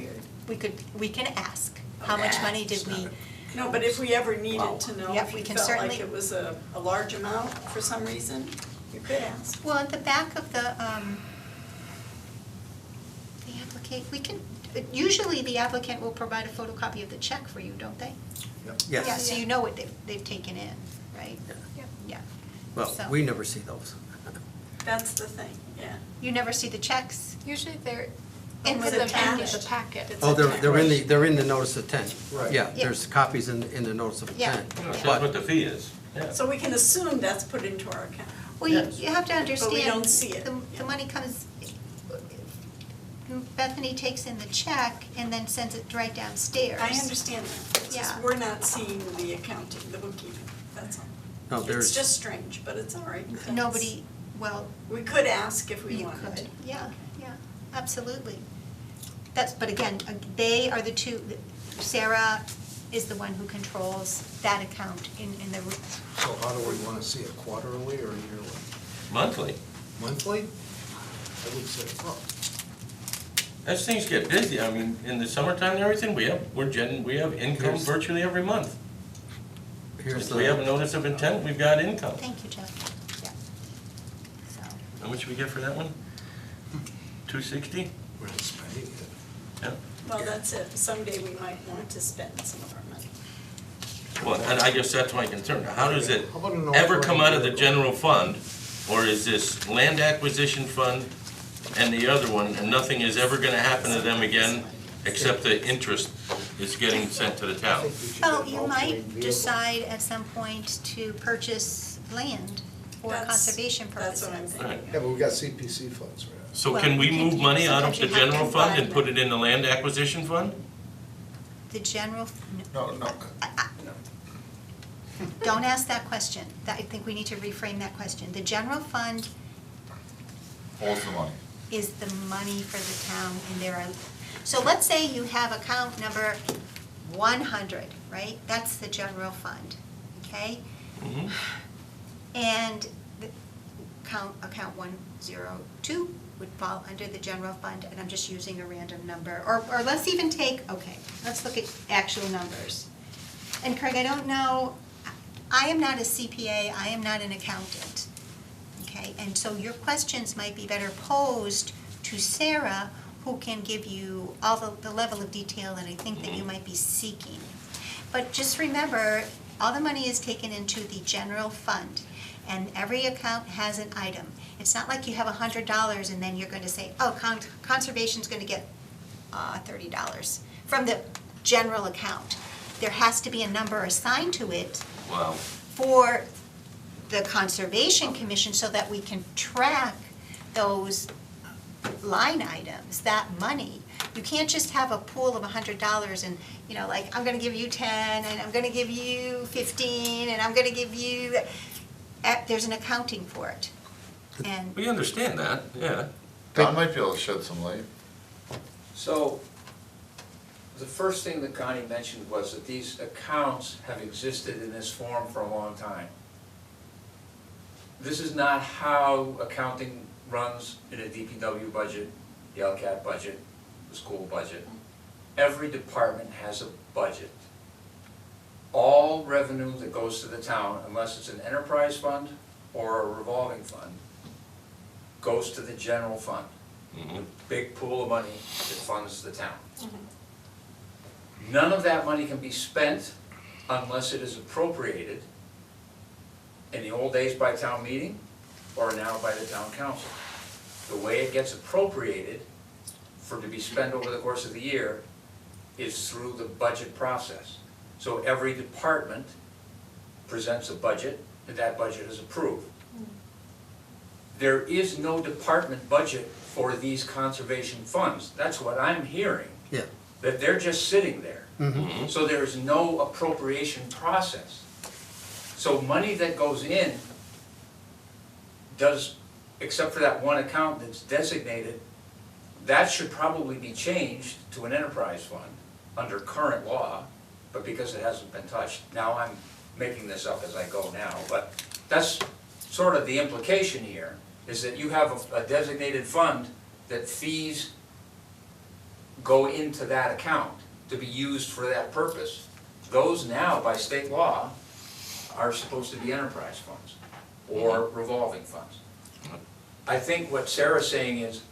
could, we can ask, how much Okay. money did we, No, but if we ever needed to know, Yep, if we you can felt like certainly- it was a large amount for some reason, you could ask. well, at the back of the we can, usually the applicant will provide a photocopy of the check for you, don't they? Yes. Yeah, so you know what they've taken in, right? Yeah. Well, So- we never see those. That's the thing, yeah. You never see the checks? Usually they're In in the the package. packet. Oh, they're in the notice of intent. Right. Yeah, Yeah. there's copies in the notice of Yeah. intent. That's But what the fee is. Yeah. So we can assume that's put into our account. Well, you have to understand. don't see it. The money comes, Bethany takes in the check and then sends it right downstairs. I understand that, it's just Yeah. we're not seeing the accounting, the bookkeeping, that's all. No, It's there's, just strange, but it's all right. That's- Nobody, well, We could ask if we you wanted to. could, yeah, absolutely. But again, they are the two, Sarah is the one who controls that account in the, So how do we want to see it, quarterly or yearly? Monthly. Monthly? I would say, oh, As things get busy, I mean, in the summertime and everything, we have income Here's- virtually every month. here's If we have a the, notice of intent, we've got income. thank you, Jeff, yeah. So, How much we get for that one? 260? we're not spending it. Yeah. Well, that's it, someday we might want to spend some of our money. Well, and I guess that's my concern. How does it How about an ever come out of the off-road general fund? Or is this land acquisition fund and the other one, and nothing is ever gonna happen to them again, except the interest is getting sent to the town? well, you might decide at some point to purchase land for That's- conservation purposes. That's what I'm thinking. Right. Yeah, but we got CPC funds for that. So Well, can we you can- move money out of sometimes the you have to general fund and combine put it in the land acquisition fund? The general, No, no, don't ask that question. I think we need to reframe that question. The general fund holds the money. is the money for the town, and there are, so let's say you have account number 100, right? That's the general fund, okay? Mhm. And the account 102 would fall under the general fund, and I'm just using a random number. Or let's even take, okay, let's look at actual numbers. And Craig, I don't know, I am not a CPA, I am not an accountant, okay? And so your questions might be better posed to Sarah, who can give you all the level of detail that I think that you might be seeking. But just remember, all the money is taken into the general fund, and every account has an item. It's not like you have $100 and then you're going to say, oh, conservation's going to get $30 from the general account. There has to be a number assigned to it Wow. for the Conservation Commission so that we can track those line items, that money. You can't just have a pool of $100 and, you know, like, I'm gonna give you 10, and I'm gonna give you 15, and I'm gonna give you, there's an accounting for it. And We understand that, yeah. Don might be able to shed some light. So, the first thing that Connie mentioned was that these accounts have existed in this form for a long time. This is not how accounting runs in a DPW budget, the LCAT budget, the school budget. Every department has a budget. All revenue that goes to the town, unless it's an enterprise fund or a revolving fund, goes to the general fund. Mhm. Big pool of money that funds the town. None of that money can be spent unless it is appropriated in the old days by town meeting or now by the town council. The way it gets appropriated for to be spent over the course of the year is through the budget process. So every department presents a budget, and that budget is approved. There is no department budget for these conservation funds. That's what I'm hearing. Yeah. That they're just sitting there. Mhm. So there's no appropriation process. So money that goes in does, except for that one account that's designated, that should probably be changed to an enterprise fund under current law, but because it hasn't been touched. Now I'm making this up as I go now, but that's sort of the implication here, is that you have a designated fund that fees go into that account to be used for that purpose. Those now, by state law, are supposed to be enterprise funds or revolving funds. I think what Sarah's saying is,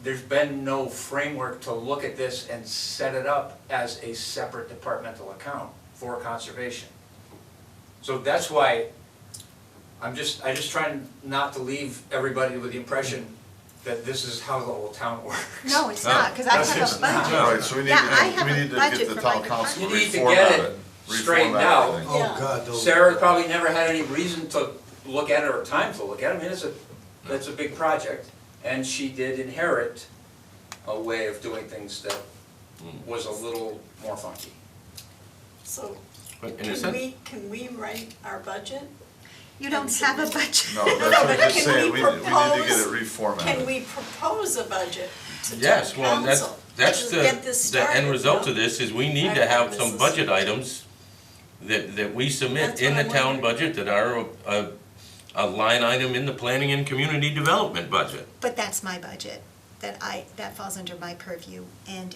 there's been no framework to look at this and set it up as a separate departmental account for conservation. So that's why I just trying not to leave everybody with the impression that this is how the whole town works. no, it's not, because I have a budget. All right, so we need Yeah, I have we a need to budget get the for my town council You to need to reformat get it. it straightened reformat out. everything. Oh, Yeah. God, those. Sarah probably never had any reason to look at it or time to look at it. I mean, that's a big project, and she did inherit a way of doing things that was a little more funky. So, But in a sense, can we write our budget? You don't have a budget. No, that's what I'm but just can saying, we we need to get it propose- reformatted. Can we propose a budget to yes, town well, council? that's to get this the end started, result no? of this, is we need I to have think some this is- budget items that we submit That's in what the I'm town wondering. budget that are a line item in the planning and community development budget. But that's my budget, that falls under my purview, and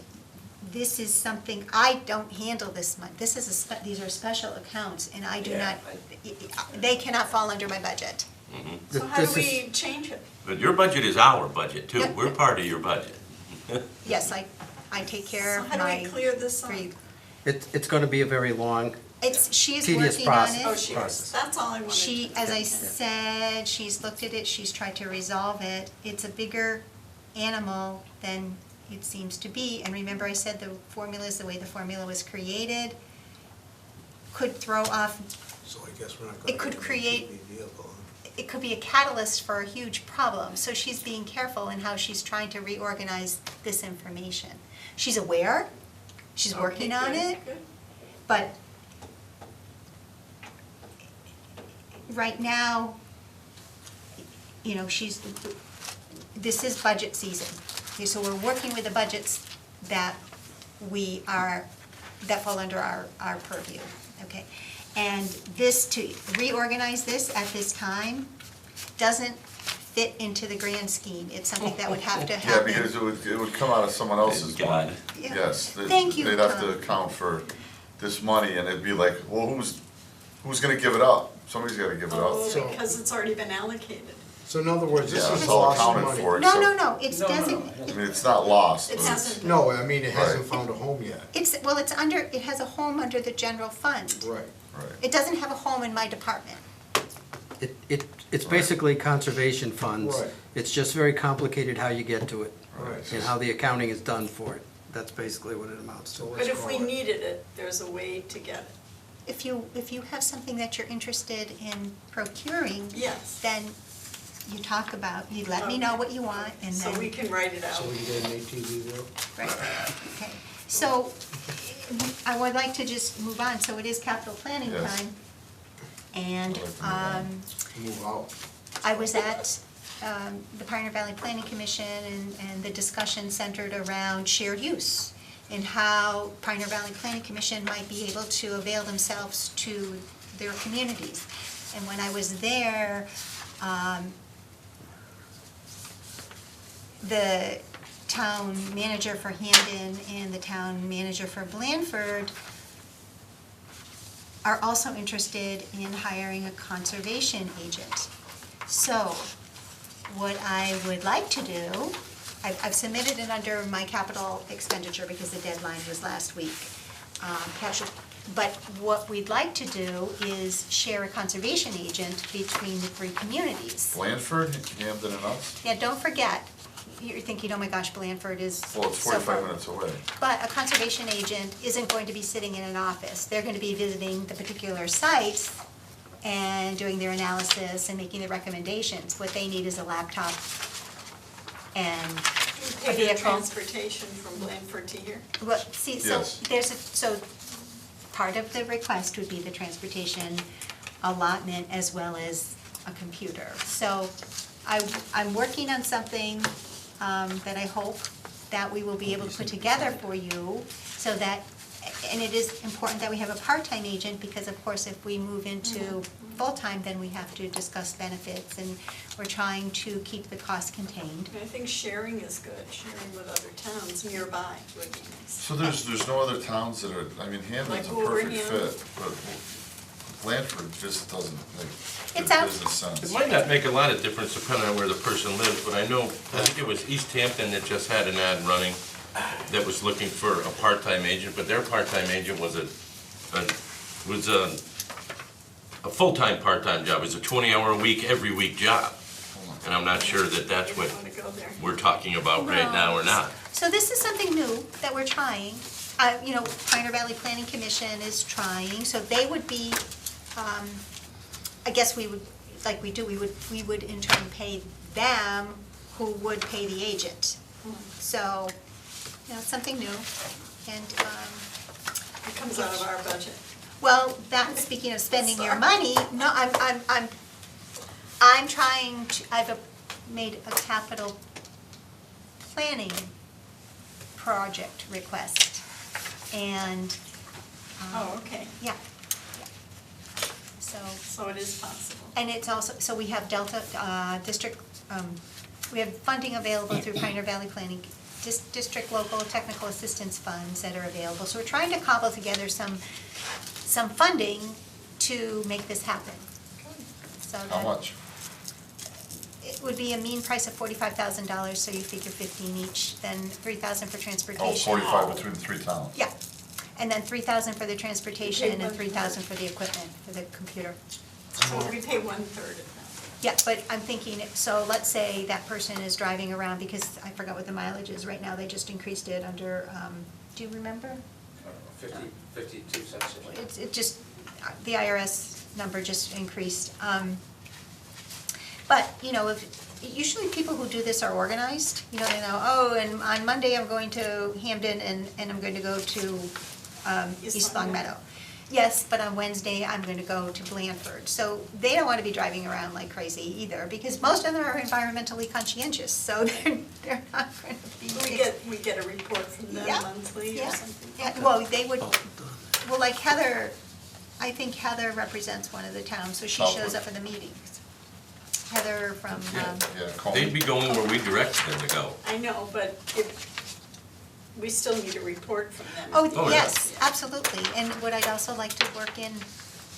this is something, I don't handle this money. This is these are special accounts, and I do Yeah, not, they cannot fall under my budget. So how do This is- we change it? But your budget is our budget too, Yeah. we're part of your budget. Yes, I take care So of how do my. we clear this up? It's gonna be a very long, She is Tedious working on process. Oh, it. she is, Process. that's all I wanted to. She, as I said, she's looked at it, she's tried to resolve it. It's a bigger animal than it seems to be. And remember I said the formulas, the way the formula was created, could throw off, So I guess we're not gonna. it could get an create- ATV vehicle, huh? it could be a catalyst for a huge problem. So she's being careful in how she's trying to reorganize this information. She's aware, she's working on Okay, it, good. but right now, you know, this is budget season. Okay, so we're working with the budgets that that fall under our purview, okay? And to reorganize this at this time doesn't fit into the grand scheme. It's something that would have to Yeah, happen. because it would come out of someone else's God. money. Yeah. Yes. Thank you, They'd have to Tom. account for this money, and it'd be like, well, who's gonna give it up? Somebody's gotta give it up. Oh, So- because it's already been allocated. So in other words, this Yeah, is it's all lost accounted money. for. No, it's No, no, no. designated. I mean, it's not lost, It but it's, hasn't. No, I mean, it hasn't Right. found a home yet. It has a home under the general fund. Right. right. It doesn't have a home in my department. It's basically conservation funds. Right. It's just very complicated how you get to it. Right. And how the accounting is done for it. That's basically what it amounts to. But if we needed it, there's a way to get it. If you have something that you're interested in procuring, Yes. then you talk about, you let me know what you want, and then. So we can write it out. So we can get an ATV bill? Right, okay. So I would like to just move on, so it is capital planning Yes. time. And Move out. I was at the Pioneer Valley Planning Commission, and the discussion centered around shared use and how Pioneer Valley Planning Commission might be able to avail themselves to their communities. And when I was there, the town manager for Hamden and the town manager for Blandford are also interested in hiring a conservation agent. So, what I would like to do, I've submitted it under my capital expenditure because the deadline was last week. But what we'd like to do is share a conservation agent between the three communities. Blandford, Hamden and us? Yeah, don't forget, you're thinking, oh my gosh, Blandford is Well, it's so 45 far. minutes away. But a conservation agent isn't going to be sitting in an office. They're going to be visiting the particular sites and doing their analysis and making the recommendations. What they need is a laptop and a Pay their vehicle. transportation from Blandford to here. Well, see, so Yes. so part of the request would be the transportation allotment as well as a computer. So I'm working on something that I hope that we will be able to put together for you so that, and it is important that we have a part-time agent because of course if we move into full-time, then we have to discuss benefits and we're trying to keep the cost contained. I think sharing is good, sharing with other towns nearby would be nice. So there's no other towns that are, I mean, Hamden's a Like perfect Wilbraham. fit, but Blandford just doesn't make It's good out- business sense. It might not make a lot of difference depending on where the person lives, but I know, I think it was East Hampton that just had an ad running that was looking for a part-time agent, but their part-time agent was a full-time part-time job. It was a 20-hour-a-week, every week job. And I'm not sure that that's what Want to go there. we're talking about right now or not. So this is something new that we're trying. Pioneer Valley Planning Commission is trying, so they would be, I guess we would, like we do, we would in turn pay them who would pay the agent. So, something new, and, It comes out of our budget. well, that, speaking of spending your money, no, I'm trying to, I've made a capital planning project request, and, Oh, okay. yeah. So, So it is possible. and it's also, so we have Delta District, we have funding available through Pioneer Valley Planning, District Local Technical Assistance Funds that are available. So we're trying to cobble together some funding to make this happen. So How that- much? It would be a mean price of $45,000, so you figure 15 each, then 3,000 for transportation. Oh, 45 between the three towns. Yeah, and then 3,000 for the transportation and one 3,000 for the equipment, for the computer. So we pay 1/3 of that. Yeah, but I'm thinking, so let's say that person is driving around, because I forgot what the mileage is right now, they just increased it under, do you remember? 52 cents. It just, the IRS number just increased. But, usually people who do this are organized, they know, oh, and on Monday I'm going to Hamden and I'm going to go to East Long Meadow. Yes, but on Wednesday I'm going to go to Blandford. So they don't want to be driving around like crazy either, because most of them are environmentally conscientious, so they're not going to be. We get a report from them Yeah, monthly or yeah, something. yeah, well, they would, well, like Heather, I think Heather represents one of the towns, so she shows up at the meetings. Heather from, They'd be going where we directed them to go. I know, but we still need a report from them. oh, yes, absolutely. And what I'd also like to work in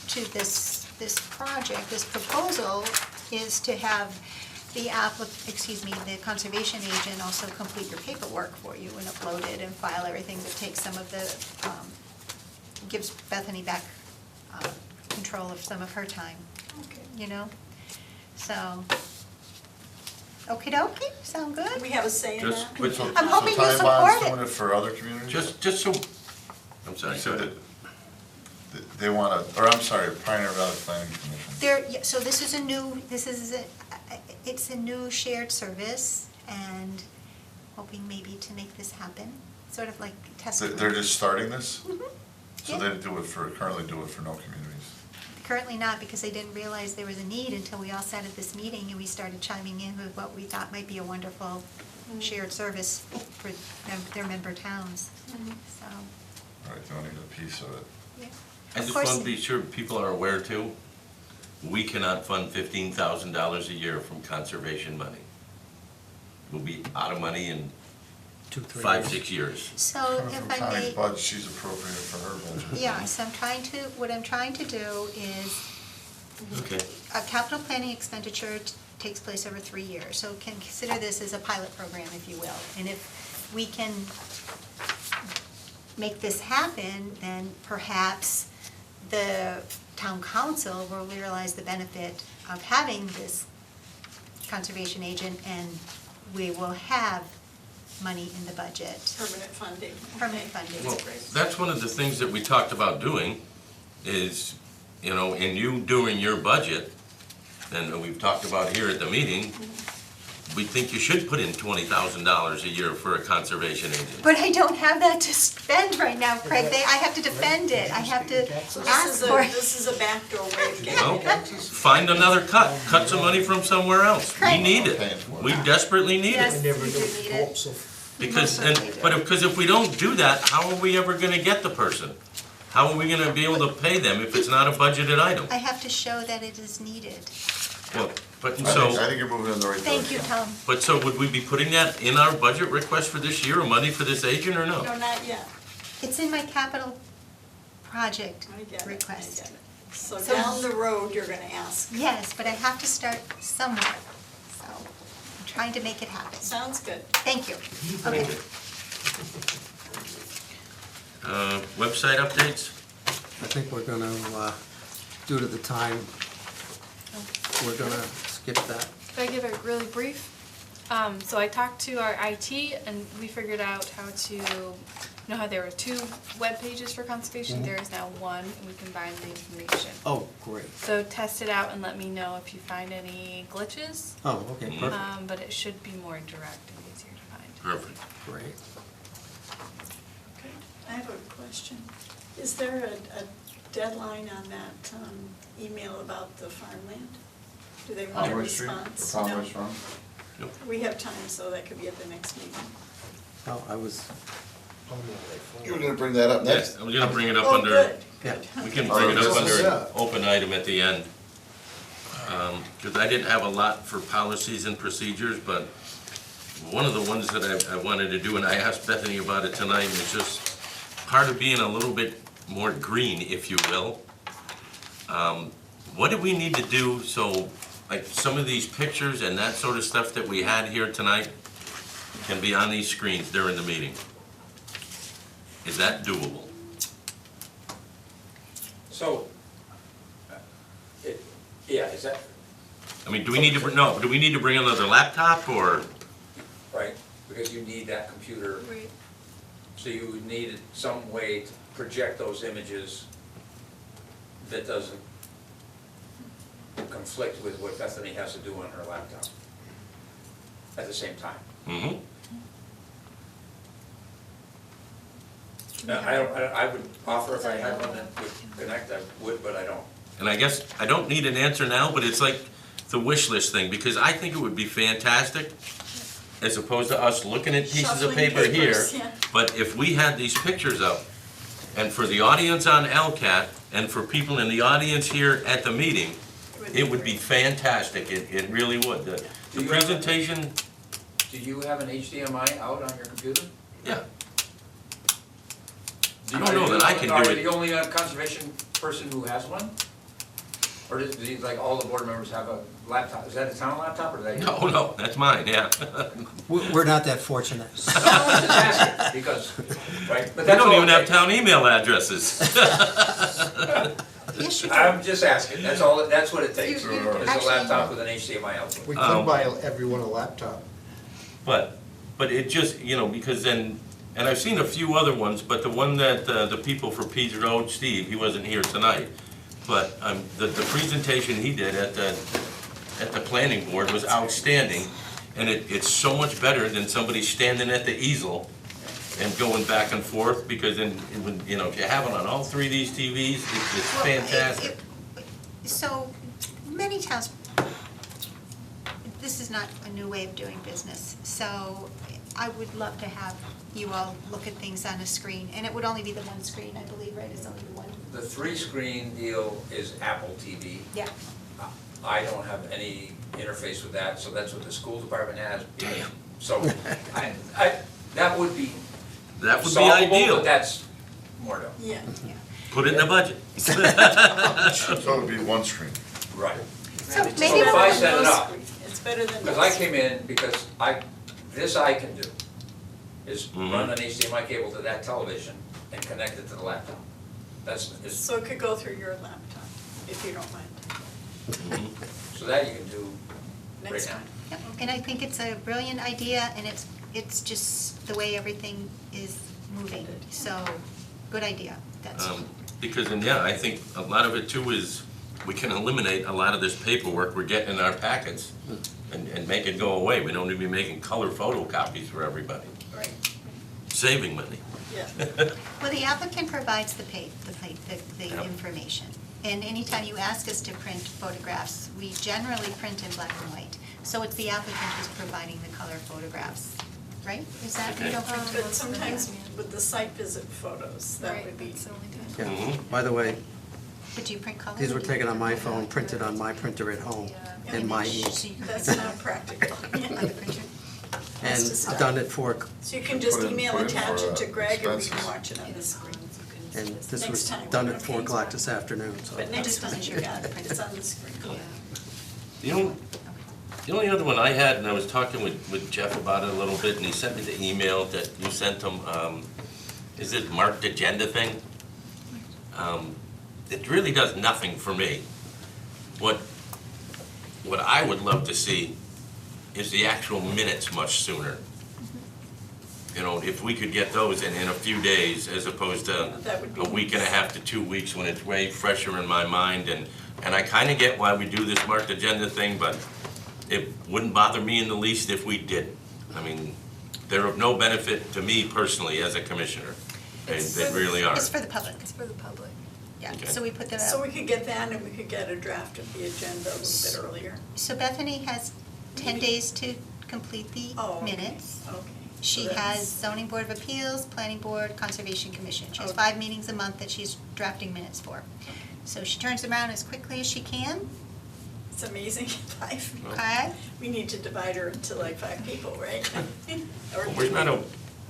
to this project, this proposal, is to have the the conservation agent also complete your paperwork for you and upload it and file everything, but take some of the, gives Bethany back control of some of her time. Okay. So, okey dokey, sound good? Do we have a say in Just, that? but So I'm hoping so you Time Bond's support it. doing it for other communities? just so, I'm sorry, So go ahead. they want to, or I'm sorry, Pioneer Valley Planning Commission. Yeah, so this is a new, it's a new shared service, and hoping maybe to make this happen, sort of like test. They're just starting this? Mhm, So yeah. they currently do it for no communities? Currently not, because they didn't realize there was a need until we all sat at this meeting and we started chiming in with what we thought might be a wonderful shared service for their member towns, so, All right, they want to get a piece of it. yeah. I Of just course- want to be sure people are aware too, we cannot fund $15,000 a year from conservation money. We'll be out of money in 2-3 5, years. 6 years. So Coming if from I Connie's may, budget, she's appropriated for her budget. yeah, so what I'm trying to do is, Okay. a capital planning expenditure takes place over 3 years, so can consider this as a pilot program, if you will. And if we can make this happen, then perhaps the town council will realize the benefit of having this conservation agent, and we will have money in the budget. Permanent funding. Permanent funding. Well, that's one of the things that we talked about doing, is, you know, in you doing your budget, and we've talked about here at the meeting, we think you should put in $20,000 a year for a conservation agent. But I don't have that to spend right now, Craig. I have to defend it. I have to ask for it. This is a backdoor way of Well, getting it. find another cut some money from somewhere else. We Right. need it. We desperately need Yes, it. we do need it. Because, Most certainly do. because if we don't do that, how are we ever gonna get the person? How are we gonna be able to pay them if it's not a budgeted item? I have to show that it is needed. Well, but I so, think you're moving in the right direction. Thank you, Tom. but so would we be putting that in our budget request for this year, or money for this agent, or no? No, not yet. It's in my capital project I get it, I request. get it. So So- down the road, you're gonna ask. Yes, but I have to start somewhere, so I'm trying to make it happen. Sounds good. Thank you. Okay. Website updates? I think we're gonna, due to the time, we're gonna skip that. If I give it really brief, so I talked to our IT and we figured out how to, you know how there were 2 web pages for conservation? There is now 1, and we combine the information. Oh, great. So test it out and let me know if you find any glitches. Oh, okay, perfect, But it should be more direct and easier to find. Perfect. great. I have a question. Is there a deadline on that email about the farmland? Do they want a Conway Street, response? or No. Conway Farm? We have time, so that could be at the next meeting. Oh, I was, You were gonna bring that up Yes, I'm gonna bring it up Oh, under, good. yeah, we can bring it up under an Yeah. open item at the end. Because I didn't have a lot for policies and procedures, but one of the ones that I wanted to do, and I asked Bethany about it tonight, is just part of being a little bit more green, if you will. What do we need to do so, like, some of these pictures and that sort of stuff that we had here tonight can be on these screens during the meeting? Is that doable? So, yeah, is that, I mean, do we need to, do we need to bring another laptop, or? right? Because you need that computer, Right. so you would need some way to project those images that doesn't conflict with what Bethany has to do on her laptop at the same time. Mm-hmm. I would offer if I had one that would connect, I would, but I don't. And I guess, I don't need an answer now, but it's like the wish list thing, because I think it would be fantastic, as opposed to us looking at pieces of Shuffling paper here. papers, yeah. But if we had these pictures up, and for the audience on LCAT, and for people in the audience here at the meeting, it would be fantastic, it really would. The Do you have a- presentation, Do you have an HDMI out on your computer? yeah. I don't know that I can Are do you the it. only conservation person who has one? Or does, like, all the board members have a laptop? Is that a town laptop, or is that? No, that's mine, yeah. We're not that fortunate. Just asking, because, right, but We that's don't all even have okay. town email addresses. Yes, you do. I'm just asking, that's all, that's what it takes. You- you There's a actually- laptop with an HDMI output. We could buy everyone a laptop. But it just, because then, and I've seen a few other ones, but the one that, the people for Pease Road, Steve, he wasn't here tonight, but the presentation he did at the planning board was outstanding, and it's so much better than somebody standing at the easel and going back and forth, because then, if you have it on all three of these TVs, it's Well, fantastic. So, many towns, this is not a new way of doing business, so I would love to have you all look at things on a screen, and it would only be the one screen, I believe, right? It's only the one? The 3-screen deal is Apple TV. Yeah. I don't have any interface with that, so that's what the school department has. Damn. So, that would be That would be solvable, ideal. but that's more to. Yeah. Put it in the budget. So it'd be one screen. Right. So It's maybe better if I than set it no up- screen. It's better than. Because no I screen. came in, because this I can do, is Mhm. run an HDMI cable to that television and connect it to the laptop. So it could go through your laptop, if you don't mind, So that you can do right next now. time. Yep, and I think it's a brilliant idea, and it's just the way everything is moving, so, good idea, that's. Because, and yeah, I think a lot of it too is, we can eliminate a lot of this paperwork we're getting in our packets and make it go away. We don't need to be making color photocopies for everybody. Right, Saving money. yeah. Well, the applicant provides the Yep. information. And anytime you ask us to print photographs, we generally print in black and white. So it's the applicant who's providing the color photographs, right? Is that, you don't print But sometimes with the site visit photos, that Right, would be. that's the only thing. Yeah. Mhm. By the way, but do you print color? these were taken on my phone, printed on my printer at home, in my ink. So you can That's print not practical. on the printer? And done it for, So you can just Put in- email put in attach for, it to Greg and we can expenses. watch it on the screen. and this Next was time. done at 4 o'clock this afternoon, so. But next just time wasn't you sure. got it, it's on the screen. The only other one I had, and I was talking with Jeff about it a little bit, and he sent me the email that you sent him, is it marked agenda thing? It really does nothing for me. What I would love to see is the actual minutes much sooner. If we could get those in a few days, as opposed to That would be a week and a half to 2 weeks, when it's way fresher in my mind, and I kinda get why we do this marked agenda thing, but it wouldn't bother me in the least if we did. I mean, they're of no benefit to me personally as a commissioner. They really are. It's for the public, It's for the public. yeah, Okay. so we put that So out. we could get that and we could get a draft of the agenda a little bit earlier. So Bethany has 10 days to complete the Oh, okay. minutes. Okay. She So that's- has zoning board of appeals, planning board, conservation commission. She has Okay. 5 meetings a month that she's drafting minutes for. So she turns them around as quickly as she can, It's amazing. okay? We need to divide her into like 5 people, right? Or-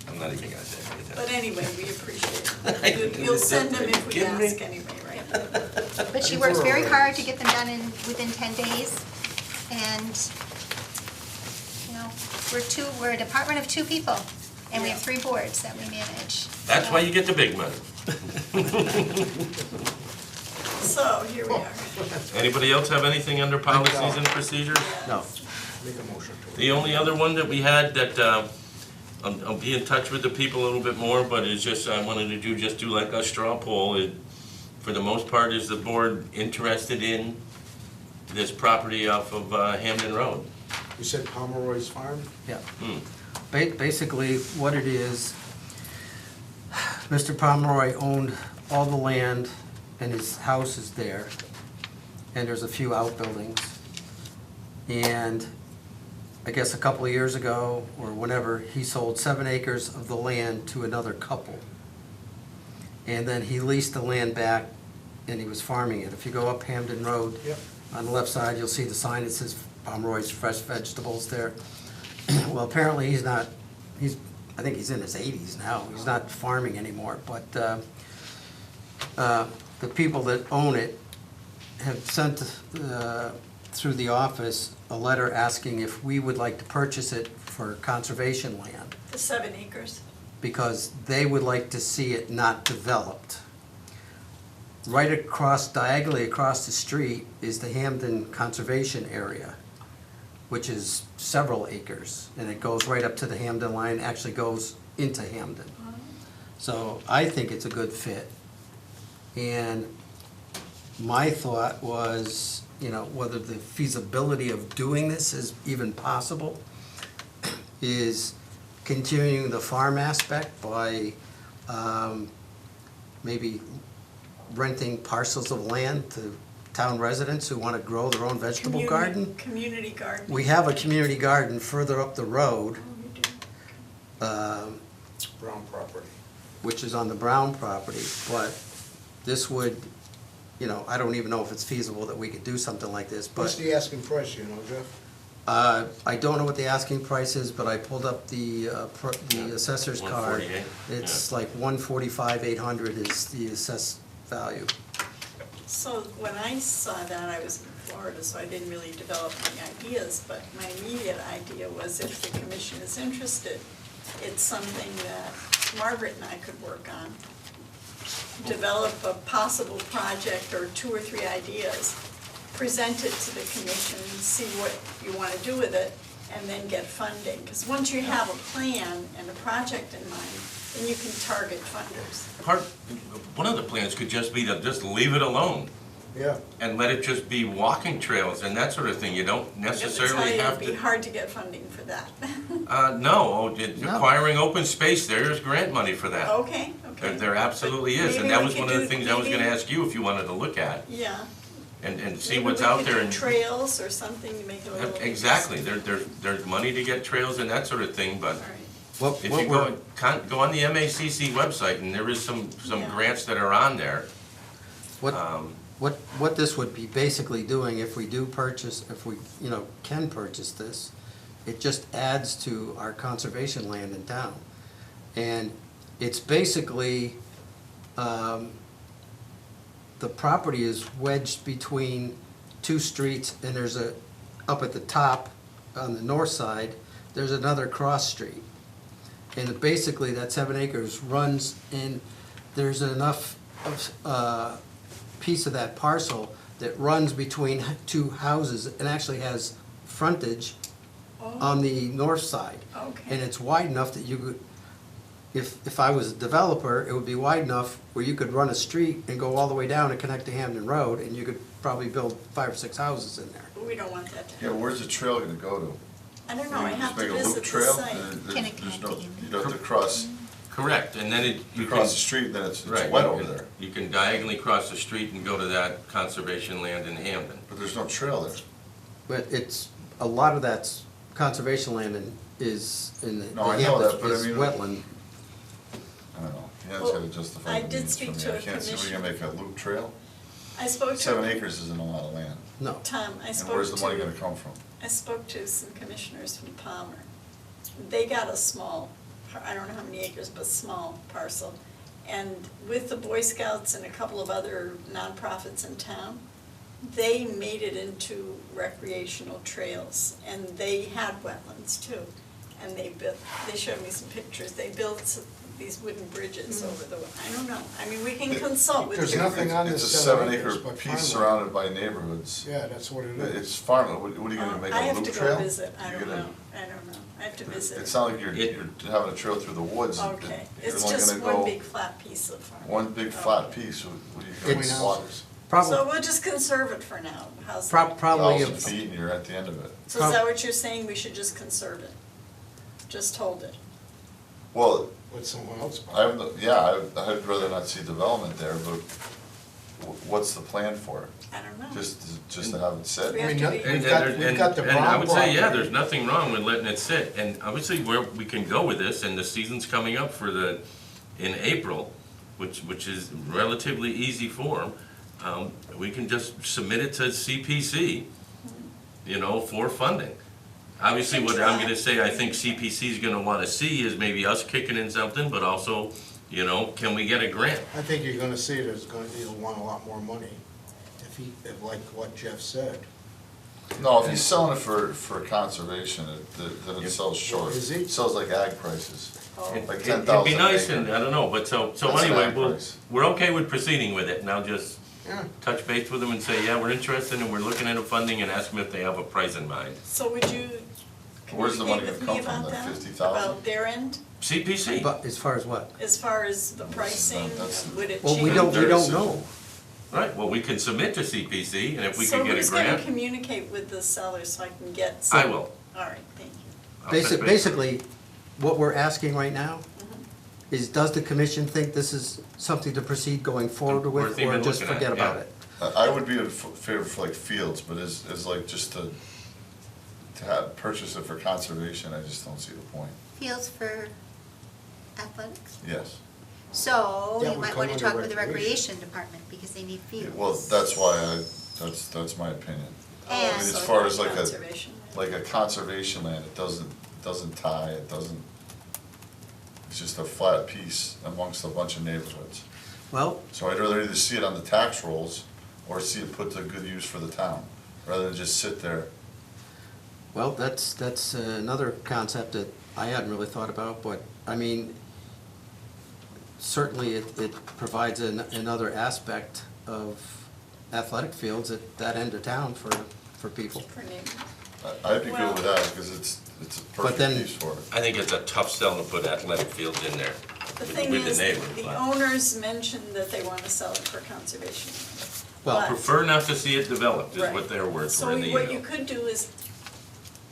I'm not even gonna say anything. But anyway, we appreciate it. You'll send them if we Kidding me? ask anyway, right? But she works very hard to get them done within 10 days. And, we're a department of 2 people, and we have 3 boards that we manage. That's why you get the big money. So, here we are. Anybody else have anything under policies and procedures? No. Make a motion to. The only other one that we had that, I'll be in touch with the people a little bit more, but it's just, I wanted to do like a straw poll. For the most part, is the board interested in this property off of Hamden Road? You said Pomeroy's Farm? Yeah. Hmm. Basically, what it is, Mr. Pomeroy owned all the land, and his house is there, and there's a few outbuildings. And I guess a couple of years ago, or whenever, he sold 7 acres of the land to another couple. And then he leased the land back, and he was farming it. If you go up Hamden Road, Yep. on the left side, you'll see the sign that says Pomeroy's Fresh Vegetables there. Well, apparently I think he's in his 80s now, he's not farming anymore, but the people that own it have sent through the office a letter asking if we would like to purchase it for conservation land, The 7 acres. because they would like to see it not developed. right across, diagonally across the street is the Hamden Conservation Area, which is several acres, and it goes right up to the Hamden line, actually goes into Hamden. So I think it's a good fit. And my thought was, you know, whether the feasibility of doing this is even possible, is continuing the farm aspect by maybe renting parcels of land to town residents who want to grow their own vegetable garden. Community garden. We have a community garden further up the road, Brown property. which is on the Brown property, but this would, you know, I don't even know if it's feasible that we could do something like this, What's but the asking price, you know, Jeff? I don't know what the asking price is, but I pulled up the assessor's card. 148, It's like 145,800 is the assessed value. So when I saw that, I was in Florida, so I didn't really develop any ideas, but my immediate idea was if the commission is interested, it's something that Margaret and I could work on. Develop a possible project or 2 or 3 ideas, present it to the commission, see what you want to do with it, and then get funding. Because once you have a plan and a project in mind, then you can target funders. One of the plans could just be to just leave it alone Yeah. and let it just be walking trails and that sort of thing. You don't necessarily have It'd be to. hard to get funding for that. No, acquiring open space, there's grant money for that. Okay, okay. There absolutely is, and maybe that we was could one of the do- things I was gonna maybe- ask you if you wanted to look at Yeah. and see Maybe what's we out could there. do And trails or something to make it a little. exactly, there's money to get trails and that sort of thing, but What if what you we're, go on the MACC website, and there is some Yeah. grants that are on there. what this would be basically doing if we do purchase, if we, you know, can purchase this, it just adds to our conservation land in town. And it's basically, the property is wedged between 2 streets, and there's up at the top, on the north side, there's another cross street. And basically, that 7 acres runs, and there's enough of, piece of that parcel that runs between 2 houses and actually has frontage on the north side. Okay. And it's wide enough that you could, if I was a developer, it would be wide enough where you could run a street and go all the way down and connect to Hamden Road, and you could probably build 5 or 6 houses in there. We don't want that to Yeah, happen. where's the trail gonna go to? I don't know, I have to Just make a loop visit the trail? site. Can it There's connect no, to Hamden? you'd have to cross, Correct, and then you can. cross the street, then it's Right, wet you over can- there. You can diagonally cross the street and go to that conservation land in Hamden. But there's no trail there. But it's, a lot of that's conservation land and is in the No, I know that, Hampton but I is mean- wetland. I don't know, he has Well, gotta justify I the did means speak for to me. I a can't see where you're gonna make a loop trail. I spoke 7 to, acres isn't a lot of land. No. Tom, I And spoke where's the money to, gonna come from? I spoke to some commissioners from Palmer. They got a small, I don't know how many acres, but small parcel. And with the Boy Scouts and a couple of other nonprofits in town, they made it into recreational trails, and they had wetlands too. And they showed me some pictures, they built these wooden bridges over the, I don't know, I mean, we can consult with you. There's nothing on It's this a 7 7 acres acre but piece farmland. surrounded by neighborhoods. Yeah, that's what it is. It's farmland, what are you gonna make, I a have loop to trail? go visit, I You're don't gonna- know, I have to visit. It's not like you're having a trail through the woods. Okay, You're it's only just gonna one go big flat piece of farm. One big flat piece, what are you gonna It's- walk? So we'll just conserve it for now, how's Prob- that? probably 1,000 feet and you're at the end of it. So is that what you're saying, we should just conserve it? Just hold it? Well, Let someone else buy I have, I'd rather not see development there, but what's the plan for it? I don't know. Just to have it sit? We have to be- We've got the And I Brown would say, yeah, property. there's nothing wrong with letting it sit, and obviously where we can go with this, and the season's coming up in April, which is relatively easy form, we can just submit it to CPC, for funding. Obviously, what I'm gonna say, I think CPC is gonna wanna see is maybe us kicking in something, but also, can we get a grant? I think you're gonna see he'll want a lot more money, if like what Jeff said. No, if he's selling it for conservation, then it sells short. Is he? It sells like ag prices. It- Like It'd 10,000 be nice, an and acre. I don't know, but so That's an anyway, ag we'll, price. we're okay with proceeding with it, and I'll just Yeah. touch base with them and say, yeah, we're interested, and we're looking into funding, and ask them if they have a price in mind. So would you Where's the money communicate gonna with come me from, about the that? 50,000? About their end, CPC. But as far as what? as far as the pricing, would it change? Well, we don't know. Right, well, we can submit to CPC, and if we can get a So who's gonna grant, communicate with the seller so I can get some? I will. All right, thank you. I'll touch base. Basically, what we're asking right now is, does the commission think this is something to proceed going forward Worth with, even or just looking at, forget about yeah. it? I would be in favor for like fields, but as like just to have, purchase it for conservation, I just don't see the point. Fields for athletics? Yes. So That you would might come want to under talk with the recreation. recreation department, because they need fields. Well, that's why that's my opinion. I mean, And- as So far as like conservation. like a conservation land, it doesn't tie, it's just a flat piece amongst a bunch of neighborhoods. Well, So I'd rather either see it on the tax rolls or see it put to good use for the town, rather than just sit there. well, that's another concept that I hadn't really thought about, but, I mean, certainly it provides another aspect of athletic fields at that end of town for people. For neighbors. I'd be good with that, because it's a But then- perfect piece for it. I think it's a tough sell to put athletic fields in there The with thing the is, neighbor. the but owners mentioned that they want to sell it for conservation. Well, But- Prefer not to see it developed, is Right. what their words So were in the what you email. could do is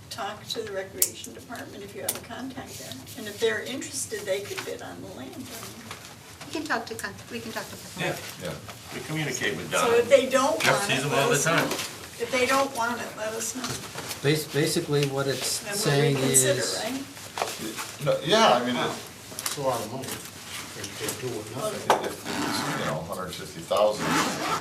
talk to the recreation department if you have a contact there. And if they're interested, they could bid on the land. We can talk to, we can talk to. Yeah, Yeah. we communicate with So Donna. if they don't Jeff want it, sees them let all the us know. time. If they don't want it, let us know. Basically, what it's And we'll saying reconsider, is, right? No, yeah, I mean, It's a lot of money. They do with nothing. if it's, 150,000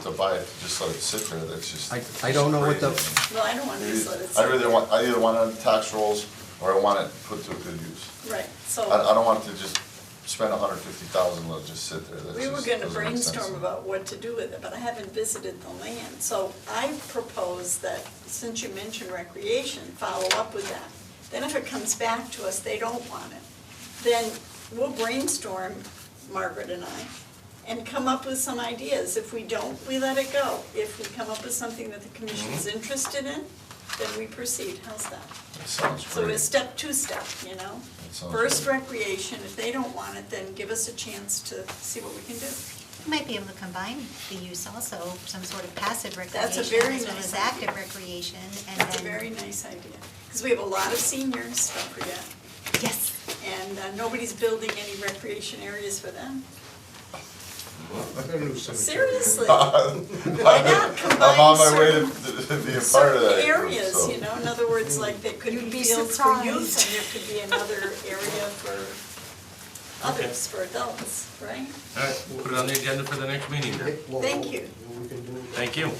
to buy it, just let it sit there, that's just. I don't know what the, crazy. Well, I don't want to just let it I sit. either want it on tax rolls, or I want it put to a good use. Right, so I don't want to just spend 150,000, let it just sit there, that's we were just gonna doesn't make sense. brainstorm about what to do with it, but I haven't visited the land. So I propose that, since you mentioned recreation, follow up with that. Then if it comes back to us, they don't want it, then we'll brainstorm, Margaret and I, and come up with some ideas. If we don't, we let it go. If we come up with something that the commission's interested in, then we proceed. How's that? That sounds So great. it's step, two-step, you know? That sounds First great. recreation, if they don't want it, then give us a chance to see what we can do. You might be able to combine the use also, some sort of passive recreation. That's a very as well nice as idea. active recreation, and That's a then. very nice idea, because we have a lot of seniors, don't forget, Yes. and nobody's building any recreation areas for them. Seriously. Why not combine I'm on my way certain- to being part of Certain that. group, areas, so. you know, in other words, like there could You'd be be fields for youth, surprised. and there could be another area for others, for adults, right? All right, we'll put it on the agenda for the next meeting then. Thank you. Thank you.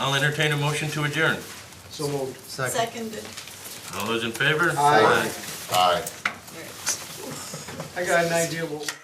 I'll entertain a motion to adjourn. So moved. Seconded. All those in favor? Aye. Aye. Right. I got an idea what.